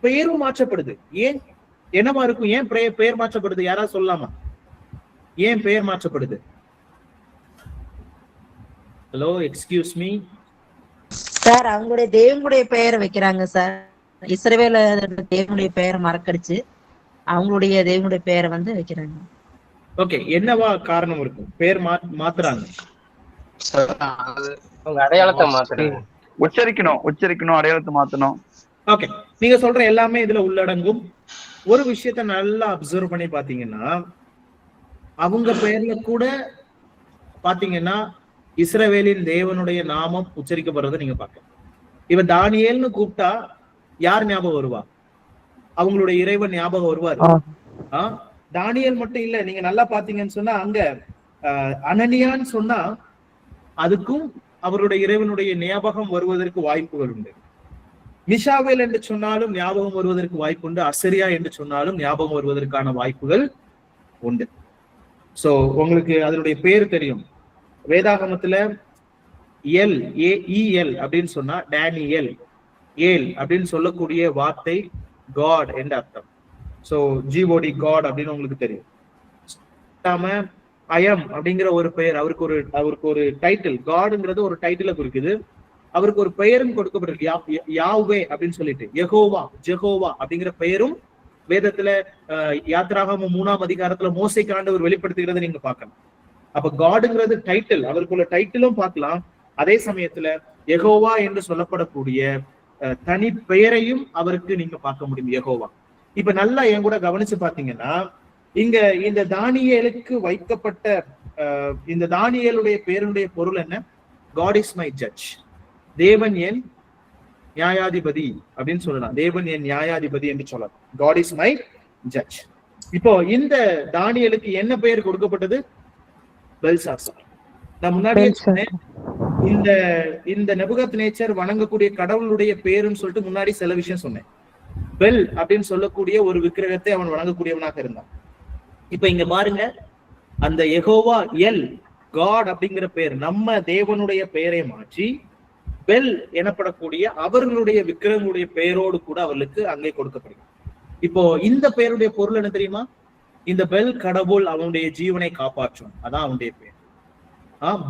பெயரும் மாற்றப்படுது. ஏன்? என்னவா இருக்கும்? ஏன் பெயர் மாற்றப்படுது? யாராவது சொல்லலாமா? ஏன் பெயர் மாற்றப்படுது? Hello, excuse me sir. அவங்களுடைய தேவனுடைய பெயரை வைக்கிறாங்க சார். இஸ்ரவேல தேவனுடைய பெயரை மறக்கடிச்சு அவங்களுடைய தேவனுடைய பெயரை வந்து வைக்கிறாங்க. ஓகே, என்னவா காரணம் இருக்கும் பெயர் மாத்துறாங்க? அடையாளத்தை மாத்துறாங்க. உச்சரிக்கணும், அடையாளத்தை மாத்தணும். ஓகே, நீங்க சொல்ற எல்லாமே இதுல உள்ளடங்கும். ஒரு விஷயத்த நல்லா அப்சர்வ் பண்ணி பாத்தீங்கன்னா அவங்க பெயர்ல கூட பாத்தீங்கன்னா இஸ்ரவேலின் தேவனுடைய நாமம் உச்சரிக்கப்படுறதை நீங்க பார்க்கலாம். இவன் தானியேல்னு கூப்பிட்டா யார் ஞாபகம் வருவா? அவங்களுடைய இறைவன் ஞாபகம் வருவாரு. தானியேல் மட்டும் இல்ல, நீங்க நல்லா பாத்தீங்கன்னு சொன்னா அங்க அனனியான்னு சொன்னா அதுக்கும் அவருடைய இறைவனுடைய ஞாபகம் வருவதற்கு வாய்ப்புகள் உண்டு. மிஷாவேல் என்று சொன்னாலும் ஞாபகம் வருவதற்கு வாய்ப்பு உண்டு. அசரியா என்று சொன்னாலும் ஞாபகம் வருவதற்கான வாய்ப்புகள் உண்டு. சோ உங்களுக்கு அதனுடைய பேர் தெரியும். வேதாகமத்துல எல் ஏஇஎல் அப்படின்னு சொன்னா டேனியல், ஏல் அப்படின்னு சொல்லக்கூடிய வார்த்தை காட் என்ற அர்த்தம். சோ ஜிஓடி காட் அப்படின்னு உங்களுக்கு தெரியும். அயம் அப்படிங்கிற ஒரு பெயர், அவருக்கு ஒரு டைட்டில், காடுங்கிறது ஒரு டைட்டில குறிக்குது. அவருக்கு ஒரு பெயரும் கொடுக்கப்பட்டிருக்கு, யாவே அப்படின்னு சொல்லிட்டு, யெகோவா, ஜெகோவா அப்படிங்கிற பெயரும் வேதத்துல யாத்ராகமம் 3ஆம் அதிகாரத்துல மோசேக்கு ஆண்டவர் வெளிப்படுத்துகிறத நீங்க பார்க்கலாம். அப்ப காடுங்கிறது டைட்டில், அவருக்குள்ள டைட்டிலும் பார்க்கலாம். அதே சமயத்துல யெகோவா என்று சொல்லப்படக்கூடிய தனி பெயரையும் அவருக்கு நீங்க பார்க்க முடியும், யெகோவா. இப்ப நல்லா என் கூட கவனிச்சு பாத்தீங்கன்னா, இங்க இந்த தானியேலுக்கு வைக்கப்பட்ட இந்த தானியேலுடைய பேருடைய பொருள் என்ன? காட் இஸ் மை ஜட்ஜ், தேவன் என் நியாயாதிபதி அப்படின்னு சொல்லலாம். தேவன் என் நியாயாதிபதி என்று சொல்லலாம். God is my judge. இப்போ இந்த தானியேலுக்கு என்ன பெயர் கொடுக்கப்பட்டது? பெல்சாசார். நான் முன்னாடியே சொன்னேன், இந்த நெபுகத்நேச்சர் வணங்கக்கூடிய கடவுளுடைய பேருன்னு சொல்லிட்டு முன்னாடி சில விஷயம் சொன்னேன். பெல் அப்படின்னு சொல்லக்கூடிய ஒரு விக்கிரகத்தை அவன் வணங்கக்கூடியவனாக இருந்தான். இப்ப இங்க பாருங்க, அந்த யெகோவா எல் காட் அப்படிங்கிற பெயர் நம்ம தேவனுடைய பெயரை மாற்றி பெல் எனப்படக்கூடிய அவர்களுடைய விக்கிரகங்களுடைய பெயரோடு கூட அவர்களுக்கு அங்கே கொடுக்கப்படுகிறது. இப்போ இந்த பெயருடைய பொருள் என்ன தெரியுமா? இந்த பெல் கடவுள் அவனுடைய ஜீவனை காப்பாற்றும், அதான் அவனுடைய பெயர்.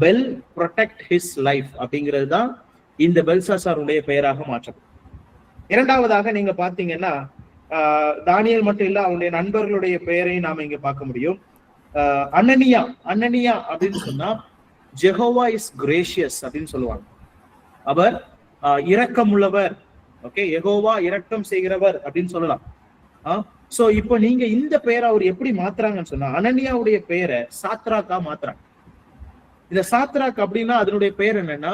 பெல் ப்ரொடெக்ட் ஹிஸ் லைஃப் அப்படிங்கிறது தான் இந்த பெல்சாசாருடைய பெயராக மாற்றப்படும். இரண்டாவதாக நீங்க பாத்தீங்கன்னா தானியேல் மட்டும் இல்ல, அவனுடைய நண்பர்களுடைய பெயரையும் நாம இங்க பார்க்க முடியும். அனனியா அப்படின்னு சொன்னா ஜெகோவா இஸ் கிரேஷியஸ் அப்படின்னு சொல்லுவாங்க. அவர் இரக்கம் உள்ளவர். ஓகே, யெகோவா இரக்கம் செய்கிறவர் அப்படின்னு சொல்லலாம். சோ இப்போ நீங்க இந்த பெயரை அவர் எப்படி மாத்துறாங்கன்னு சொன்னா, அனனியாவுடைய பெயரை சாத்ராக்கா மாத்துறாங்க. இந்த சாத்ராக் அப்படின்னா அதனுடைய பெயர் என்னன்னா,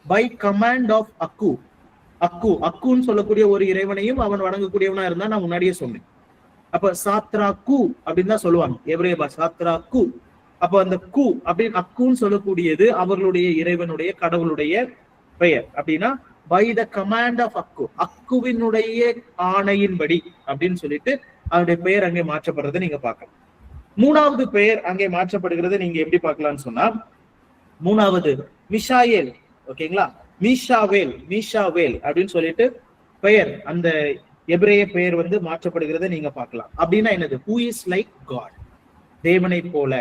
பை கமாண்ட் ஆஃப் அக்குன்னு சொல்லக்கூடிய ஒரு இறைவனையும் அவன் வணங்கக்கூடியவனா இருந்தா நான் முன்னாடியே சொன்னேன். அப்ப சாத்ராக்கு அப்படின்னு தான் சொல்லுவாங்க எபிரேய சாத்ராக்கு. அப்ப அந்த கு அப்படின்னு அக்குன்னு சொல்லக்கூடியது அவர்களுடைய இறைவனுடைய கடவுளுடைய பெயர். அப்படின்னா பை த கமாண்ட் ஆஃப் அக்குவினுடைய ஆணையின்படி அப்படின்னு சொல்லிட்டு அவருடைய பெயர் அங்கே மாற்றப்படுறதை நீங்க பார்க்கலாம். மூணாவது பெயர் அங்கே மாற்றப்படுகிறது நீங்க எப்படி பார்க்கலாம்னு சொன்னா, மூணாவது மிஷாயேல். ஓகேங்களா, மீஷாவேல் அப்படின்னு சொல்லிட்டு பெயர், அந்த எபிரேய பெயர் வந்து மாற்றப்படுகிறத நீங்க பார்க்கலாம். அப்படின்னா என்னது? ஹூ இஸ் லைக் காட், தேவனை போல.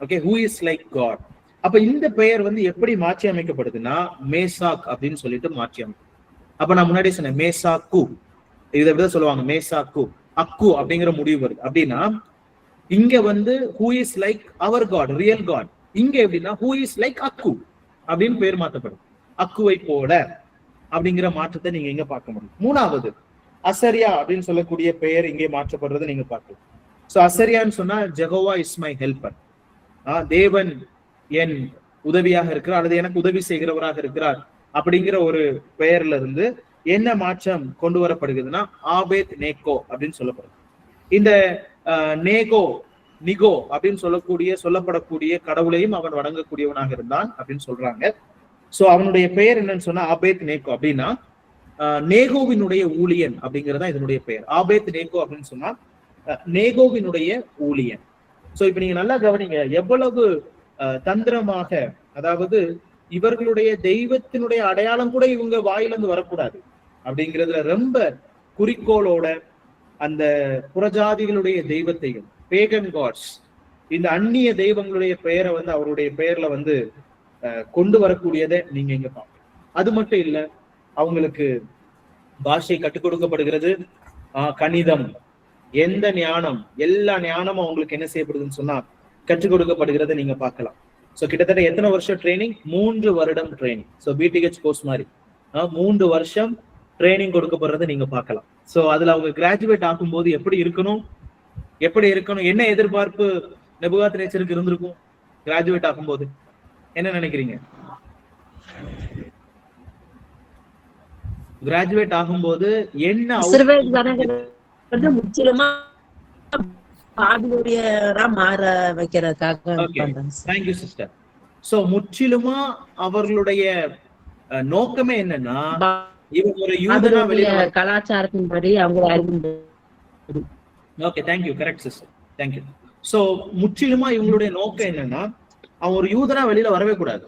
Okay, who is like God. அப்ப இந்த பெயர் வந்து எப்படி மாற்றி அமைக்கப்படுதுன்னா, மேசாக் அப்படின்னு சொல்லிட்டு மாற்றி அமைக்கும். அப்ப நான் முன்னாடி சொன்னேன் மேசாக்கு, இதை விட சொல்லுவாங்க மேசாக்கு, அக்கு அப்படிங்கிற முடிவு வருது. அப்படின்னா இங்க வந்து ஹூ இஸ் லைக் அவர் காட், ரியல் காட். இங்க எப்படின்னா ஹூ இஸ் லைக் அக்கு அப்படின்னு பேர் மாற்றப்படும். அக்குவை போல அப்படிங்கிற மாற்றத்தை நீங்க இங்க பார்க்க முடியும். மூணாவது அசரியா அப்படின்னு சொல்லக்கூடிய பெயர் இங்கே மாற்றப்படுறதை நீங்க பார்க்கலாம். சோ அசரியான்னு சொன்னா ஜெகோவா இஸ் மை ஹெல்பர், தேவன் என் உதவியாக இருக்கிறார் அல்லது எனக்கு உதவி செய்கிறவராக இருக்கிறார் அப்படிங்கிற ஒரு பெயர்ல இருந்து என்ன மாற்றம் கொண்டு வரப்படுகிறதுனா ஆபேத் நேகோ அப்படின்னு சொல்லப்படுது. இந்த நிகோ அப்படின்னு சொல்லப்படக்கூடிய கடவுளையும் அவன் வணங்கக்கூடியவனாக இருந்தான் அப்படின்னு சொல்றாங்க. சோ அவனுடைய பெயர் என்னன்னு சொன்னா ஆபேத் நேகோ. அப்படின்னா நேகோவினுடைய ஊழியன் அப்படிங்கறதா இதனுடைய பெயர். ஆபேத் நேகோ அப்படின்னு சொன்னா நேகோவினுடைய ஊழியன். சோ இப்ப நீங்க நல்லா கவனிங்க, எவ்வளவு தந்திரமாக, அதாவது இவர்களுடைய தெய்வத்தினுடைய அடையாளம் கூட இவங்க வாயிலிருந்து வரக்கூடாது அப்படிங்கிறதுல ரொம்ப குறிக்கோளோட அந்த புறஜாதிகளுடைய தெய்வத்தையும், பேகன் காட்ஸ், இந்த அந்நிய தெய்வங்களுடைய பெயரை வந்து அவருடைய பெயர்ல வந்து கொண்டு வரக்கூடியதை நீங்க இங்க பார்க்கலாம். அது மட்டும் இல்ல, அவங்களுக்கு பாஷை கற்றுக் கொடுக்கப்படுகிறது, கணிதம், எந்த ஞானம், எல்லா ஞானமும் அவங்களுக்கு என்ன செய்யப்படுதுன்னு சொன்னா கற்றுக் கொடுக்கப்படுகிறத நீங்க பார்க்கலாம். சோ கிட்டத்தட்ட எத்தனை வருஷம் ட்ரைனிங்? 3 வருடம் ட்ரைனிங். சோ பிடிஹெச் கோர்ஸ் மாதிரி 3 வருஷம் ட்ரைனிங் கொடுக்கப்படுறதை நீங்க பார்க்கலாம். சோ அதுல அவங்க கிராஜுவேட் ஆகும்போது எப்படி இருக்கணும், என்ன எதிர்பார்ப்பு நெபுகாத்நேச்சருக்கு இருந்திருக்கும் கிராஜுவேட் ஆகும்போது? என்ன நினைக்கிறீங்க? கிராஜுவேட் ஆகும்போது என்ன இஸ்ரவேல் ஜனங்கள் வந்து முற்றிலுமா பாபிலோனியரா மாற வைக்கிறதுக்காக பண்றாங்க சார். Thank you sister. சோ முற்றிலுமா அவர்களுடைய நோக்கமே என்னன்னா, இவங்க ஒரு யூதனா வெளியில கலாச்சாரத்தின்படி அவங்க அறிந்து. Okay, thank you, correct sister, thank you. So முற்றிலுமா இவங்களுடைய நோக்கம் என்னன்னா, அவன் ஒரு யூதனா வெளியில வரவே கூடாது,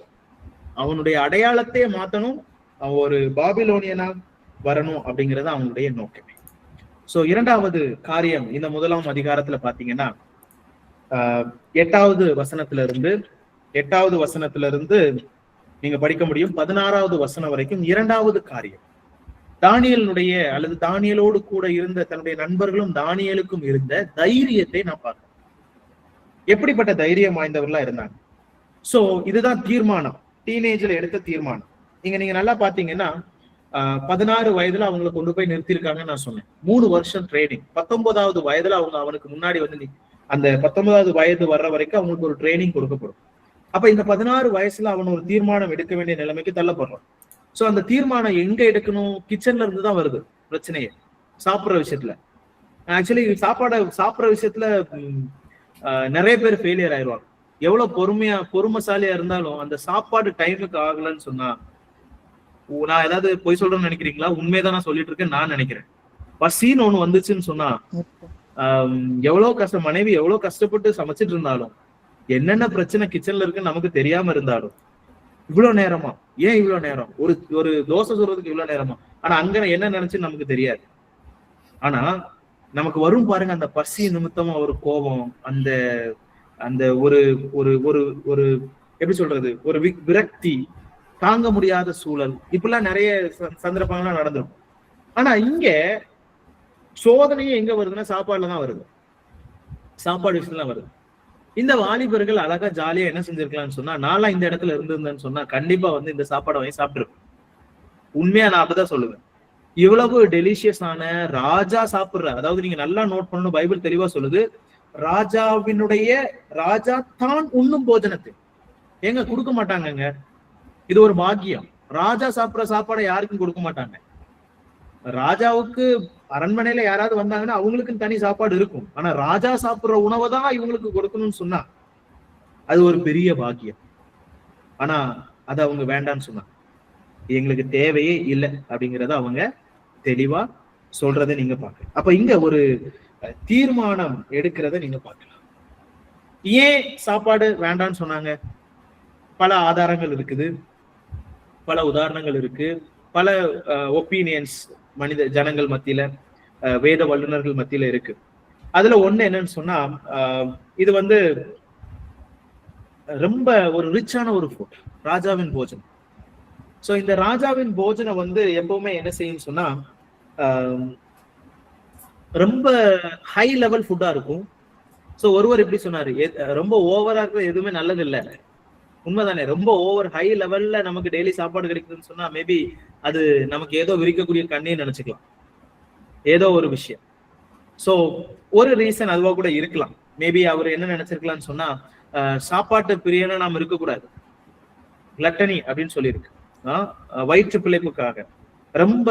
அவனுடைய அடையாளத்தையே மாத்தணும், அவன் ஒரு பாபிலோனியனா வரணும் அப்படிங்கறது அவங்களுடைய நோக்கமே. சோ இரண்டாவது காரியம் இந்த முதலாம் அதிகாரத்துல பாத்தீங்கன்னா 8வது வசனத்துல இருந்து நீங்க படிக்க முடியும் 16வது வசனம் வரைக்கும். இரண்டாவது காரியம், தானியேலுடைய அல்லது தானியேலோடு கூட இருந்த தன்னுடைய நண்பர்களும் தானியேலுக்கும் இருந்த தைரியத்தை நான் பார்க்கிறேன். எப்படிப்பட்ட தைரியம் வாய்ந்தவர்களா இருந்தாங்க. சோ இதுதான் தீர்மானம், டீனேஜ்ல எடுத்த தீர்மானம். நீங்க நல்லா பாத்தீங்கன்னா 16 வயதுல அவங்களை கொண்டு போய் நிறுத்திருக்காங்கன்னு நான் சொன்னேன். 3 வருஷம் ட்ரைனிங். 19வது வயதுல அவனுக்கு முன்னாடி வந்து அந்த 19வது வயது வர்ற வரைக்கும் அவங்களுக்கு ஒரு ட்ரைனிங் கொடுக்கப்படும். அப்ப இந்த 16 வயசுல அவன் ஒரு தீர்மானம் எடுக்க வேண்டிய நிலைமைக்கு தள்ளப்படுறான். சோ அந்த தீர்மானம் எங்க எடுக்கணும்? கிச்சன்ல இருந்து தான் வருது பிரச்சனையே, சாப்பிடுற விஷயத்துல. ஆக்சுவலி சாப்பிடுற விஷயத்துல நிறைய பேர் ஃபெயிலியர் ஆயிடுவாங்க. எவ்வளவு பொறுமைசாலியா இருந்தாலும் அந்த சாப்பாடு டைமுக்கு ஆகலன்னு சொன்னா, நான் ஏதாவது பொய் சொல்றேன்னு நினைக்கிறீங்களா? உண்மைதான் நான் சொல்லிட்டு இருக்கேன். நான் நினைக்கிறேன் பசின்னு ஒண்ணு வந்துச்சுன்னு சொன்னா, எவ்வளவு மனைவி எவ்வளவு கஷ்டப்பட்டு சமைச்சிட்டு இருந்தாலும், என்னென்ன பிரச்சனை கிச்சன்ல இருக்குன்னு நமக்கு தெரியாம இருந்தாலும், இவ்வளவு நேரமா, ஏன் இவ்வளவு நேரம், ஒரு தோசை சொல்றதுக்கு இவ்வளவு நேரமா, ஆனா அங்க என்ன நினைச்சுன்னு நமக்கு தெரியாது. ஆனா நமக்கு வரும் பாருங்க அந்த பசி நிமித்தமா ஒரு கோபம், அந்த அந்த ஒரு ஒரு ஒரு ஒரு எப்படி சொல்றது, ஒரு விரக்தி, தாங்க முடியாத சூழல், இப்படிலாம் நிறைய சந்தர்ப்பங்கள்லாம் நடந்திருக்கும். ஆனா இங்க சோதனையே எங்க வருதுன்னா சாப்பாடுலதான் வருது, சாப்பாடு விஷயம்லாம் வருது. இந்த வாலிபர்கள் அழகா ஜாலியா என்ன செஞ்சிருக்கலாம்னு சொன்னா, நான்லாம் இந்த இடத்துல இருந்திருந்தேன்னு சொன்னா கண்டிப்பா வந்து இந்த சாப்பாடை வாங்கி சாப்பிட்டுருப்பேன். உண்மையா நான் அப்படிதான் சொல்லுவேன். இவ்வளவு டெலிஷியஸான ராஜா சாப்பிடுற, அதாவது நீங்க நல்லா நோட் பண்ணணும், பைபிள் தெளிவா சொல்லுது, ராஜா தான் உண்ணும் போஜனத்தை எங்க கொடுக்க மாட்டாங்கங்க. இது ஒரு பாக்கியம். ராஜா சாப்பிடுற சாப்பாடை யாருக்கும் கொடுக்க மாட்டாங்க. ராஜாவுக்கு அரண்மனையில யாராவது வந்தாங்கன்னா அவங்களுக்கு தனி சாப்பாடு இருக்கும். ஆனா ராஜா சாப்பிடுற உணவை தான் இவங்களுக்கு கொடுக்கணும்னு சொன்னா அது ஒரு பெரிய பாக்கியம். ஆனா அது அவங்க வேண்டான்னு சொன்னாங்க. எங்களுக்கு தேவையே இல்லை அப்படிங்கறத அவங்க தெளிவா சொல்றதை நீங்க பார்க்கலாம். அப்ப இங்க ஒரு தீர்மானம் எடுக்கிறத நீங்க பார்க்கலாம். ஏன் சாப்பாடு வேண்டான்னு சொன்னாங்க? பல ஆதாரங்கள் இருக்குது, பல உதாரணங்கள் இருக்கு, பல ஒப்பீனியன்ஸ் ஜனங்கள் மத்தியில, வேத வல்லுநர்கள் மத்தியில இருக்கு. அதுல ஒண்ணு என்னன்னு சொன்னா, இது வந்து ரொம்ப ஒரு ரிச்சான ஒரு ஃபுட், ராஜாவின் போஜனம். சோ இந்த ராஜாவின் போஜனம் வந்து எப்பவுமே என்ன செய்யும் சொன்னா, ரொம்ப ஹை லெவல் ஃபுட்டா இருக்கும். சோ ஒருவர் எப்படி சொன்னாரு, ரொம்ப ஓவரா இருக்கிறது எதுவுமே நல்லது இல்லை. உண்மைதானே? ரொம்ப ஓவர் ஹை லெவல்ல நமக்கு டெய்லி சாப்பாடு கிடைக்குதுன்னு சொன்னா மேபி அது நமக்கு ஏதோ விரிக்கக்கூடிய கண்ணின்னு நினைச்சுக்கலாம், ஏதோ ஒரு விஷயம். சோ ஒரு ரீசன் அதுவா கூட இருக்கலாம். மேபி அவர் என்ன நினைச்சிருக்கலாம்னு சொன்னா, சாப்பாட்டு பிரியனா நாம இருக்கக்கூடாது, கிளட்டனி அப்படின்னு சொல்லியிருக்கு. வயிற்று பிழைப்புக்காக ரொம்ப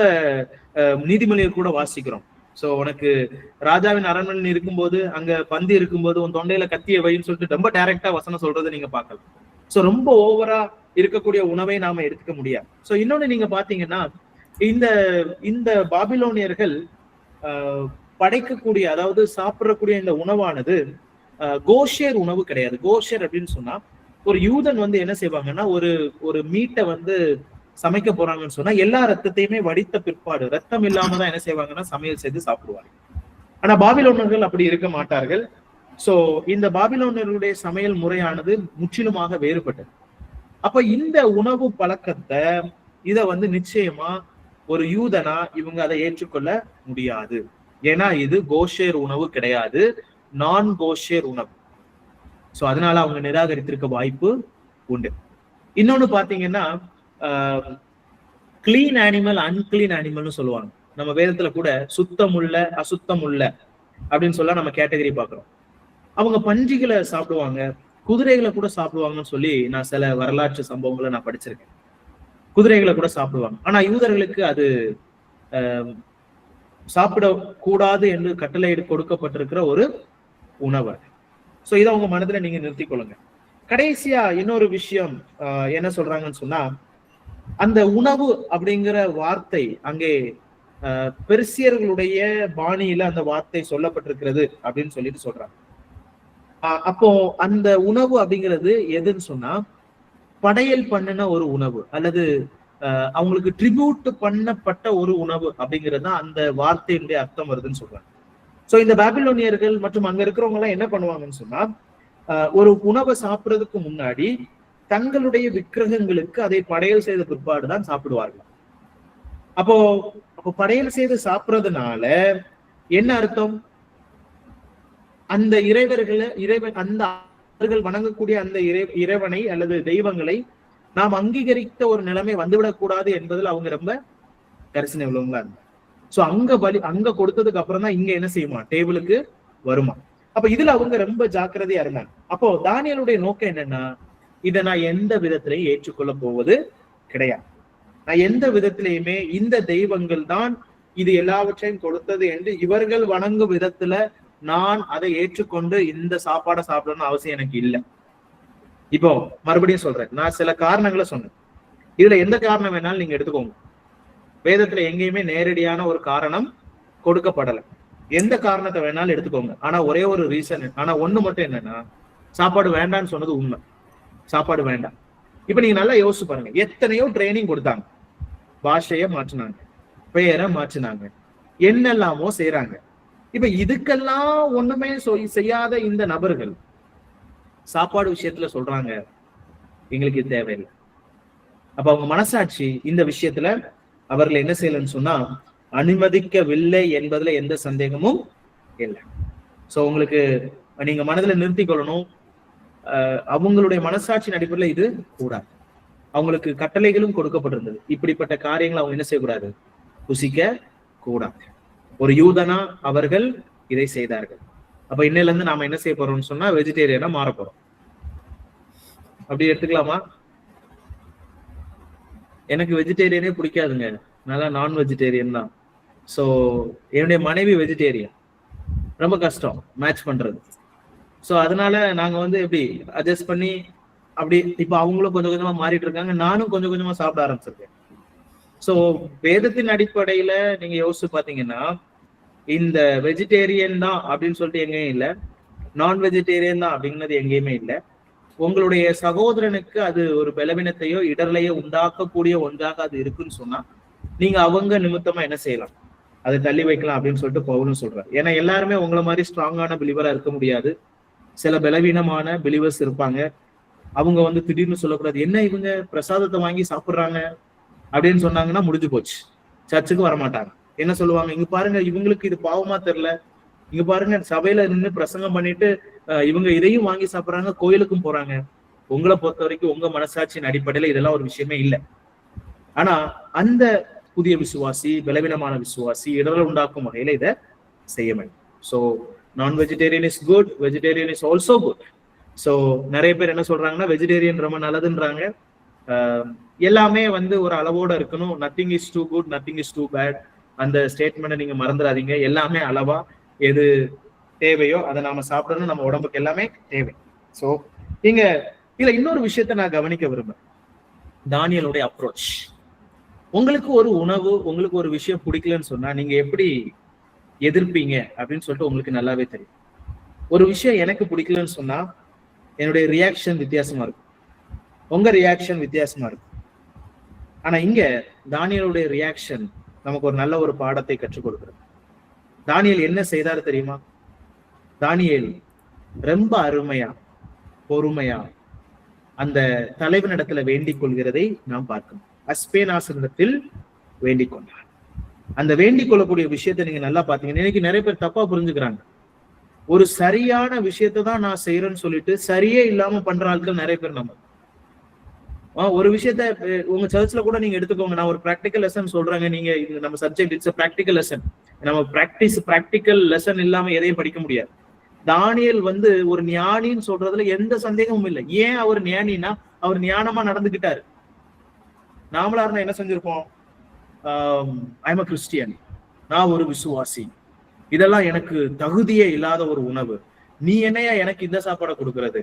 நீதிமொழியர் கூட வாசிக்கிறோம். சோ உனக்கு ராஜாவின் அரண்மனை இருக்கும்போது, அங்க பந்தி இருக்கும்போது உன் தொண்டையில கத்திய வைன்னு சொல்லிட்டு ரொம்ப டைரக்டா வசனம் சொல்றதை நீங்க பார்க்கலாம். சோ ரொம்ப ஓவரா இருக்கக்கூடிய உணவை நாம எடுத்துக்க முடியாது. சோ இன்னொன்னு நீங்க பாத்தீங்கன்னா, இந்த பாபிலோனியர்கள் படைக்கக்கூடிய, அதாவது சாப்பிடக்கூடிய இந்த உணவானது கோஷேர் உணவு கிடையாது. கோஷேர் அப்படின்னு சொன்னா, ஒரு யூதன் வந்து என்ன செய்வாங்கன்னா, ஒரு மீட்டை வந்து சமைக்க போறாங்கன்னு சொன்னா எல்லா ரத்தத்தையுமே வடித்த பிற்பாடு, ரத்தம் இல்லாம தான் என்ன செய்வாங்கன்னா சமையல் செய்து சாப்பிடுவாங்க. ஆனா பாபிலோனியர்கள் அப்படி இருக்க மாட்டார்கள். சோ இந்த பாபிலோனியர்களுடைய சமையல் முறையானது முற்றிலுமாக வேறுபட்டது. அப்ப இந்த உணவு பழக்கத்தை இத வந்து நிச்சயமா ஒரு யூதனா இவங்க அதை ஏற்றுக்கொள்ள முடியாது. ஏன்னா இது கோஷேர் உணவு கிடையாது, நான் கோஷேர் உணவு. சோ அதனால அவங்க நிராகரித்திருக்க வாய்ப்பு உண்டு. இன்னொன்னு பாத்தீங்கன்னா, கிளீன் அனிமல், அன்கிளீன் அனிமல்னு சொல்லுவாங்க. நம்ம வேதத்துல கூட சுத்தம் உள்ள அசுத்தம் உள்ள அப்படின்னு சொல்ல நம்ம கேட்டகரி பாக்குறோம். அவங்க பன்றிகளை சாப்பிடுவாங்க, குதிரைகளை கூட சாப்பிடுவாங்கன்னு சொல்லி நான் சில வரலாற்று சம்பவங்களை நான் படிச்சிருக்கேன். குதிரைகளை கூட சாப்பிடுவாங்க. ஆனா யூதர்களுக்கு அது சாப்பிடக்கூடாது என்று கட்டளை கொடுக்கப்பட்டிருக்கிற ஒரு உணவு. சோ இதை உங்க மனதுல நீங்க நிறுத்திக் கொள்ளுங்க. கடைசியா இன்னொரு விஷயம் என்ன சொல்றாங்கன்னு சொன்னா, அந்த உணவு அப்படிங்கிற வார்த்தை அங்கே பெர்சியர்களுடைய பாணியில அந்த வார்த்தை சொல்லப்பட்டிருக்கிறது அப்படின்னு சொல்லிட்டு சொல்றாங்க. அப்போ அந்த உணவு அப்படிங்கிறது எதுன்னு சொன்னா, படையல் பண்ணின ஒரு உணவு அல்லது அவங்களுக்கு ட்ரிபியூட் பண்ணப்பட்ட ஒரு உணவு அப்படிங்கிறது தான் அந்த வார்த்தையினுடைய அர்த்தம் வருதுன்னு சொல்றாங்க. சோ இந்த பாபிலோனியர்கள் மற்றும் அங்க இருக்கிறவங்க எல்லாம் என்ன பண்ணுவாங்கன்னு சொன்னா, ஒரு உணவை சாப்பிடுறதுக்கு முன்னாடி தங்களுடைய விக்கிரகங்களுக்கு அதை படையல் செய்த பிற்பாடுதான் சாப்பிடுவார்கள். அப்போ படையல் செய்து சாப்பிடுறதுனால என்ன அர்த்தம்? அந்த அந்த அவர்கள் வணங்கக்கூடிய அந்த இறைவனை அல்லது தெய்வங்களை நாம் அங்கீகரித்த ஒரு நிலைமை வந்துவிடக் கூடாது என்பதில் அவங்க ரொம்ப கரிசனை உள்ளவங்களா இருந்தாங்க. சோ அங்க கொடுத்ததுக்கு அப்புறம் தான் இங்க என்ன செய்யுமா, டேபிளுக்கு வருமா. அப்ப இதுல அவங்க ரொம்ப ஜாக்கிரதையா இருந்தாங்க. அப்போ தானியேலுடைய நோக்கம் என்னன்னா, இதை நான் எந்த விதத்திலையும் ஏற்றுக்கொள்ள போவது கிடையாது. நான் எந்த விதத்திலையுமே இந்த தெய்வங்கள் தான் இது எல்லாவற்றையும் கொடுத்தது என்று இவர்கள் வணங்கும் விதத்துல நான் அதை ஏற்றுக்கொண்டு இந்த சாப்பாடை சாப்பிடணும்னு அவசியம் எனக்கு இல்லை. இப்போ மறுபடியும் சொல்றேன், நான் சில காரணங்களை சொன்னேன். இதுல எந்த காரணம் வேணாலும் நீங்க எடுத்துக்கோங்க. வேதத்துல எங்கேயுமே நேரடியான ஒரு காரணம் கொடுக்கப்படலை. எந்த காரணத்தை வேணாலும் எடுத்துக்கோங்க. ஆனா ஒரே ஒரு ரீசன், ஆனா ஒண்ணு மட்டும் என்னன்னா, சாப்பாடு வேண்டான்னு சொன்னது உண்மை. சாப்பாடு வேண்டாம். இப்ப நீங்க நல்லா யோசிச்சு பாருங்க, எத்தனையோ ட்ரைனிங் கொடுத்தாங்க, பாஷைய மாற்றினாங்க, பெயரை மாற்றினாங்க, என்னெல்லாமோ செய்யறாங்க. இப்ப இதுக்கெல்லாம் ஒண்ணுமே செய்யாத இந்த நபர்கள் சாப்பாடு விஷயத்துல சொல்றாங்க எங்களுக்கு இது தேவையில்லை. அப்ப அவங்க மனசாட்சி இந்த விஷயத்துல அவர்கள் என்ன செய்யலன்னு சொன்னா அனுமதிக்கவில்லை என்பதுல எந்த சந்தேகமும் இல்லை. சோ உங்களுக்கு நீங்க மனதுல நிறுத்தி கொள்ளணும், அவங்களுடைய மனசாட்சியின் அடிப்படையில இது கூடாது. அவங்களுக்கு கட்டளைகளும் கொடுக்கப்பட்டிருந்தது, இப்படிப்பட்ட காரியங்களை அவங்க என்ன செய்யக்கூடாது, புசிக்க கூடாது. ஒரு யூதனா அவர்கள் இதை செய்தார்கள். அப்ப இன்னையில இருந்து நாம என்ன செய்ய போறோம்னு சொன்னா வெஜிடேரியனா மாற போறோம். அப்படி எடுத்துக்கலாமா? எனக்கு வெஜிடேரியனே பிடிக்காதுங்க, நல்லா நான் வெஜிடேரியன் தான். ஸோ என்னுடைய மனைவி வெஜிடேரியன், ரொம்ப கஷ்டம் மேட்ச் பண்றது. ஸோ அதனால நாங்க வந்து எப்படி அட்ஜஸ்ட் பண்ணி அப்படி இப்ப அவங்களும் கொஞ்சம் கொஞ்சமா மாறிட்டு இருக்காங்க, நானும் கொஞ்சம் கொஞ்சமா சாப்பிட ஆரம்பிச்சிருக்கேன். ஸோ வேதத்தின் அடிப்படையில நீங்க யோசிச்சு பாத்தீங்கன்னா இந்த வெஜிடேரியன் தான் அப்படின்னு சொல்லிட்டு எங்கேயும் இல்லை, நான் வெஜிடேரியன் தான் அப்படிங்கிறது எங்கேயுமே இல்லை. உங்களுடைய சகோதரனுக்கு அது ஒரு பலவீனத்தையோ இடர்லையோ உண்டாக்கக்கூடிய ஒன்றாக அது இருக்குன்னு சொன்னா நீங்க அவங்க நிமித்தமா என்ன செய்யலாம், அதை தள்ளி வைக்கலாம் அப்படின்னு சொல்லிட்டு பவுலும் சொல்றாரு. ஏன்னா எல்லாருமே உங்களை மாதிரி ஸ்ட்ராங்கான பிலீவரா இருக்க முடியாது. சில பலவீனமான பிலீவர்ஸ் இருப்பாங்க. அவங்க வந்து திடீர்னு சொல்லக்கூடாது, என்ன இவங்க பிரசாதத்தை வாங்கி சாப்பிடுறாங்க அப்படின்னு சொன்னாங்கன்னா முடிஞ்சு போச்சு, சர்ச்சுக்கு வரமாட்டாங்க. என்ன சொல்லுவாங்க, இங்க பாருங்க இவங்களுக்கு இது பாவமா தெரியல, இங்க பாருங்க சபையில நின்று பிரசங்கம் பண்ணிட்டு இவங்க இதையும் வாங்கி சாப்பிடுறாங்க, கோயிலுக்கும் போறாங்க. உங்களை பொறுத்த வரைக்கும் உங்க மனசாட்சியின் அடிப்படையில இதெல்லாம் ஒரு விஷயமே இல்லை. ஆனா அந்த புதிய விசுவாசி, பலவீனமான விசுவாசி இடர்கள் உண்டாக்கும் வகையில இதை செய்ய வேண்டும். ஸோ நான் vegetarian is good, vegetarian is also good. So நிறைய பேர் என்ன சொல்றாங்கன்னா வெஜிடேரியன் ரொம்ப நல்லதுன்றாங்க. எல்லாமே வந்து ஒரு அளவோட இருக்கணும். Nothing is too good, nothing is too bad. அந்த ஸ்டேட்மெண்ட்டை நீங்க மறந்துடாதீங்க. எல்லாமே அளவா எது தேவையோ அதை நாம சாப்பிடணும், நம்ம உடம்புக்கு எல்லாமே தேவை. ஸோ நீங்க இதுல இன்னொரு விஷயத்த நான் கவனிக்க விரும்புறேன், தானியேலுடைய அப்ரோச். உங்களுக்கு ஒரு உணவு, உங்களுக்கு ஒரு விஷயம் பிடிக்கலன்னு சொன்னா நீங்க எப்படி எதிர்ப்பீங்க அப்படின்னு சொல்லிட்டு உங்களுக்கு நல்லாவே தெரியும். ஒரு விஷயம் எனக்கு பிடிக்கலன்னு சொன்னா என்னுடைய ரியாக்ஷன் வித்தியாசமா இருக்கும், உங்க ரியாக்ஷன் வித்தியாசமா இருக்கும். ஆனா இங்க தானியேலுடைய ரியாக்ஷன் நமக்கு ஒரு நல்ல ஒரு பாடத்தை கற்றுக் கொடுக்கிறது. தானியேல் என்ன செய்தாரு தெரியுமா? தானியேல் ரொம்ப அருமையா பொறுமையா அந்த தலைவனிடத்துல வேண்டிக் கொள்கிறதை நாம் பார்க்கணும். அஸ்பேனாசனிடத்தில் வேண்டிக் கொண்டார். அந்த வேண்டிக் கொள்ளக்கூடிய விஷயத்தை நீங்க நல்லா பாத்தீங்கன்னா இன்னைக்கு நிறைய பேர் தப்பா புரிஞ்சுக்கிறாங்க. ஒரு சரியான விஷயத்தை தான் நான் செய்யறேன்னு சொல்லிட்டு சரியே இல்லாம பண்ற ஆட்கள் நிறைய பேர். நம்ம ஒரு விஷயத்த உங்க சர்ச்ல கூட நீங்க எடுத்துக்கோங்க, நான் ஒரு பிராக்டிக்கல் லெசன் சொல்றேங்க, நீங்க நம்ம சப்ஜெக்ட் இட்ஸ் பிராக்டிக்கல் லெசன். நம்ம பிராக்டிக்கல் லெசன் இல்லாம எதையும் படிக்க முடியாது. தானியேல் வந்து ஒரு ஞானின்னு சொல்றதுல எந்த சந்தேகமும் இல்லை. ஏன் அவர் ஞானினா அவர் ஞானமா நடந்துகிட்டாரு. நாமளா இருந்தா என்ன செஞ்சிருப்போம்? ஐம் அ கிறிஸ்டியன், நான் ஒரு விசுவாசி, இதெல்லாம் எனக்கு தகுதியே இல்லாத ஒரு உணவு, நீ என்னையா எனக்கு இந்த சாப்பாடை கொடுக்கறது,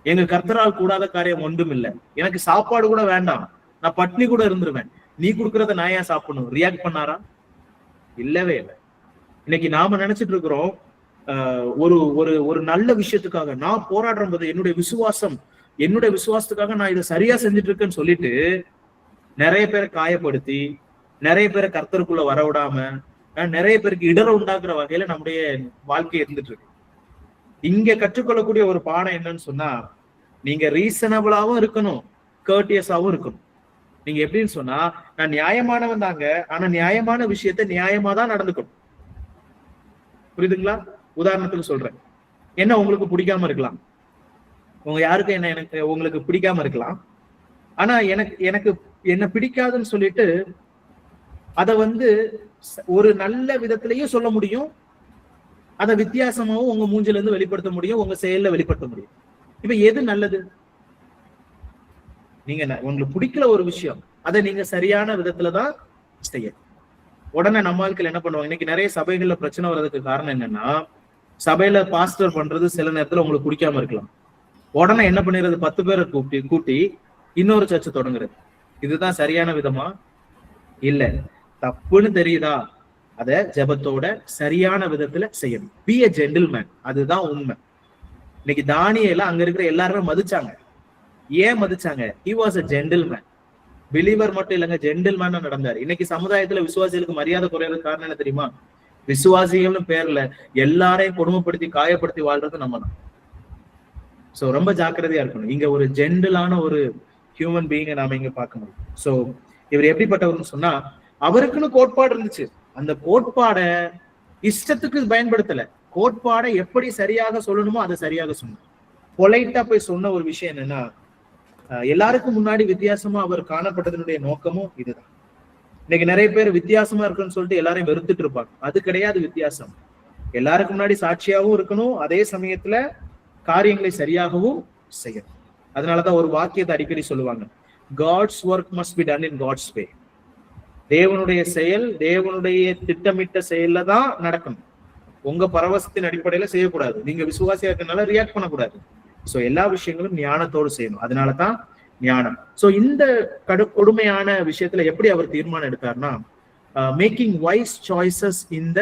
எங்க கர்த்தரால் கூடாத காரியம் ஒன்றும் இல்லை, எனக்கு சாப்பாடு கூட வேண்டாம், நான் பட்னி கூட இருந்துருவேன், நீ கொடுக்கறத நான் ஏன் சாப்பிடணும்? ரியாக்ட் பண்ணாரா? இல்லவே இல்லை. இன்னைக்கு நாம நினைச்சிட்டு இருக்கிறோம் ஒரு ஒரு ஒரு நல்ல விஷயத்துக்காக நான் போராடுற போது என்னுடைய விசுவாசத்துக்காக நான் இதை சரியா செஞ்சுட்டு இருக்கேன்னு சொல்லிட்டு நிறைய பேரை காயப்படுத்தி, நிறைய பேரை கர்த்தருக்குள்ள வரவிடாம, நிறைய பேருக்கு இடரை உண்டாக்குற வகையில நம்முடைய வாழ்க்கை இருந்துட்டு இருக்கு. இங்க கற்றுக்கொள்ளக்கூடிய ஒரு பாடம் என்னன்னு சொன்னா, நீங்க ரீசனபிளாவும் இருக்கணும், கர்டியஸாவும் இருக்கணும். நீங்க எப்படின்னு சொன்னா, நான் நியாயமானவன் தாங்க, ஆனா நியாயமான விஷயத்த நியாயமா தான் நடந்துக்கணும். புரியுதுங்களா? உதாரணத்துக்கு சொல்றேன், என்ன உங்களுக்கு பிடிக்காம இருக்கலாம், உங்க யாருக்கும் எனக்கு உங்களுக்கு பிடிக்காம இருக்கலாம், ஆனா எனக்கு என்ன பிடிக்காதுன்னு சொல்லிட்டு அத ஒரு நல்ல விதத்திலையும் சொல்ல முடியும், அதை வித்தியாசமாவும் உங்க மூஞ்சில இருந்து வெளிப்படுத்த முடியும், உங்க செயல்ல வெளிப்படுத்த முடியும். இப்ப எது நல்லது? நீங்க உங்களுக்கு பிடிக்கல ஒரு விஷயம், அதை நீங்க சரியான விதத்துலதான் செய்ய. உடனே நம்ம ஆட்கள் என்ன பண்ணுவாங்க, இன்னைக்கு நிறைய சபைகள்ல பிரச்சனை வர்றதுக்கு காரணம் என்னன்னா, சபையில பாஸ்டர் பண்றது சில நேரத்துல உங்களுக்கு பிடிக்காம இருக்கலாம், உடனே என்ன பண்ணிடுறது, 10 பேரை கூட்டி இன்னொரு சர்ச்சை தொடங்குறது. இதுதான் சரியான விதமா? இல்ல, தப்புன்னு தெரியுதா, அத ஜெபத்தோட சரியான விதத்துல செய்யணும். பி எ ஜென்டில்மேன், அதுதான் உண்மை. இன்னைக்கு தானியேல அங்க இருக்கிற எல்லாருமே மதிச்சாங்க. ஏன் மதிச்சாங்க? He was a gentleman. Believer மட்டும் இல்லைங்க, ஜென்டில்மேனா நடந்தாரு. இன்னைக்கு சமுதாயத்துல விசுவாசிகளுக்கு மரியாதை குறையறதுக்கு காரணம் என்ன தெரியுமா? விசுவாசிகள்னு பேர்ல எல்லாரையும் கொடுமைப்படுத்தி காயப்படுத்தி வாழ்றது நம்ம தான். சோ ரொம்ப ஜாக்கிரதையா இருக்கணும். இங்க ஒரு ஜென்டிலான ஒரு ஹியூமன் பீயிங்க நாம இங்க பார்க்க முடியும். சோ இவர் எப்படிப்பட்டவர்னு சொன்னா, அவருக்குன்னு கோட்பாடு இருந்துச்சு, அந்த கோட்பாடை இஷ்டத்துக்கு பயன்படுத்தல, கோட்பாடை எப்படி சரியாக சொல்லணுமோ அதை சரியாக சொன்னார். பொலைட்டா போய் சொன்ன ஒரு விஷயம் என்னன்னா, எல்லாருக்கும் முன்னாடி வித்தியாசமா அவர் காணப்பட்டதனுடைய நோக்கமும் இதுதான். இன்னைக்கு நிறைய பேர் வித்தியாசமா இருக்குன்னு சொல்லிட்டு எல்லாரையும் வெறுத்துட்டு இருப்பாங்க. அது கிடையாது வித்தியாசம். எல்லாருக்கும் முன்னாடி சாட்சியாகவும் இருக்கணும், அதே சமயத்துல காரியங்களை சரியாகவும் செய்யணும். அதனாலதான் ஒரு வாக்கியத்தை அடிக்கடி சொல்லுவாங்க, God's work must be done in God's way. தேவனுடைய செயல் தேவனுடைய திட்டமிட்ட செயல்ல தான் நடக்கணும். உங்க பரவசத்தின் அடிப்படையில செய்யக்கூடாது. நீங்க விசுவாசியா இருக்கனால ரியாக்ட் பண்ணக்கூடாது. சோ எல்லா விஷயங்களும் ஞானத்தோடு செய்யணும். அதனாலதான் ஞானம். சோ இந்த கொடுமையான விஷயத்துல எப்படி அவர் தீர்மானம் எடுத்தார்னா, making wise choices in the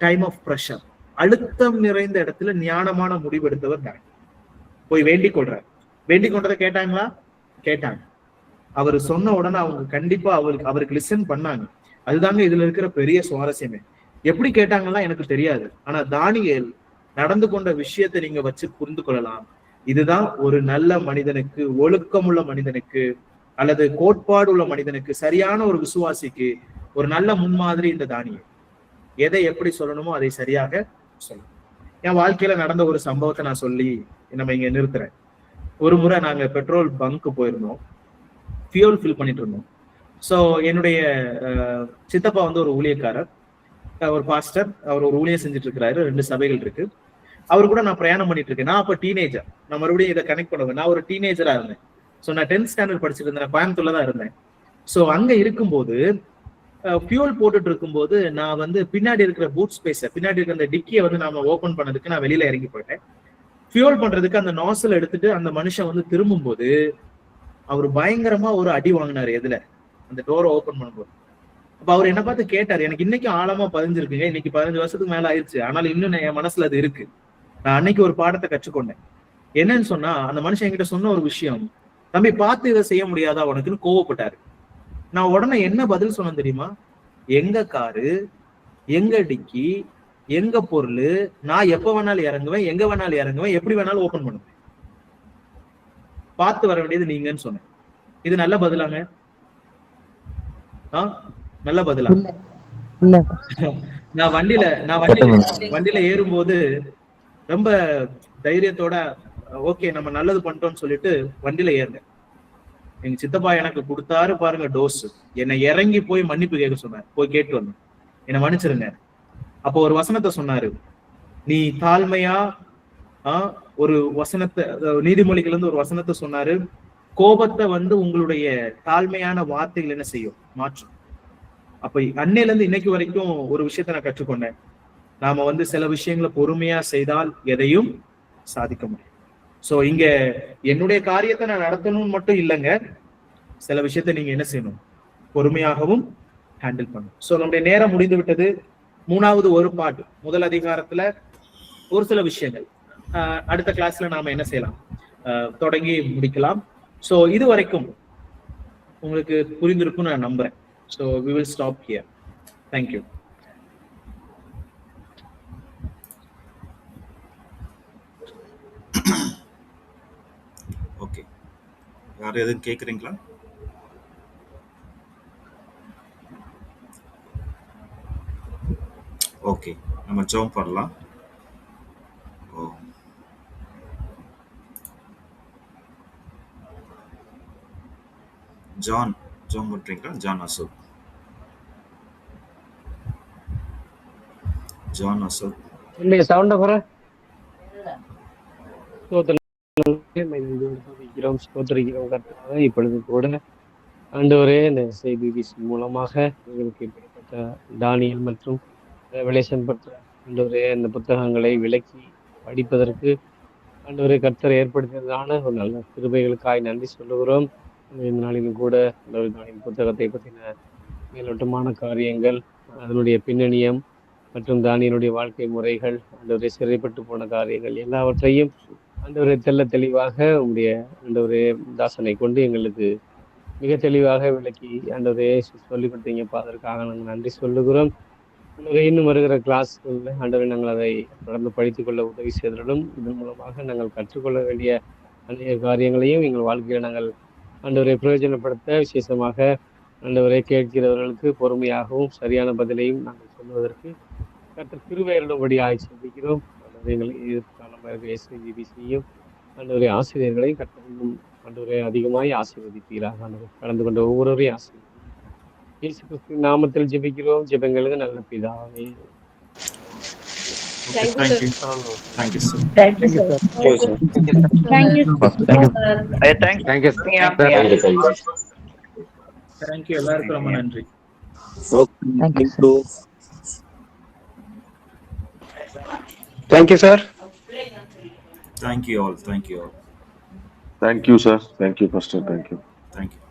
time of pressure. அழுத்தம் நிறைந்த இடத்துல ஞானமான முடிவு எடுத்தவர் தான். போய் வேண்டிக் கொள்றார். வேண்டிக் கொண்டதை கேட்டாங்களா? கேட்டாங்க. அவர் சொன்ன உடனே அவங்க கண்டிப்பா அவருக்கு லிசன் பண்ணாங்க. அதுதாங்க இதுல இருக்கிற பெரிய சுவாரஸ்யமே. எப்படி கேட்டாங்கன்னா எனக்கு தெரியாது, ஆனா தானியேல் நடந்து கொண்ட விஷயத்தை நீங்க வச்சு புரிந்து கொள்ளலாம். இதுதான் ஒரு நல்ல மனிதனுக்கு, ஒழுக்கமுள்ள மனிதனுக்கு, அல்லது கோட்பாடு உள்ள மனிதனுக்கு, சரியான ஒரு விசுவாசிக்கு ஒரு நல்ல முன்மாதிரி இந்த தானியேல். எதை எப்படி சொல்லணுமோ அதை சரியாக சொல்லணும். என் வாழ்க்கையில நடந்த ஒரு சம்பவத்தை நான் சொல்லி நம்ம இங்க நிறுத்துறேன். ஒரு முறை நாங்க பெட்ரோல் பங்க் போயிருந்தோம், ஃபியூல் ஃபில் பண்ணிட்டு இருந்தோம். ஸோ என்னுடைய சித்தப்பா ஒரு ஊழியக்காரர், ஒரு பாஸ்டர், அவர் ஒரு ஊழியம் செஞ்சுட்டு இருக்கிறாரு. 2 சபைகள் இருக்கு. அவரு கூட நான் பிரயாணம் பண்ணிட்டு இருக்கேன். நான் அப்ப டீனேஜர். நான் மறுபடியும் இதை கனெக்ட் பண்ணுவேன். நான் ஒரு டீனேஜரா இருந்தேன். ஸோ நான் 10th ஸ்டாண்டர்ட் படிச்சுட்டு இருந்தேன். கோயம்புத்தூர்ல தான் இருந்தேன். ஸோ அங்க இருக்கும்போது ஃபியூல் போட்டுட்டு இருக்கும்போது நான் பின்னாடி இருக்கிற பூட் ஸ்பேஸை, பின்னாடி இருக்கிற அந்த டிக்கியை நாம ஓபன் பண்ணதுக்கு நான் வெளியில இறங்கி போயிட்டேன். ஃபியூல் பண்றதுக்கு அந்த நாசல் எடுத்துட்டு அந்த மனுஷன் திரும்பும் போது அவர் பயங்கரமா ஒரு அடி வாங்கினாரு. எதுல? அந்த டோரை ஓபன் பண்ணும்போது. அப்ப அவர் என்ன பார்த்து கேட்டாரு. எனக்கு இன்னைக்கு ஆழமா பதிஞ்சிருக்குங்க. இன்னைக்கு 15 வருஷத்துக்கு மேல ஆயிடுச்சு, ஆனாலும் இன்னும் என் மனசுல அது இருக்கு. நான் அன்னைக்கு ஒரு பாடத்தை கற்றுக்கொண்டேன். என்னன்னு சொன்னா, அந்த மனுஷன் என்கிட்ட சொன்ன ஒரு விஷயம், தம்பி பார்த்து இதை செய்ய முடியாதா உனக்குன்னு கோவப்பட்டாரு. நான் உடனே என்ன பதில் சொன்னேன் தெரியுமா? எங்க காரு, எங்க டிக்கி, எங்க பொருள், நான் எப்ப வேணாலும் இறங்குவேன், எங்க வேணாலும் இறங்குவேன், எப்படி வேணாலும் ஓபன் பண்ணுவேன், பார்த்து வர வேண்டியது நீங்கன்னு சொன்னேன். இது நல்ல பதிலாங்க? நல்ல பதிலா? நான் வண்டியில ஏறும்போது ரொம்ப தைரியத்தோட ஓகே நம்ம நல்லது பண்ணிட்டோம்னு சொல்லிட்டு வண்டியில ஏறினேன். எங்க சித்தப்பா எனக்கு கொடுத்தாரு பாருங்க டோஸ். என்னை இறங்கி போய் மன்னிப்பு கேட்க சொன்னார். போய் கேட்டு வந்தேன், என்னை மன்னிச்சிருங்க. அப்போ ஒரு வசனத்தை சொன்னாரு, நீ தாழ்மையா ஒரு வசனத்தை, நீதிமொழிகள் ஒரு வசனத்தை சொன்னாரு, கோபத்தை வந்து உங்களுடைய தாழ்மையான வார்த்தைகள் என்ன செய்யும், மாற்றும். அப்ப அன்னையில இருந்து இன்னைக்கு வரைக்கும் ஒரு விஷயத்த நான் கற்றுக்கொண்டேன். நாம வந்து சில விஷயங்களை பொறுமையா செய்தால் எதையும் சாதிக்க முடியும். சோ இங்க என்னுடைய காரியத்தை நான் நடத்தணும்னு மட்டும் இல்லைங்க, சில விஷயத்த நீங்க என்ன செய்யணும், பொறுமையாகவும் ஹேண்டில் பண்ணணும். சோ நம்முடைய நேரம் முடிந்து விட்டது. மூணாவது ஒரு பாட்டு, முதல் அதிகாரத்துல ஒரு சில விஷயங்கள் அடுத்த கிளாஸ்ல நாம என்ன செய்யலாம், தொடங்கி முடிக்கலாம். சோ இது வரைக்கும் உங்களுக்கு புரிந்திருக்கும்னு நான் நம்புறேன். So we will stop here. Thank you. Okay, யாரும் எதுவும் கேட்குறீங்களா? ஓகே, நம்ம ஜம்ப் பண்ணலாம். ஜான் பண்றீங்களா? ஜான் அசோக். இல்லையா சவுண்ட குறை ஸ்தோத்திரிக்கிறோம் கர்த்தாவே. இப்பொழுது கூட ஆண்டவரே இந்த செய்திபிசி மூலமாக எங்களுக்கு இப்படிப்பட்ட தானியல் மற்றும் ரெவலேஷன் பற்ற ஆண்டவரே இந்த புத்தகங்களை விளக்கி படிப்பதற்கு ஆண்டவரே கர்த்தரை ஏற்படுத்தியதான ஒரு நல்ல கிருபைகளுக்காய் நன்றி சொல்லுகிறோம். இந்த நாளிலும் கூட இந்த புத்தகத்தை பற்றின மேலோட்டமான காரியங்கள், அதனுடைய பின்னணியம் மற்றும் தானியனுடைய வாழ்க்கை முறைகள், ஆண்டவரே சிறைப்பட்டு போன காரியங்கள் எல்லாவற்றையும் ஆண்டவரே தெல்ல தெளிவாக உங்களுடைய ஆண்டவரே தாசனை கொண்டு எங்களுக்கு மிக தெளிவாக விளக்கி ஆண்டவரே சொல்லிக் கொடுத்தீங்கப்பா. அதற்காக நாங்கள் நன்றி சொல்லுகிறோம். இன்னும் வருகிற கிளாஸ்களில் ஆண்டவரே நாங்கள் அதை தொடர்ந்து படித்துக் கொள்ள உதவி செய்தாலும் இதன் மூலமாக நாங்கள் கற்றுக்கொள்ள வேண்டிய அநேக காரியங்களையும் எங்கள் வாழ்க்கையில் நாங்கள் ஆண்டவரை பிரயோஜனப்படுத்த, விசேஷமாக ஆண்டவரை கேட்கிறவர்களுக்கு பொறுமையாகவும் சரியான பதிலையும் நாங்கள் சொல்வதற்கு கர்த்தர் கிருபையுள்ளபடி ஆய்ச்சிக்கிறோம். எங்களை எதிர்காலமாக எஸ்ஐஜிபிசியும் ஆண்டவரை ஆசிரியர்களையும் கர்த்தரையும் ஆண்டவரை அதிகமாய் ஆசீர்வதிப்பீராக. ஆண்டவர் கலந்து கொண்ட ஒவ்வொருவரையும் ஆசீர்வதி இயேசு கிறிஸ்துவின் நாமத்தில் ஜெபிக்கிறோம். ஜெபங்களுக்கு நல்ல பிதாவே. Thank you. Thank you, sir. Thank you. எல்லாருக்கும் ரொம்ப நன்றி. Thank you, sir. Thank you all. Thank you, sir. Thank you, Pastor. Thank you. Thank you.